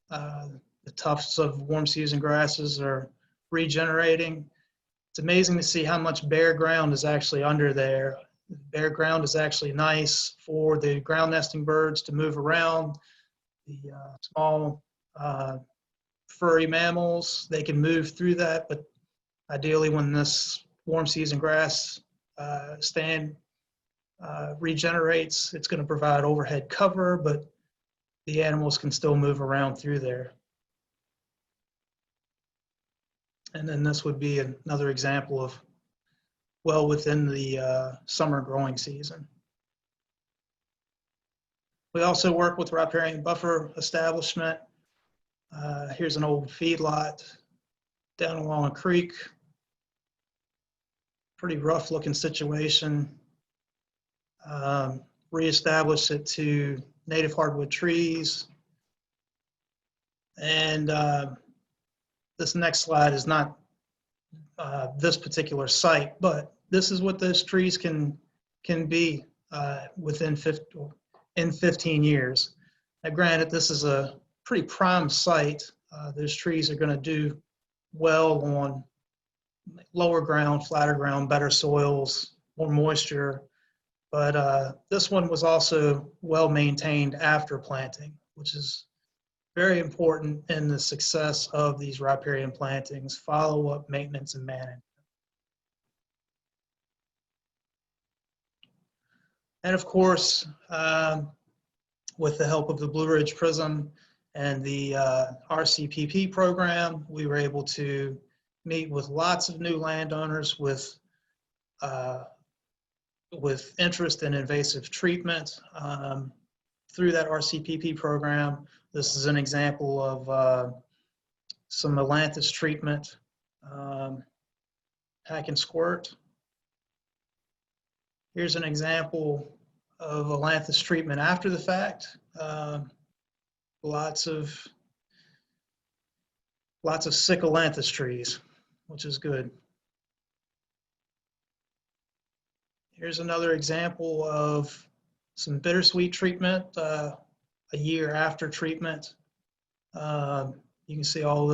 The tufts of warm season grasses are regenerating. It's amazing to see how much bare ground is actually under there. Bare ground is actually nice for the ground nesting birds to move around. The small furry mammals, they can move through that, but ideally when this warm season grass stand regenerates, it's going to provide overhead cover, but the animals can still move around through there. And then this would be another example of well within the summer growing season. We also work with riparian buffer establishment. Here's an old feedlot down along a creek. Pretty rough looking situation. Reestablish it to native hardwood trees. And this next slide is not this particular site, but this is what those trees can be within 15 years. Now, granted, this is a pretty prime site. Those trees are going to do well on lower ground, flatter ground, better soils, more moisture. But this one was also well maintained after planting, which is very important in the success of these riparian plantings, follow-up maintenance and management. And of course, with the help of the Blue Ridge PRISM and the RCPP program, we were able to meet with lots of new landowners with interest in invasive treatment through that RCPP program. This is an example of some Atlantis treatment, hack and squirt. Here's an example of Atlantis treatment after the fact. Lots of sick Atlantis trees, which is good. Here's another example of some bittersweet treatment a year after treatment. You can see all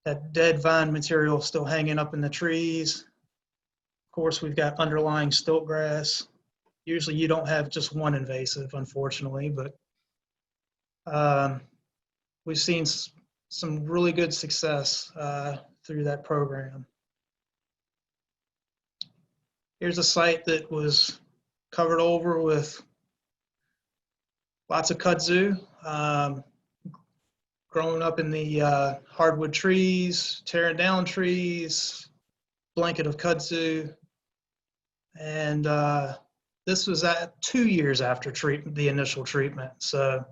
that dead vine material still hanging up in the trees. Of course, we've got underlying stilt grass. Usually you don't have just one invasive, unfortunately, but we've seen some really good success through that program. Here's a site that was covered over with lots of kudzu, growing up in the hardwood trees, tearing down trees, blanket of kudzu. And this was at 2 years after treatment, the initial treatment. So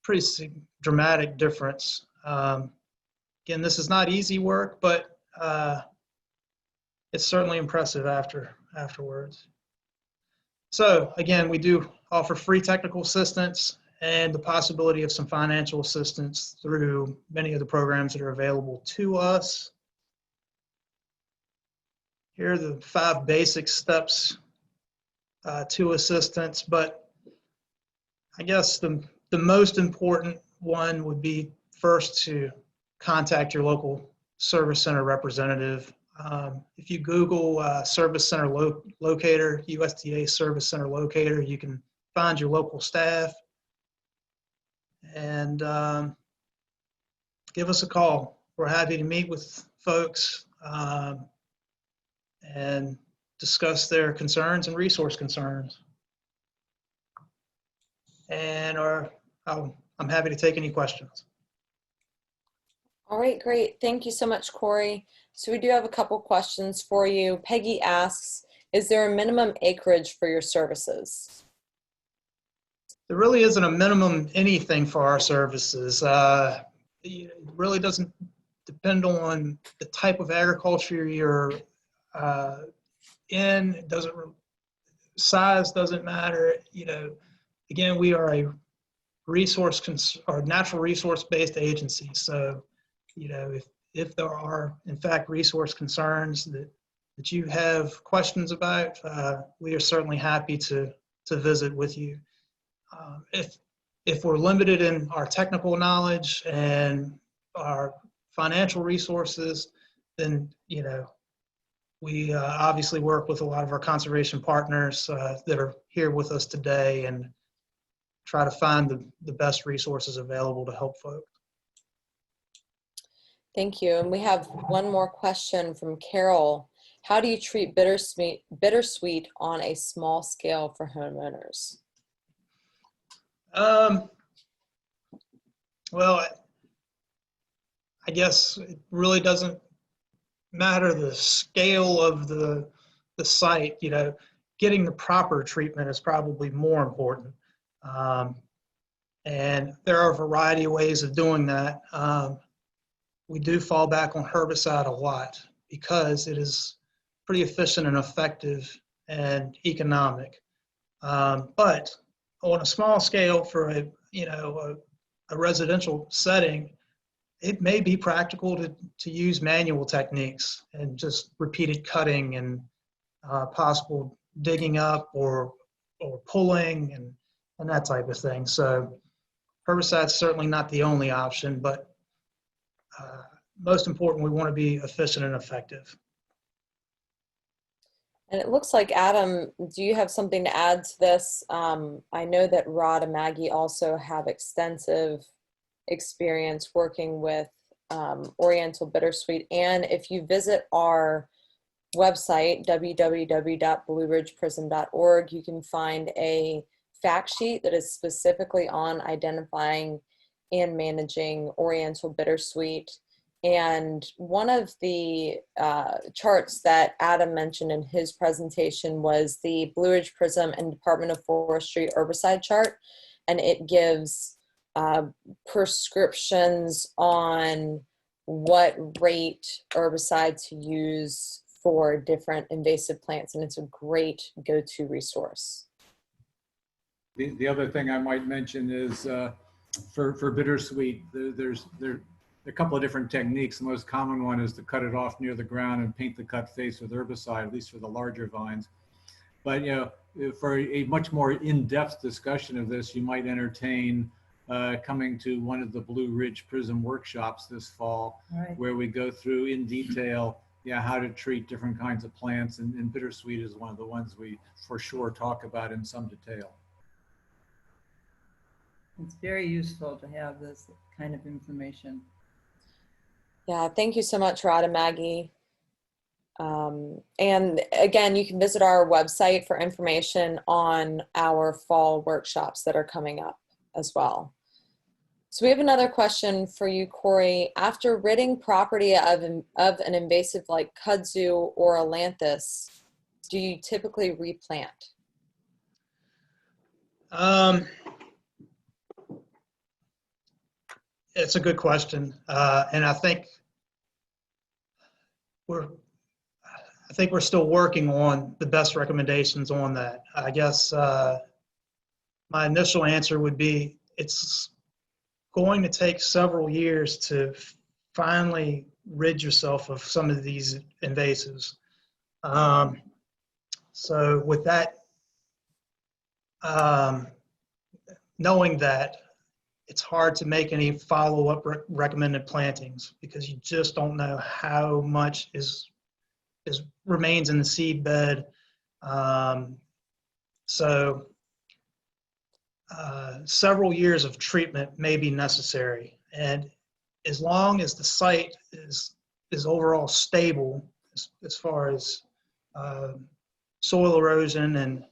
pretty dramatic difference. Again, this is not easy work, but it's certainly impressive afterwards. So again, we do offer free technical assistance and the possibility of some financial assistance through many of the programs that are available to us. Here are the 5 basic steps to assistance, but I guess the most important one would be first to contact your local service center representative. If you Google Service Center Locator, USDA Service Center Locator, you can find your local staff and give us a call. We're happy to meet with folks and discuss their concerns and resource concerns. And I'm happy to take any questions. All right, great. Thank you so much, Corey. So we do have a couple questions for you. Peggy asks, is there a minimum acreage for your services? There really isn't a minimum anything for our services. It really doesn't depend on the type of agriculture you're in. It doesn't, size doesn't matter. You know, again, we are a natural resource-based agency. So, you know, if there are, in fact, resource concerns that you have questions about, we are certainly happy to visit with you. If we're limited in our technical knowledge and our financial resources, then, you know, we obviously work with a lot of our conservation partners that are here with us today and try to find the best resources available to help folks. Thank you. And we have one more question from Carol. How do you treat bittersweet on a small scale for homeowners? Well, I guess it really doesn't matter the scale of the site. You know, getting the proper treatment is probably more important. And there are a variety of ways of doing that. We do fall back on herbicide a lot because it is pretty efficient and effective and economic. But on a small scale for a residential setting, it may be practical to use manual techniques and just repeated cutting and possible digging up or pulling and that type of thing. So herbicide's certainly not the only option, but most important, we want to be efficient and effective. And it looks like, Adam, do you have something to add to this? I know that Rod and Maggie also have extensive experience working with Oriental Bittersweet. And if you visit our website, www.blueridgeprism.org, you can find a fact sheet that is specifically on identifying and managing Oriental Bittersweet. And one of the charts that Adam mentioned in his presentation was the Blue Ridge PRISM and Department of Forestry herbicide chart. And it gives prescriptions on what rate herbicide to use for different invasive plants. And it's a great go-to resource. The other thing I might mention is for bittersweet, there are a couple of different techniques. The most common one is to cut it off near the ground and paint the cut face with herbicide, at least for the larger vines. But for a much more in-depth discussion of this, you might entertain coming to one of the Blue Ridge PRISM workshops this fall, where we go through in detail how to treat different kinds of plants, and bittersweet is one of the ones we for sure talk about in some detail. It's very useful to have this kind of information. Yeah, thank you so much, Rod and Maggie. And again, you can visit our website for information on our fall workshops that are coming up as well. So we have another question for you, Corey. After ridding property of an invasive like kudzu or ailanthus, do you typically replant? It's a good question, and I think we're still working on the best recommendations on that. I guess my initial answer would be it's going to take several years to finally rid yourself of some of these invasives. So with that, knowing that, it's hard to make any follow-up recommended plantings because you just don't know how much remains in the seed bed. So several years of treatment may be necessary. And as long as the site is overall stable as far as soil erosion and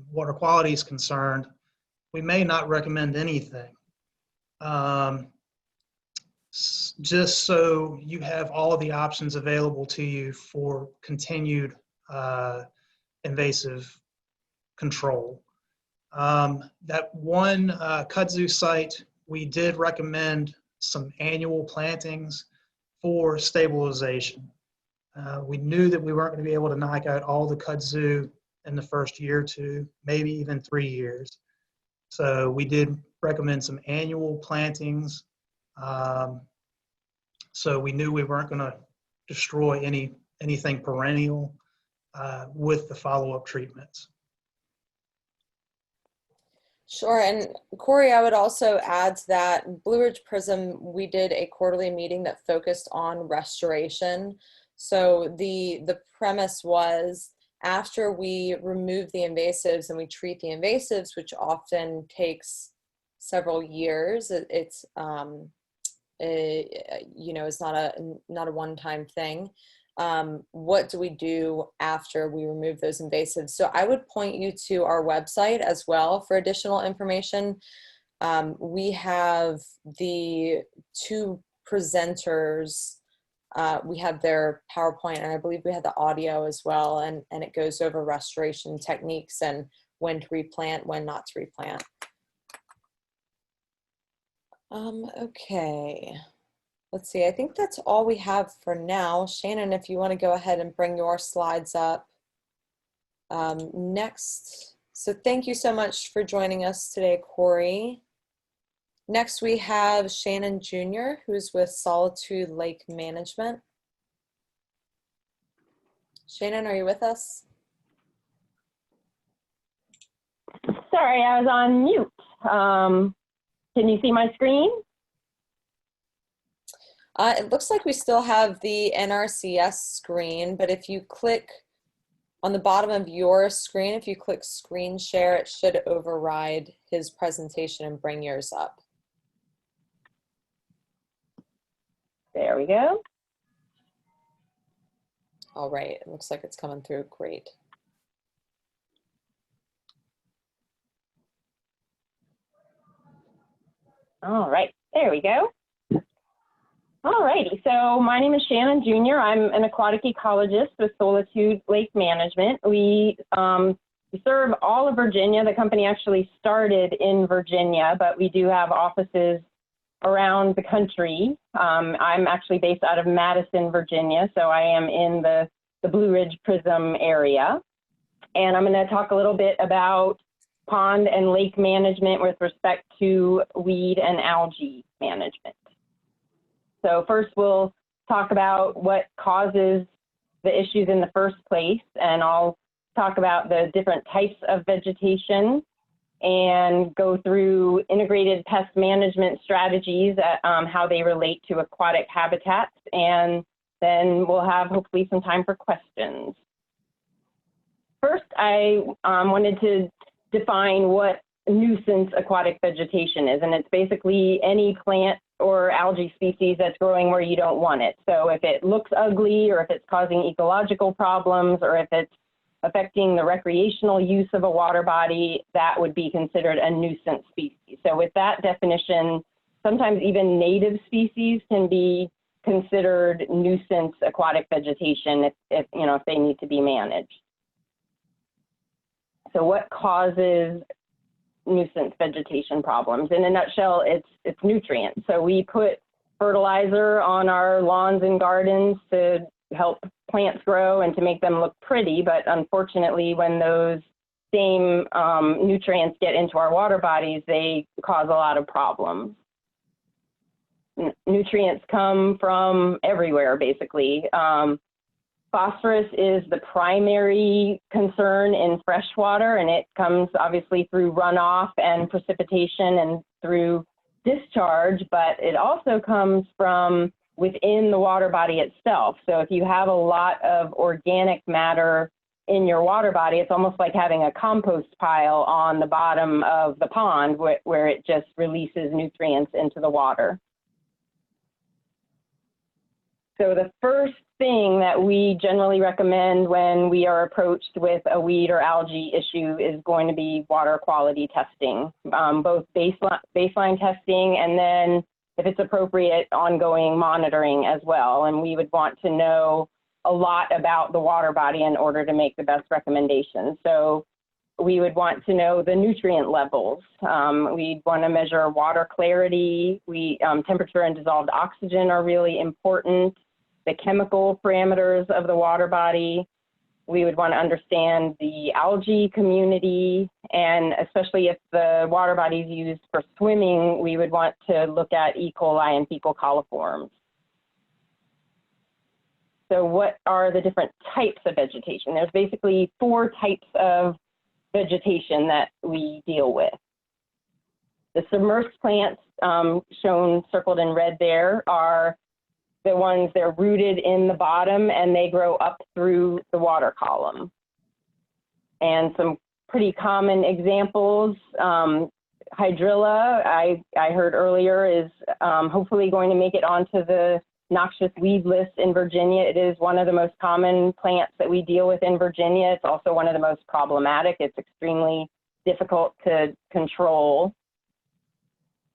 water quality is concerned, we may not recommend anything. Just so you have all of the options available to you for continued invasive control. That one kudzu site, we did recommend some annual plantings for stabilization. We knew that we weren't going to be able to knock out all the kudzu in the first year or two, maybe even 3 years. So we did recommend some annual plantings. So we knew we weren't going to destroy anything perennial with the follow-up treatments. Sure, and Corey, I would also add to that Blue Ridge PRISM, we did a quarterly meeting that focused on restoration. So the premise was after we remove the invasives and we treat the invasives, which often takes several years, it's not a one-time thing. What do we do after we remove those invasives? So I would point you to our website as well for additional information. We have the two presenters. We have their PowerPoint, and I believe we had the audio as well, and it goes over restoration techniques and when to replant, when not to replant. Okay, let's see. I think that's all we have for now. Shannon, if you want to go ahead and bring your slides up. Next, so thank you so much for joining us today, Corey. Next, we have Shannon Jr., who's with SOLitude Lake Management. Shannon, are you with us? Sorry, I was on mute. Can you see my screen? It looks like we still have the NRCS screen, but if you click on the bottom of your screen, if you click screen share, it should override his presentation and bring yours up. There we go. All right, it looks like it's coming through. Great. All right, there we go. All righty, so my name is Shannon Jr. I'm an aquatic ecologist with SOLitude Lake Management. We serve all of Virginia. The company actually started in Virginia, but we do have offices around the country. I'm actually based out of Madison, Virginia, so I am in the Blue Ridge PRISM area. And I'm going to talk a little bit about pond and lake management with respect to weed and algae management. So first we'll talk about what causes the issues in the first place, and I'll talk about the different types of vegetation and go through integrated pest management strategies, how they relate to aquatic habitats, and then we'll have hopefully some time for questions. First, I wanted to define what nuisance aquatic vegetation is, and it's basically any plant or algae species that's growing where you don't want it. So if it looks ugly, or if it's causing ecological problems, or if it's affecting the recreational use of a water body, that would be considered a nuisance species. So with that definition, sometimes even native species can be considered nuisance aquatic vegetation if they need to be managed. So what causes nuisance vegetation problems? In a nutshell, it's nutrients. So we put fertilizer on our lawns and gardens to help plants grow and to make them look pretty, but unfortunately when those same nutrients get into our water bodies, they cause a lot of problems. Nutrients come from everywhere, basically. Phosphorus is the primary concern in freshwater, and it comes obviously through runoff and precipitation and through discharge, but it also comes from within the water body itself. So if you have a lot of organic matter in your water body, it's almost like having a compost pile on the bottom of the pond where it just releases nutrients into the water. So the first thing that we generally recommend when we are approached with a weed or algae issue is going to be water quality testing, both baseline testing and then, if it's appropriate, ongoing monitoring as well. And we would want to know a lot about the water body in order to make the best recommendations. So we would want to know the nutrient levels. We'd want to measure water clarity. Temperature and dissolved oxygen are really important. The chemical parameters of the water body. We would want to understand the algae community, and especially if the water body is used for swimming, we would want to look at E. coli and fecal coliforms. So what are the different types of vegetation? There's basically 4 types of vegetation that we deal with. The submersed plants, shown circled in red there, are the ones that are rooted in the bottom and they grow up through the water column. And some pretty common examples, hydrilla, I heard earlier, is hopefully going to make it onto the noxious weed list in Virginia. It is one of the most common plants that we deal with in Virginia. It's also one of the most problematic. It's extremely difficult to control.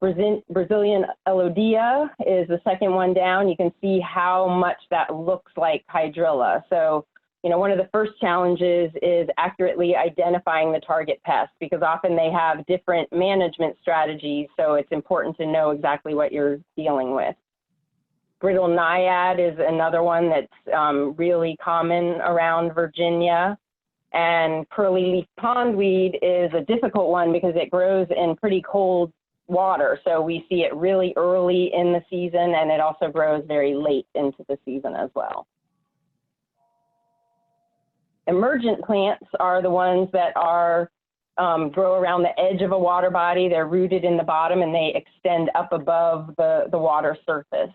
Brazilian Elodia is the second one down. You can see how much that looks like hydrilla. So, you know, one of the first challenges is accurately identifying the target pest, because often they have different management strategies. So it's important to know exactly what you're dealing with. Brittle naiad is another one that's really common around Virginia. And curly leaf pondweed is a difficult one because it grows in pretty cold water. So we see it really early in the season, and it also grows very late into the season as well. Emergent plants are the ones that are grow around the edge of a water body. They're rooted in the bottom and they extend up above the water surface.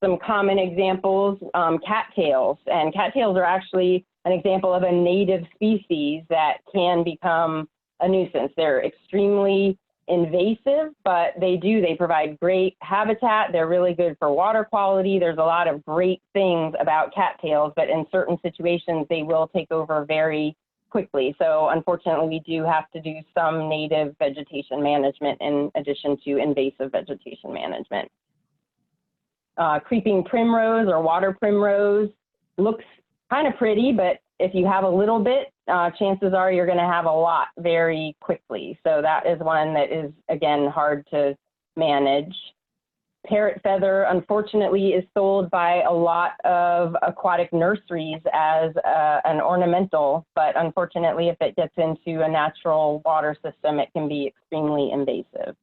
Some common examples, cattails, and cattails are actually an example of a native species that can become a nuisance. They're extremely invasive, but they provide great habitat. They're really good for water quality. There's a lot of great things about cattails, but in certain situations, they will take over very quickly. So unfortunately, we do have to do some native vegetation management in addition to invasive vegetation management. Creeping primrose or water primrose looks kind of pretty, but if you have a little bit, chances are you're going to have a lot very quickly. So that is one that is, again, hard to manage. Parrot feather, unfortunately, is sold by a lot of aquatic nurseries as an ornamental, but unfortunately, if it gets into a natural water system, it can be extremely invasive.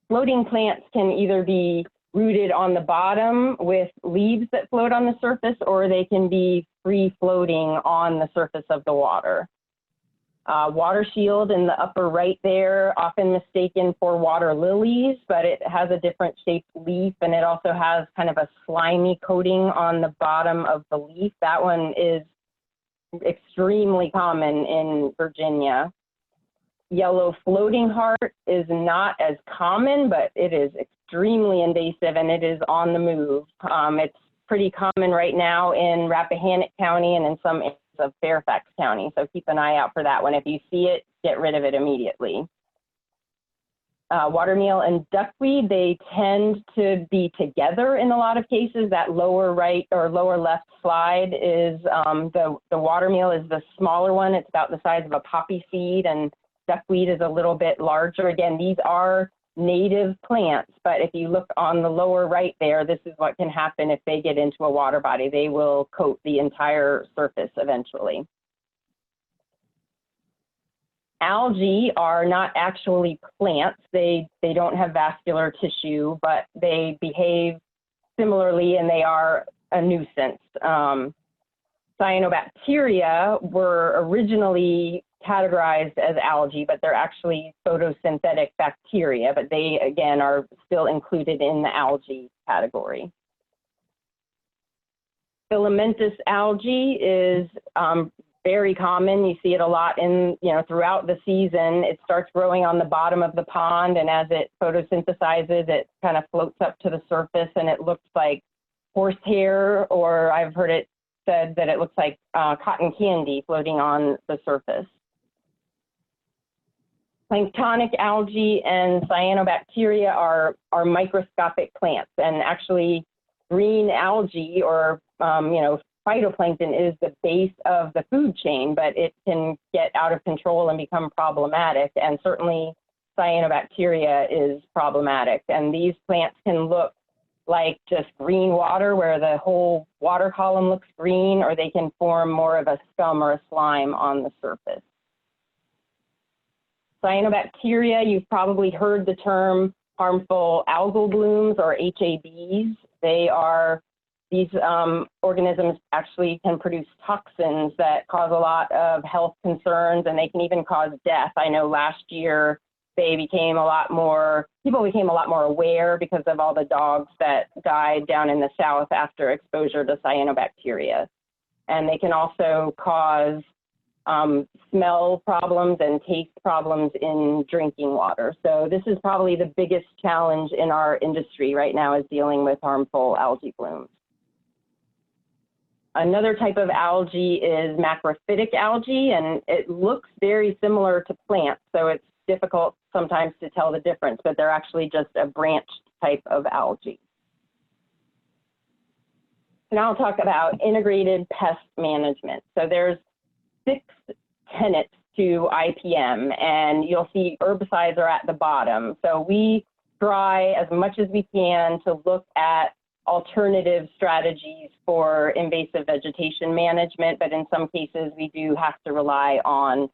Floating plants can either be rooted on the bottom with leaves that float on the surface, or they can be free floating on the surface of the water. Water shield in the upper right there, often mistaken for water lilies, but it has a different shaped leaf, and it also has kind of a slimy coating on the bottom of the leaf. That one is extremely common in Virginia. Yellow floating heart is not as common, but it is extremely invasive and it is on the move. It's pretty common right now in Rappahannock County and in some areas of Fairfax County. So keep an eye out for that one. If you see it, get rid of it immediately. Watermeal and duckweed, they tend to be together in a lot of cases. That lower right or lower left slide is the watermeal is the smaller one. It's about the size of a poppy seed, and duckweed is a little bit larger. Again, these are native plants, but if you look on the lower right there, this is what can happen if they get into a water body. They will coat the entire surface eventually. Algae are not actually plants. They don't have vascular tissue, but they behave similarly and they are a nuisance. Cyanobacteria were originally categorized as algae, but they're actually photosynthetic bacteria, but they, again, are still included in the algae category. Filamentous algae is very common. You see it a lot in, throughout the season. It starts growing on the bottom of the pond, and as it photosynthesizes, it kind of floats up to the surface, and it looks like horsehair, or I've heard it said that it looks like cotton candy floating on the surface. Planktonic algae and cyanobacteria are microscopic plants, and actually green algae or phytoplankton is the base of the food chain, but it can get out of control and become problematic, and certainly cyanobacteria is problematic. And these plants can look like just green water where the whole water column looks green, or they can form more of a scum or a slime on the surface. Cyanobacteria, you've probably heard the term harmful algal blooms or HABs. These organisms actually can produce toxins that cause a lot of health concerns, and they can even cause death. I know last year people became a lot more aware because of all the dogs that died down in the South after exposure to cyanobacteria. And they can also cause smell problems and taste problems in drinking water. So this is probably the biggest challenge in our industry right now, is dealing with harmful algae blooms. Another type of algae is macrophytic algae, and it looks very similar to plants. So it's difficult sometimes to tell the difference, but they're actually just a branched type of algae. Now I'll talk about integrated pest management. So there's 6 tenets to IPM, and you'll see herbicides are at the bottom. So we try as much as we can to look at alternative strategies for invasive vegetation management, but in some cases we do have to rely on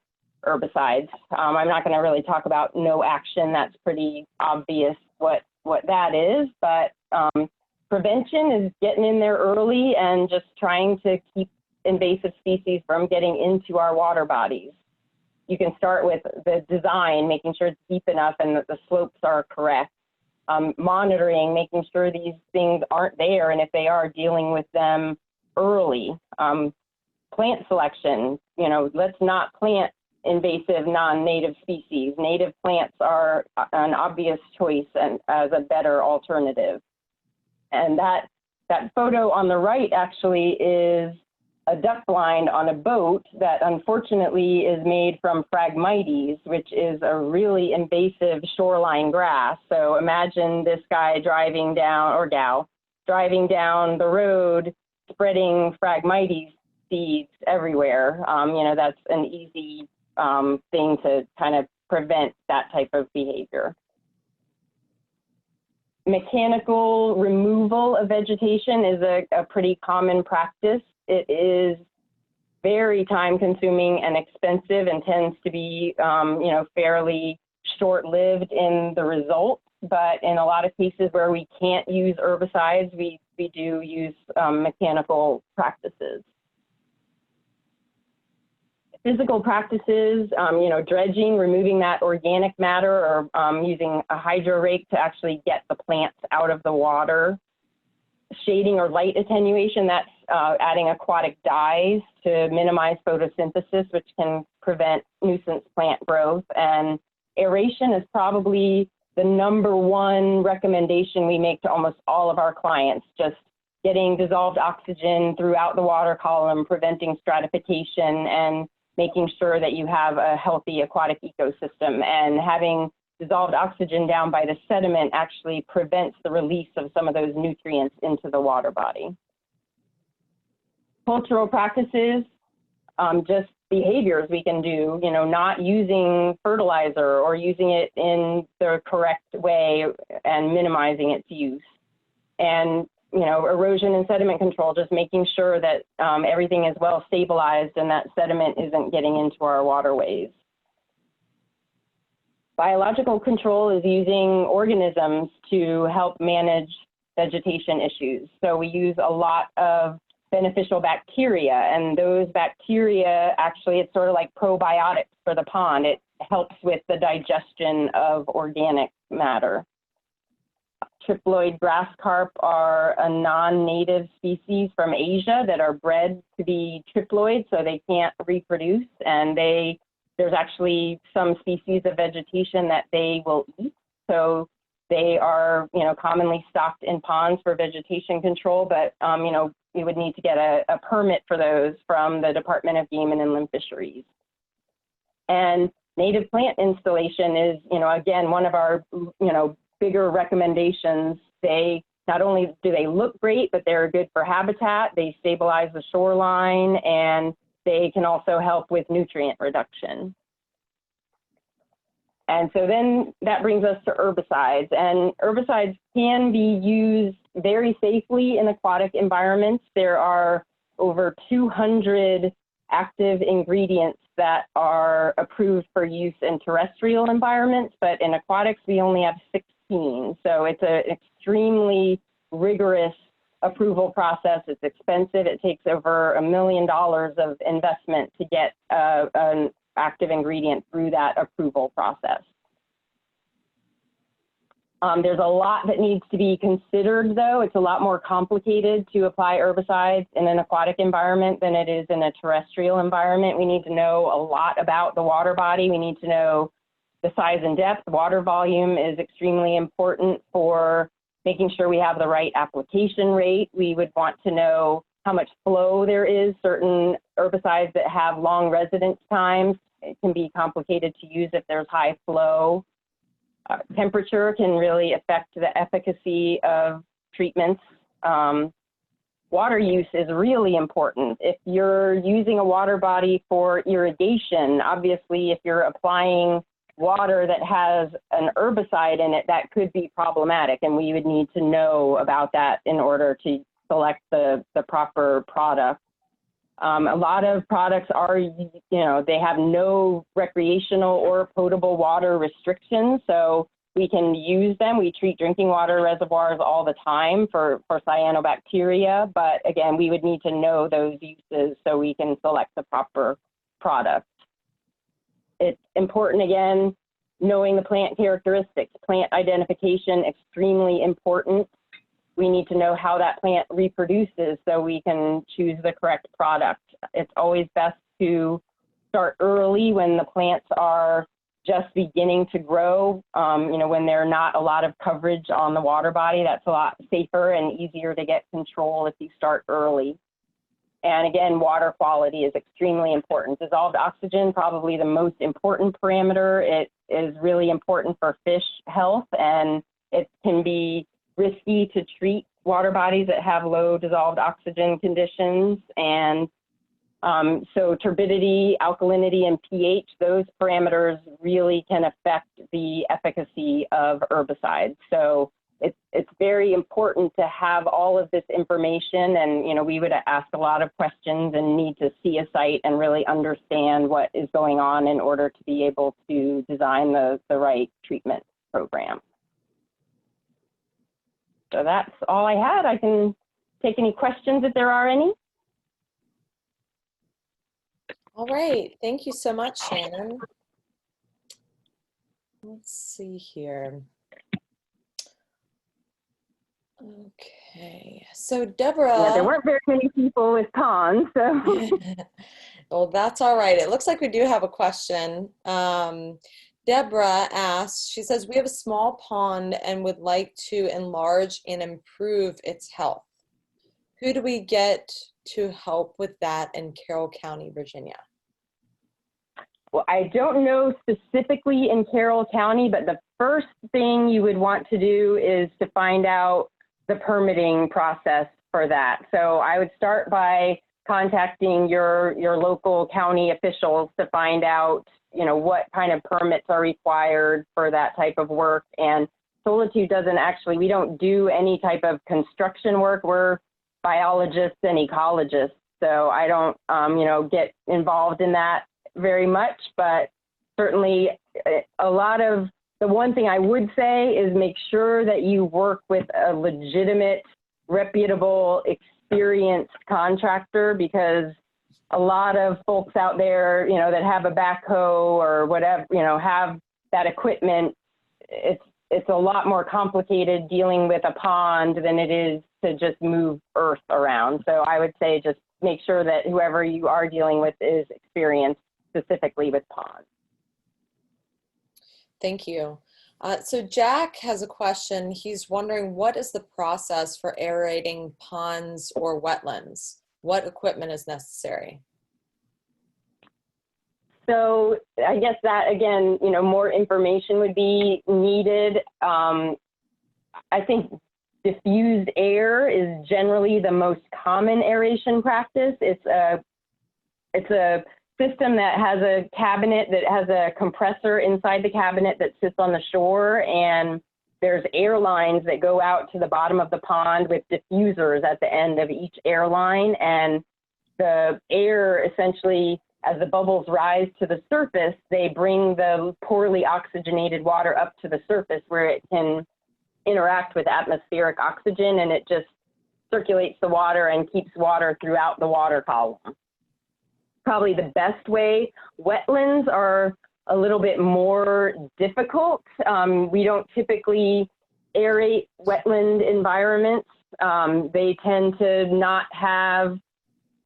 herbicides. I'm not going to really talk about no action. That's pretty obvious what that is, but prevention is getting in there early and just trying to keep invasive species from getting into our water bodies. You can start with the design, making sure it's deep enough and that the slopes are correct. Monitoring, making sure these things aren't there, and if they are, dealing with them early. Plant selection, you know, let's not plant invasive non-native species. Native plants are an obvious choice and as a better alternative. And that photo on the right actually is a duck blind on a boat that unfortunately is made from Phragmites, which is a really invasive shoreline grass. So imagine this guy driving down, or gal, driving down the road, spreading Phragmites seeds everywhere. You know, that's an easy thing to kind of prevent that type of behavior. Mechanical removal of vegetation is a pretty common practice. It is very time consuming and expensive and tends to be, you know, fairly short-lived in the results. But in a lot of cases where we can't use herbicides, we do use mechanical practices. Physical practices, you know, dredging, removing that organic matter, or using a hydro rake to actually get the plants out of the water. Shading or light attenuation, that's adding aquatic dyes to minimize photosynthesis, which can prevent nuisance plant growth. And aeration is probably the #1 recommendation we make to almost all of our clients, just getting dissolved oxygen throughout the water column, preventing stratification, and making sure that you have a healthy aquatic ecosystem. And having dissolved oxygen down by the sediment actually prevents the release of some of those nutrients into the water body. Cultural practices, just behaviors we can do, you know, not using fertilizer or using it in the correct way and minimizing its use. And, you know, erosion and sediment control, just making sure that everything is well stabilized and that sediment isn't getting into our waterways. Biological control is using organisms to help manage vegetation issues. So we use a lot of beneficial bacteria, and those bacteria actually, it's sort of like probiotics for the pond. It helps with the digestion of organic matter. Triploid grass carp are a non-native species from Asia that are bred to be triploid, so they can't reproduce, and there's actually some species of vegetation that they will eat. So they are, you know, commonly stocked in ponds for vegetation control, but, you know, we would need to get a permit for those from the Department of Game and Inland Fisheries. And native plant installation is, you know, again, one of our, you know, bigger recommendations. They not only do they look great, but they're good for habitat. They stabilize the shoreline, and they can also help with nutrient reduction. And so then that brings us to herbicides. And herbicides can be used very safely in aquatic environments. There are over 200 active ingredients that are approved for use in terrestrial environments, but in aquatics, we only have 16. So it's an extremely rigorous approval process. It's expensive. It takes over $1 million of investment to get an active ingredient through that approval process. There's a lot that needs to be considered, though. It's a lot more complicated to apply herbicides in an aquatic environment than it is in a terrestrial environment. We need to know a lot about the water body. We need to know the size and depth. Water volume is extremely important for making sure we have the right application rate. We would want to know how much flow there is. Certain herbicides that have long residence times it can be complicated to use if there's high flow. Temperature can really affect the efficacy of treatments. Water use is really important. If you're using a water body for irrigation, obviously if you're applying water that has an herbicide in it, that could be problematic, and we would need to know about that in order to select the proper product. A lot of products are, they have no recreational or potable water restrictions, so we can use them. We treat drinking water reservoirs all the time for cyanobacteria, but again, we would need to know those uses so we can select the proper product. It's important, again, knowing the plant characteristics. Plant identification, extremely important. We need to know how that plant reproduces so we can choose the correct product. It's always best to start early when the plants are just beginning to grow, when there are not a lot of coverage on the water body. That's a lot safer and easier to get control if you start early. And again, water quality is extremely important. Dissolved oxygen, probably the most important parameter. It is really important for fish health, and it can be risky to treat water bodies that have low dissolved oxygen conditions. And so turbidity, alkalinity, and pH, those parameters really can affect the efficacy of herbicides. So it's very important to have all of this information, and we would ask a lot of questions and need to see a site and really understand what is going on in order to be able to design the right treatment program. So that's all I had. I can take any questions if there are any. All right, thank you so much, Shannon. Let's see here. Okay, so Deborah. Yeah, there weren't very many people with ponds, so. Well, that's all right. It looks like we do have a question. Deborah asks, she says, we have a small pond and would like to enlarge and improve its health. Who do we get to help with that in Carroll County, Virginia? Well, I don't know specifically in Carroll County, but the first thing you would want to do is to find out the permitting process for that. So I would start by contacting your local county officials to find out, what kind of permits are required for that type of work. And SOLitude doesn't actually, we don't do any type of construction work. We're biologists and ecologists. So I don't, get involved in that very much, but certainly a lot of the one thing I would say is make sure that you work with a legitimate, reputable, experienced contractor, because a lot of folks out there, that have a backhoe or whatever, have that equipment, it's a lot more complicated dealing with a pond than it is to just move earth around. So I would say just make sure that whoever you are dealing with is experienced specifically with ponds. Thank you. So Jack has a question. He's wondering, what is the process for aerating ponds or wetlands? What equipment is necessary? So I guess that, again, more information would be needed. I think diffused air is generally the most common aeration practice. It's a system that has a cabinet that has a compressor inside the cabinet that sits on the shore, and there's air lines that go out to the bottom of the pond with diffusers at the end of each air line. And the air, essentially, as the bubbles rise to the surface, they bring the poorly oxygenated water up to the surface where it can interact with atmospheric oxygen, and it just circulates the water and keeps water throughout the water column. Probably the best way. Wetlands are a little bit more difficult. We don't typically aerate wetland environments. They tend to not have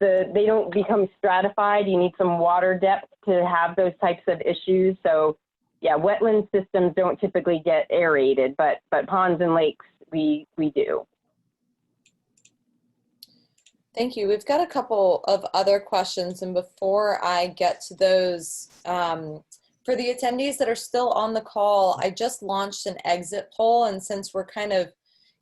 they don't become stratified. You need some water depth to have those types of issues. So yeah, wetland systems don't typically get aerated, but ponds and lakes, we do. Thank you. We've got a couple of other questions, and before I get to those, for the attendees that are still on the call, I just launched an exit poll, and since we're kind of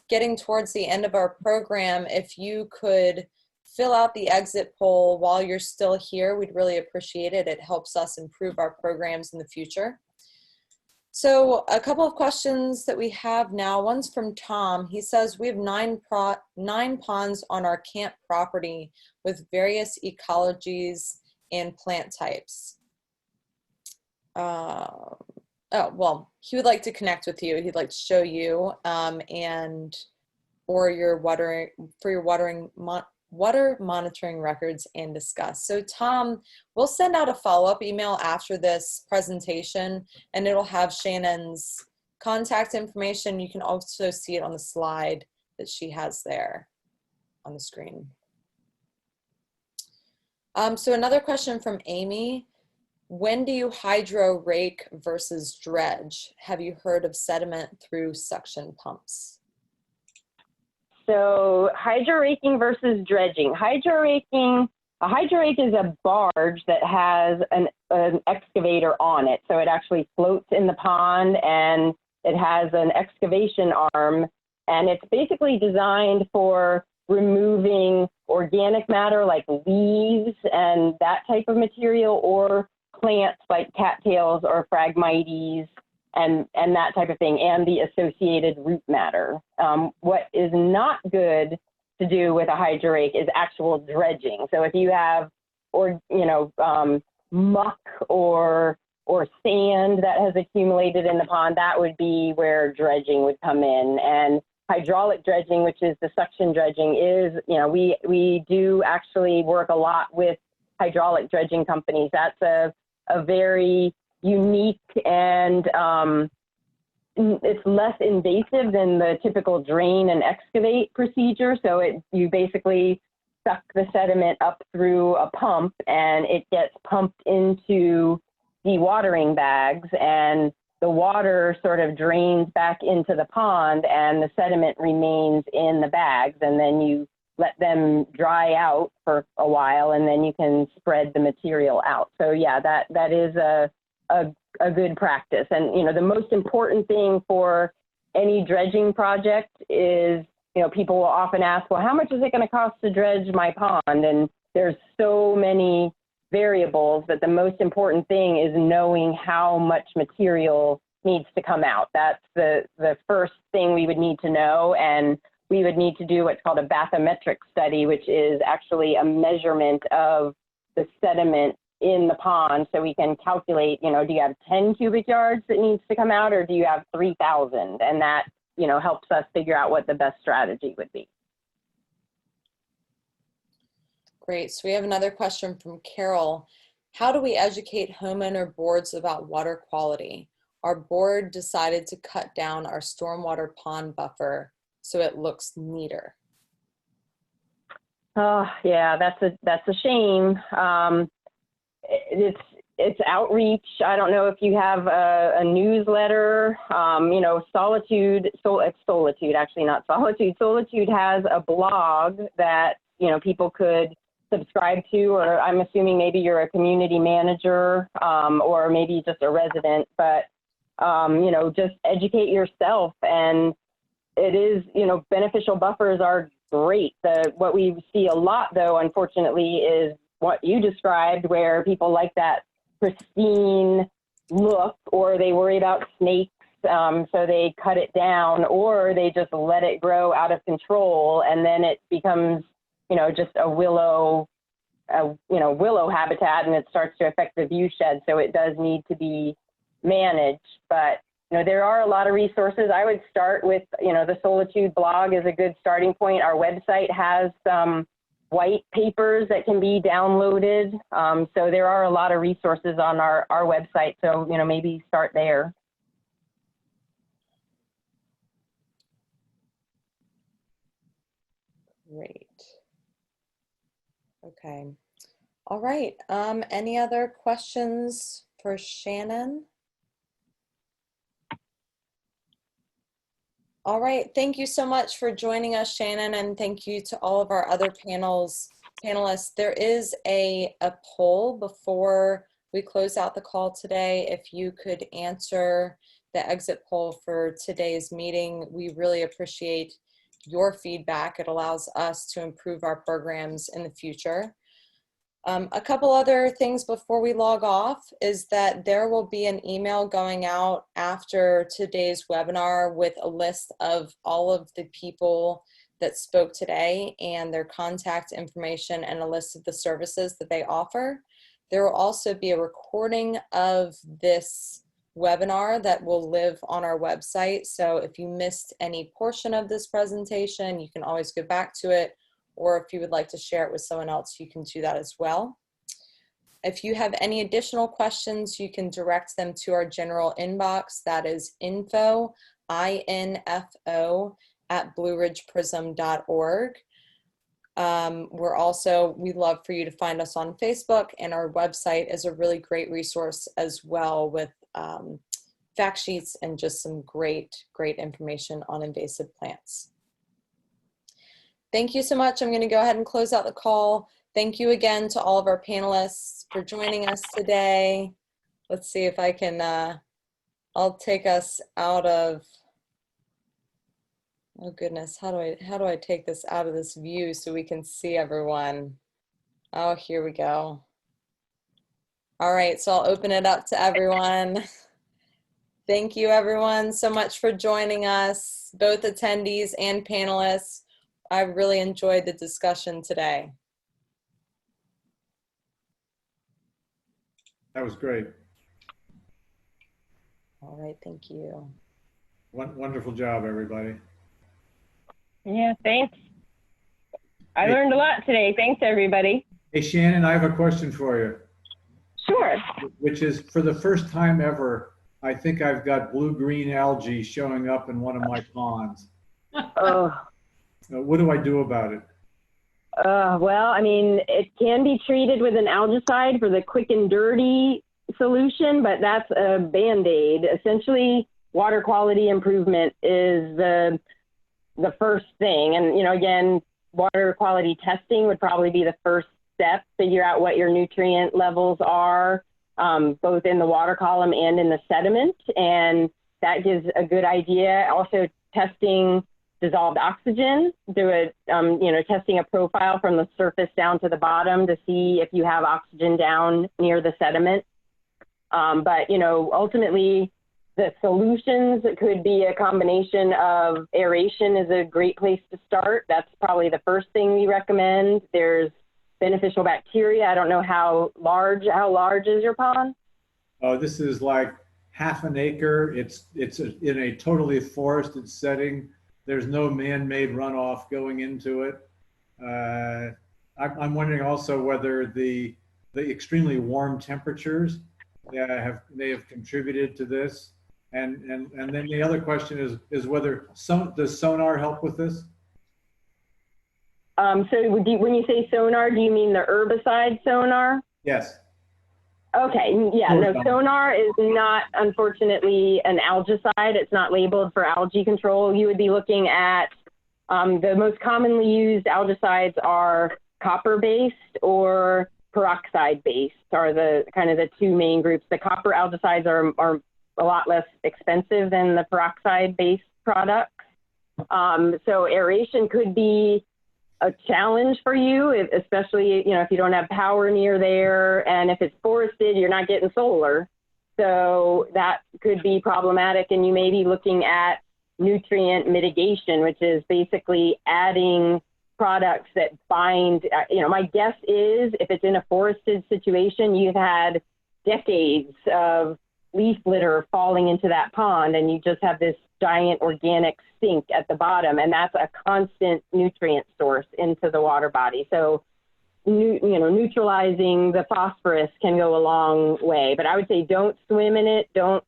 getting towards the end of our program, if you could fill out the exit poll while you're still here, we'd really appreciate it. It helps us improve our programs in the future. So a couple of questions that we have now. One's from Tom. He says, we have nine ponds on our camp property with various ecologies and plant types. Oh, well, he would like to connect with you. He'd like to show you or your water monitoring records and discuss. So Tom, we'll send out a follow-up email after this presentation, and it'll have Shannon's contact information. You can also see it on the slide that she has there on the screen. So another question from Amy. When do you hydro rake versus dredge? Have you heard of sediment through suction pumps? So hydro raking versus dredging. A hydro rake is a barge that has an excavator on it. So it actually floats in the pond and it has an excavation arm, and it's basically designed for removing organic matter like leaves and that type of material, or plants like cattails or phragmites and that type of thing, and the associated root matter. What is not good to do with a hydro rake is actual dredging. So if you have, muck or sand that has accumulated in the pond, that would be where dredging would come in. And hydraulic dredging, which is the suction dredging, is, we do actually work a lot with hydraulic dredging companies. That's a very unique and it's less invasive than the typical drain and excavate procedure. So you basically suck the sediment up through a pump and it gets pumped into dewatering bags, and the water sort of drains back into the pond and the sediment remains in the bags, and then you let them dry out for a while and then you can spread the material out. So yeah, that is a good practice. And, the most important thing for any dredging project is, people will often ask, well, how much is it going to cost to dredge my pond? And there's so many variables, but the most important thing is knowing how much material needs to come out. That's the first thing we would need to know. And we would need to do what's called a bathymetric study, which is actually a measurement of the sediment in the pond, so we can calculate, do you have 10 cubic yards that needs to come out, or do you have 3,000? And that, helps us figure out what the best strategy would be. Great. So we have another question from Carol. How do we educate homeowner boards about water quality? Our board decided to cut down our stormwater pond buffer so it looks neater. Oh, yeah, that's a shame. It's outreach. I don't know if you have a newsletter. SOLitude, it's SOLitude, actually not SOLitude. SOLitude has a blog that people could subscribe to, or I'm assuming maybe you're a community manager, or maybe just a resident, but just educate yourself. And it is, beneficial buffers are great. What we see a lot, though, unfortunately, is what you described, where people like that pristine look, or they worry about snakes, so they cut it down, or they just let it grow out of control, and then it becomes, just a willow habitat, and it starts to affect the view shed. So it does need to be managed. But there are a lot of resources. I would start with, the SOLitude blog is a good starting point. Our website has some white papers that can be downloaded. So there are a lot of resources on our website. So, maybe start there. Great. Okay. All right. Any other questions for Shannon? All right, thank you so much for joining us, Shannon, and thank you to all of our other panelists. There is a poll before we close out the call today. If you could answer the exit poll for today's meeting, we really appreciate your feedback. It allows us to improve our programs in the future. A couple other things before we log off is that there will be an email going out after today's webinar with a list of all of the people that spoke today and their contact information and a list of the services that they offer. There will also be a recording of this webinar that will live on our website. So if you missed any portion of this presentation, you can always go back to it, or if you would like to share it with someone else, you can do that as well. If you have any additional questions, you can direct them to our general inbox. That is info, I-N-F-O, at blueridgeprism.org. We'd love for you to find us on Facebook, and our website is a really great resource as well with fact sheets and just some great information on invasive plants. Thank you so much. I'm going to go ahead and close out the call. Thank you again to all of our panelists for joining us today. Let's see if I can, I'll take us out of, oh goodness, how do I take this out of this view so we can see everyone? Oh, here we go. All right, so I'll open it up to everyone. Thank you everyone so much for joining us, both attendees and panelists. I really enjoyed the discussion today. That was great. All right, thank you. Wonderful job, everybody. Yeah, thanks. I learned a lot today. Thanks, everybody. Hey, Shannon, I have a question for you. Sure. Which is, for the first time ever, I think I've got blue-green algae showing up in one of my ponds. Oh. What do I do about it? Well, I mean, it can be treated with an algicide for the quick and dirty solution, but that's a Band-Aid. Essentially, water quality improvement is the first thing. And, you know, again, water quality testing would probably be the first step, figure out what your nutrient levels are, both in the water column and in the sediment. And that gives a good idea. Also testing dissolved oxygen, testing a profile from the surface down to the bottom to see if you have oxygen down near the sediment. But, you know, ultimately the solutions could be a combination of aeration is a great place to start. That's probably the first thing we recommend. There's beneficial bacteria. I don't know how large is your pond? Oh, this is like half an acre. It's in a totally forested setting. There's no man-made runoff going into it. I'm wondering also whether the extremely warm temperatures may have contributed to this. And then the other question is whether does sonar help with this? So when you say sonar, do you mean the herbicide sonar? Yes. Okay, yeah, no, sonar is not, unfortunately, an algicide. It's not labeled for algae control. You would be looking at, the most commonly used algicides are copper-based or peroxide-based are the kind of the two main groups. The copper algicides are a lot less expensive than the peroxide-based products. So aeration could be a challenge for you, especially, you know, if you don't have power near there, and if it's forested, you're not getting solar. So that could be problematic, and you may be looking at nutrient mitigation, which is basically adding products that bind, you know, my guess is if it's in a forested situation, you've had decades of leaf litter falling into that pond, and you just have this giant organic sink at the bottom, and that's a constant nutrient source into the water body. So, neutralizing the phosphorus can go a long way. But I would say don't swim in it. Don't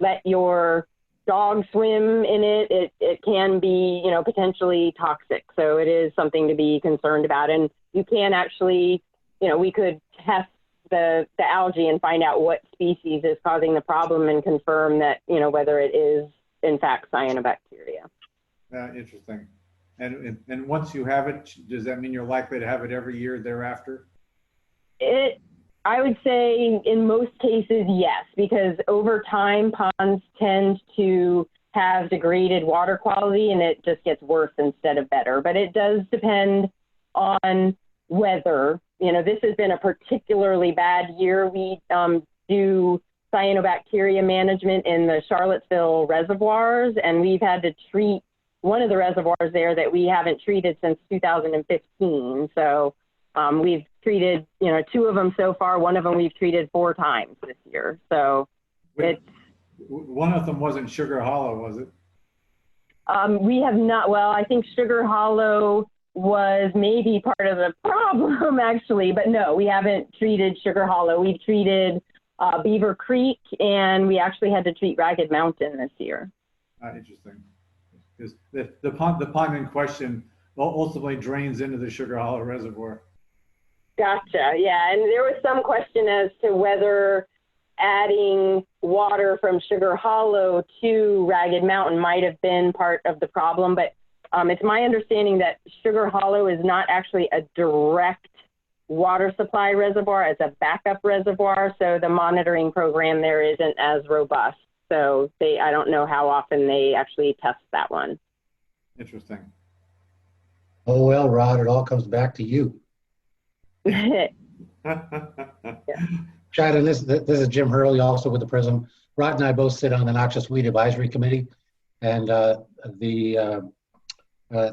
let your dog swim in it. It can be, you know, potentially toxic. So it is something to be concerned about. And you can actually, you know, we could test the algae and find out what species is causing the problem and confirm that, you know, whether it is in fact, cyanobacteria. Interesting. And once you have it, does that mean you're likely to have it every year thereafter? I would say in most cases, yes, because over time, ponds tend to have degraded water quality and it just gets worse instead of better. But it does depend on weather. You know, this has been a particularly bad year. We do cyanobacteria management in the Charlottesville reservoirs, and we've had to treat one of the reservoirs there that we haven't treated since 2015. So we've treated, you know, 2 of them so far. One of them we've treated 4 times this year. So it's one of them wasn't Sugar Hollow, was it? We have not. Well, I think Sugar Hollow was maybe part of the problem actually, but no, we haven't treated Sugar Hollow. We've treated Beaver Creek, and we actually had to treat Ragged Mountain this year. Interesting. Because the pond in question ultimately drains into the Sugar Hollow Reservoir. Gotcha. Yeah, and there was some question as to whether adding water from Sugar Hollow to Ragged Mountain might have been part of the problem, but it's my understanding that Sugar Hollow is not actually a direct water supply reservoir, it's a backup reservoir, so the monitoring program there isn't as robust. So I don't know how often they actually test that one. Interesting. Oh, well, Rod, it all comes back to you. Yeah. Chad, and this is Jim Hurley, also with the PRISM. Rod and I both sit on the Noxious Weed Advisory Committee, and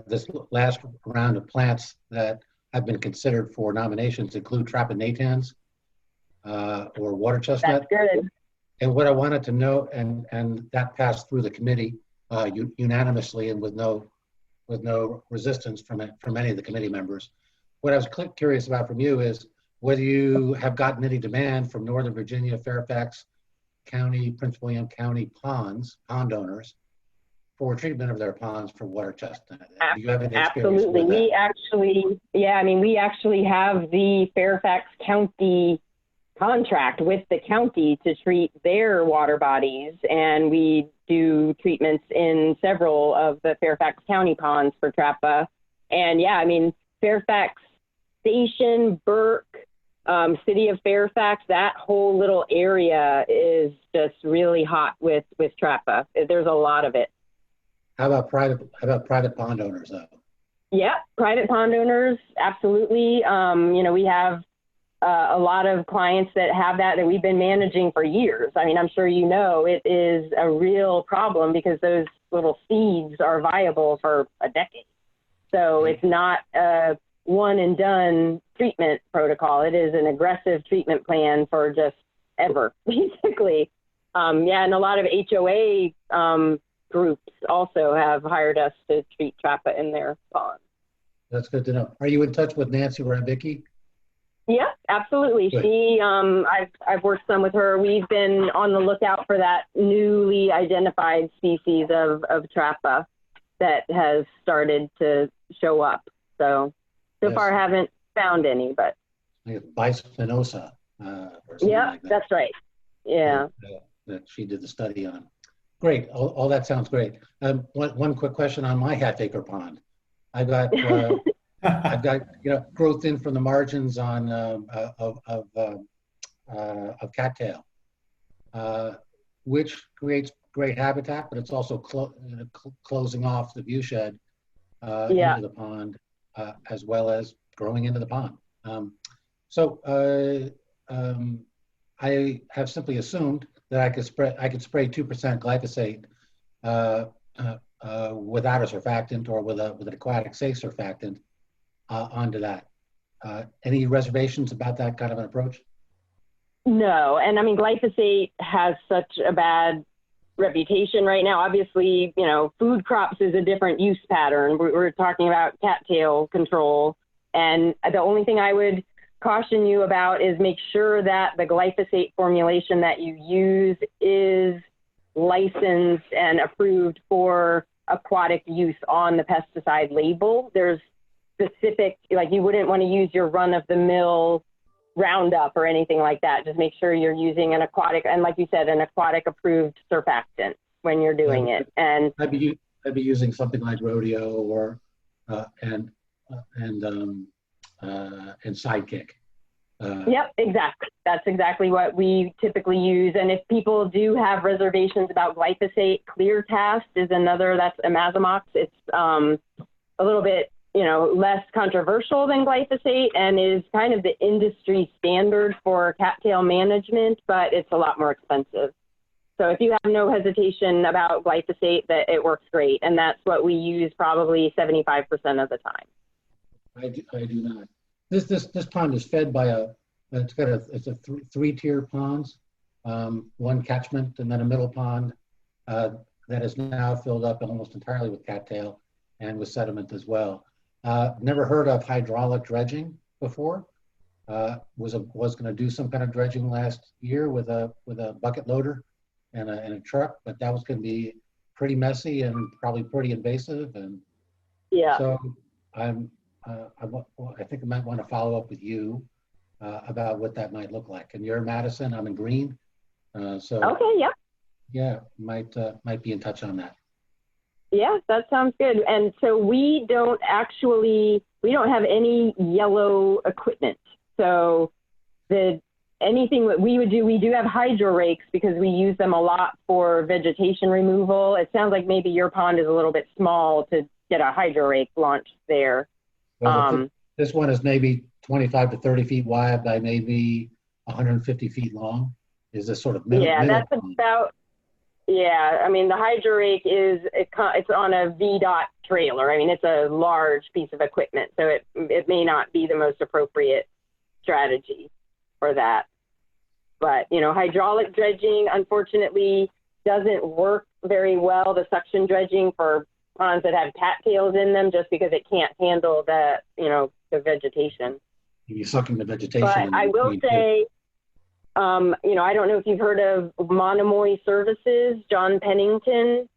this last round of plants that have been considered for nominations include Trapanatans or water chestnut. That's good. And what I wanted to know, and that passed through the committee unanimously and with no resistance from any of the committee members. What I was curious about from you is whether you have gotten any demand from Northern Virginia, Fairfax County, Prince William County pond owners for treatment of their ponds for water chestnut. Do you have any experience Absolutely. with that? We actually have the Fairfax County contract with the county to treat their water bodies, and we do treatments in several of the Fairfax County ponds for TRAPA. And yeah, I mean, Fairfax Station, Burke, City of Fairfax, that whole little area is just really hot with TRAPA. There's a lot of it. How about private pond owners though? Yeah, private pond owners, absolutely. You know, we have a lot of clients that have that we've been managing for years. I mean, I'm sure you know it is a real problem because those little seeds are viable for a decade. So it's not a one and done treatment protocol. It is an aggressive treatment plan for just ever, basically. Yeah, and a lot of HOA groups also have hired us to treat TRAPA in their ponds. That's good to know. Are you in touch with Nancy Rabicki? Yeah, absolutely. Good. She, I've worked some with her. We've been on the lookout for that newly identified species of TRAPA that has started to show up. So Yes. far haven't found any, but. Bispinosa. Yeah, like that. that's right. Yeah. That she did the study on. Great. All that sounds great. One quick question on my half-acre pond. I've got growth in from the margins on of cattail, which creates great habitat, but it's also closing off the view shed into the pond, as well as growing into the pond. I have simply assumed that I could spray 2% glyphosate without a surfactant or with an aquatic safe surfactant onto that. Any reservations about that kind of an approach? No, and I mean, glyphosate has such a bad reputation right now. Obviously, you know, food crops is a different use pattern. We're talking about cattail control. And the only thing I would caution you about is make sure that the glyphosate formulation that you use is licensed and approved for aquatic use on the pesticide label. There's specific, like you wouldn't want to use your run-of-the-mill Roundup or anything like that. Just make sure you're using an aquatic, and like you said, an aquatic approved surfactant. when you're doing it. And I'd be using something like Rodeo or and Sidekick. Yep, exactly. That's exactly what we typically use. And if people do have reservations about glyphosate, ClearTast is another, that's Amazamox. It's a little bit, less controversial than glyphosate and is kind of the industry standard for cattail management, but it's a lot more expensive. So if you have no hesitation about glyphosate, that it works great. And that's what we use probably 75% of the time. I do not. This pond is fed by it's a three-tier ponds, one catchment and then a middle pond that is now filled up almost entirely with cattail and with sediment as well. Never heard of hydraulic dredging before. Was going to do some kind of dredging last year with a bucket loader and a truck, but that was going to be pretty messy and probably pretty invasive. And yeah, so I think I might want to follow up with you about what that might look like. And you're in Madison, I'm in Greene. So okay, yeah. Yeah, might be in touch on that. Yeah, that sounds good. And so we don't have any yellow equipment. So anything that we would do, we do have hydro rakes because we use them a lot for vegetation removal. It sounds like maybe your pond is a little bit small to get a hydro rake launched there. Well, this one is maybe 25 to 30 feet wide by maybe 150 feet long. Is this sort of middle? Yeah, that's about. Yeah, I mean the hydro rake it's on a VDOT trailer. I mean it's a large piece of equipment, so it may not be the most appropriate strategy for that. But hydraulic dredging unfortunately doesn't work very well. The suction dredging for ponds that have cattails in them, just because it can't handle the vegetation. You're sucking the vegetation. But I will say, I don't know if you've heard of Monomoy Services, John Pennington.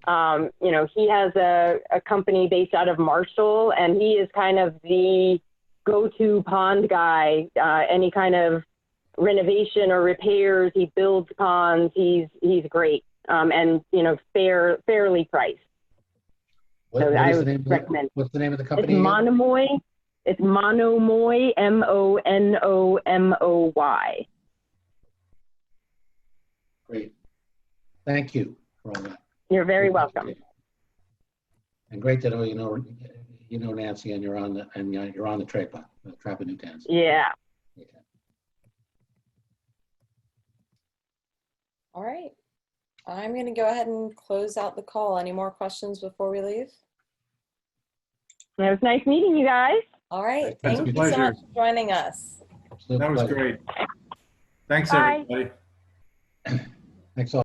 He has a company based out of Marshall, and he is kind of the go-to pond guy. Any kind of renovation or repairs, he builds ponds. He's great, and fairly priced. So I would recommend. What's the name of the company? It's Monomoy. It's Monomoy, Monomoy. Great. Thank you for all that. You're very welcome. And great that you know Nancy and you're on the Trapanutans. Yeah. Okay. All right. I'm going to go ahead and close out the call. Any more questions before we leave? It was nice meeting you guys. All right. That's Thank a you so pleasure. much for joining us. That was great. Thanks, Bye. everybody. Thanks all.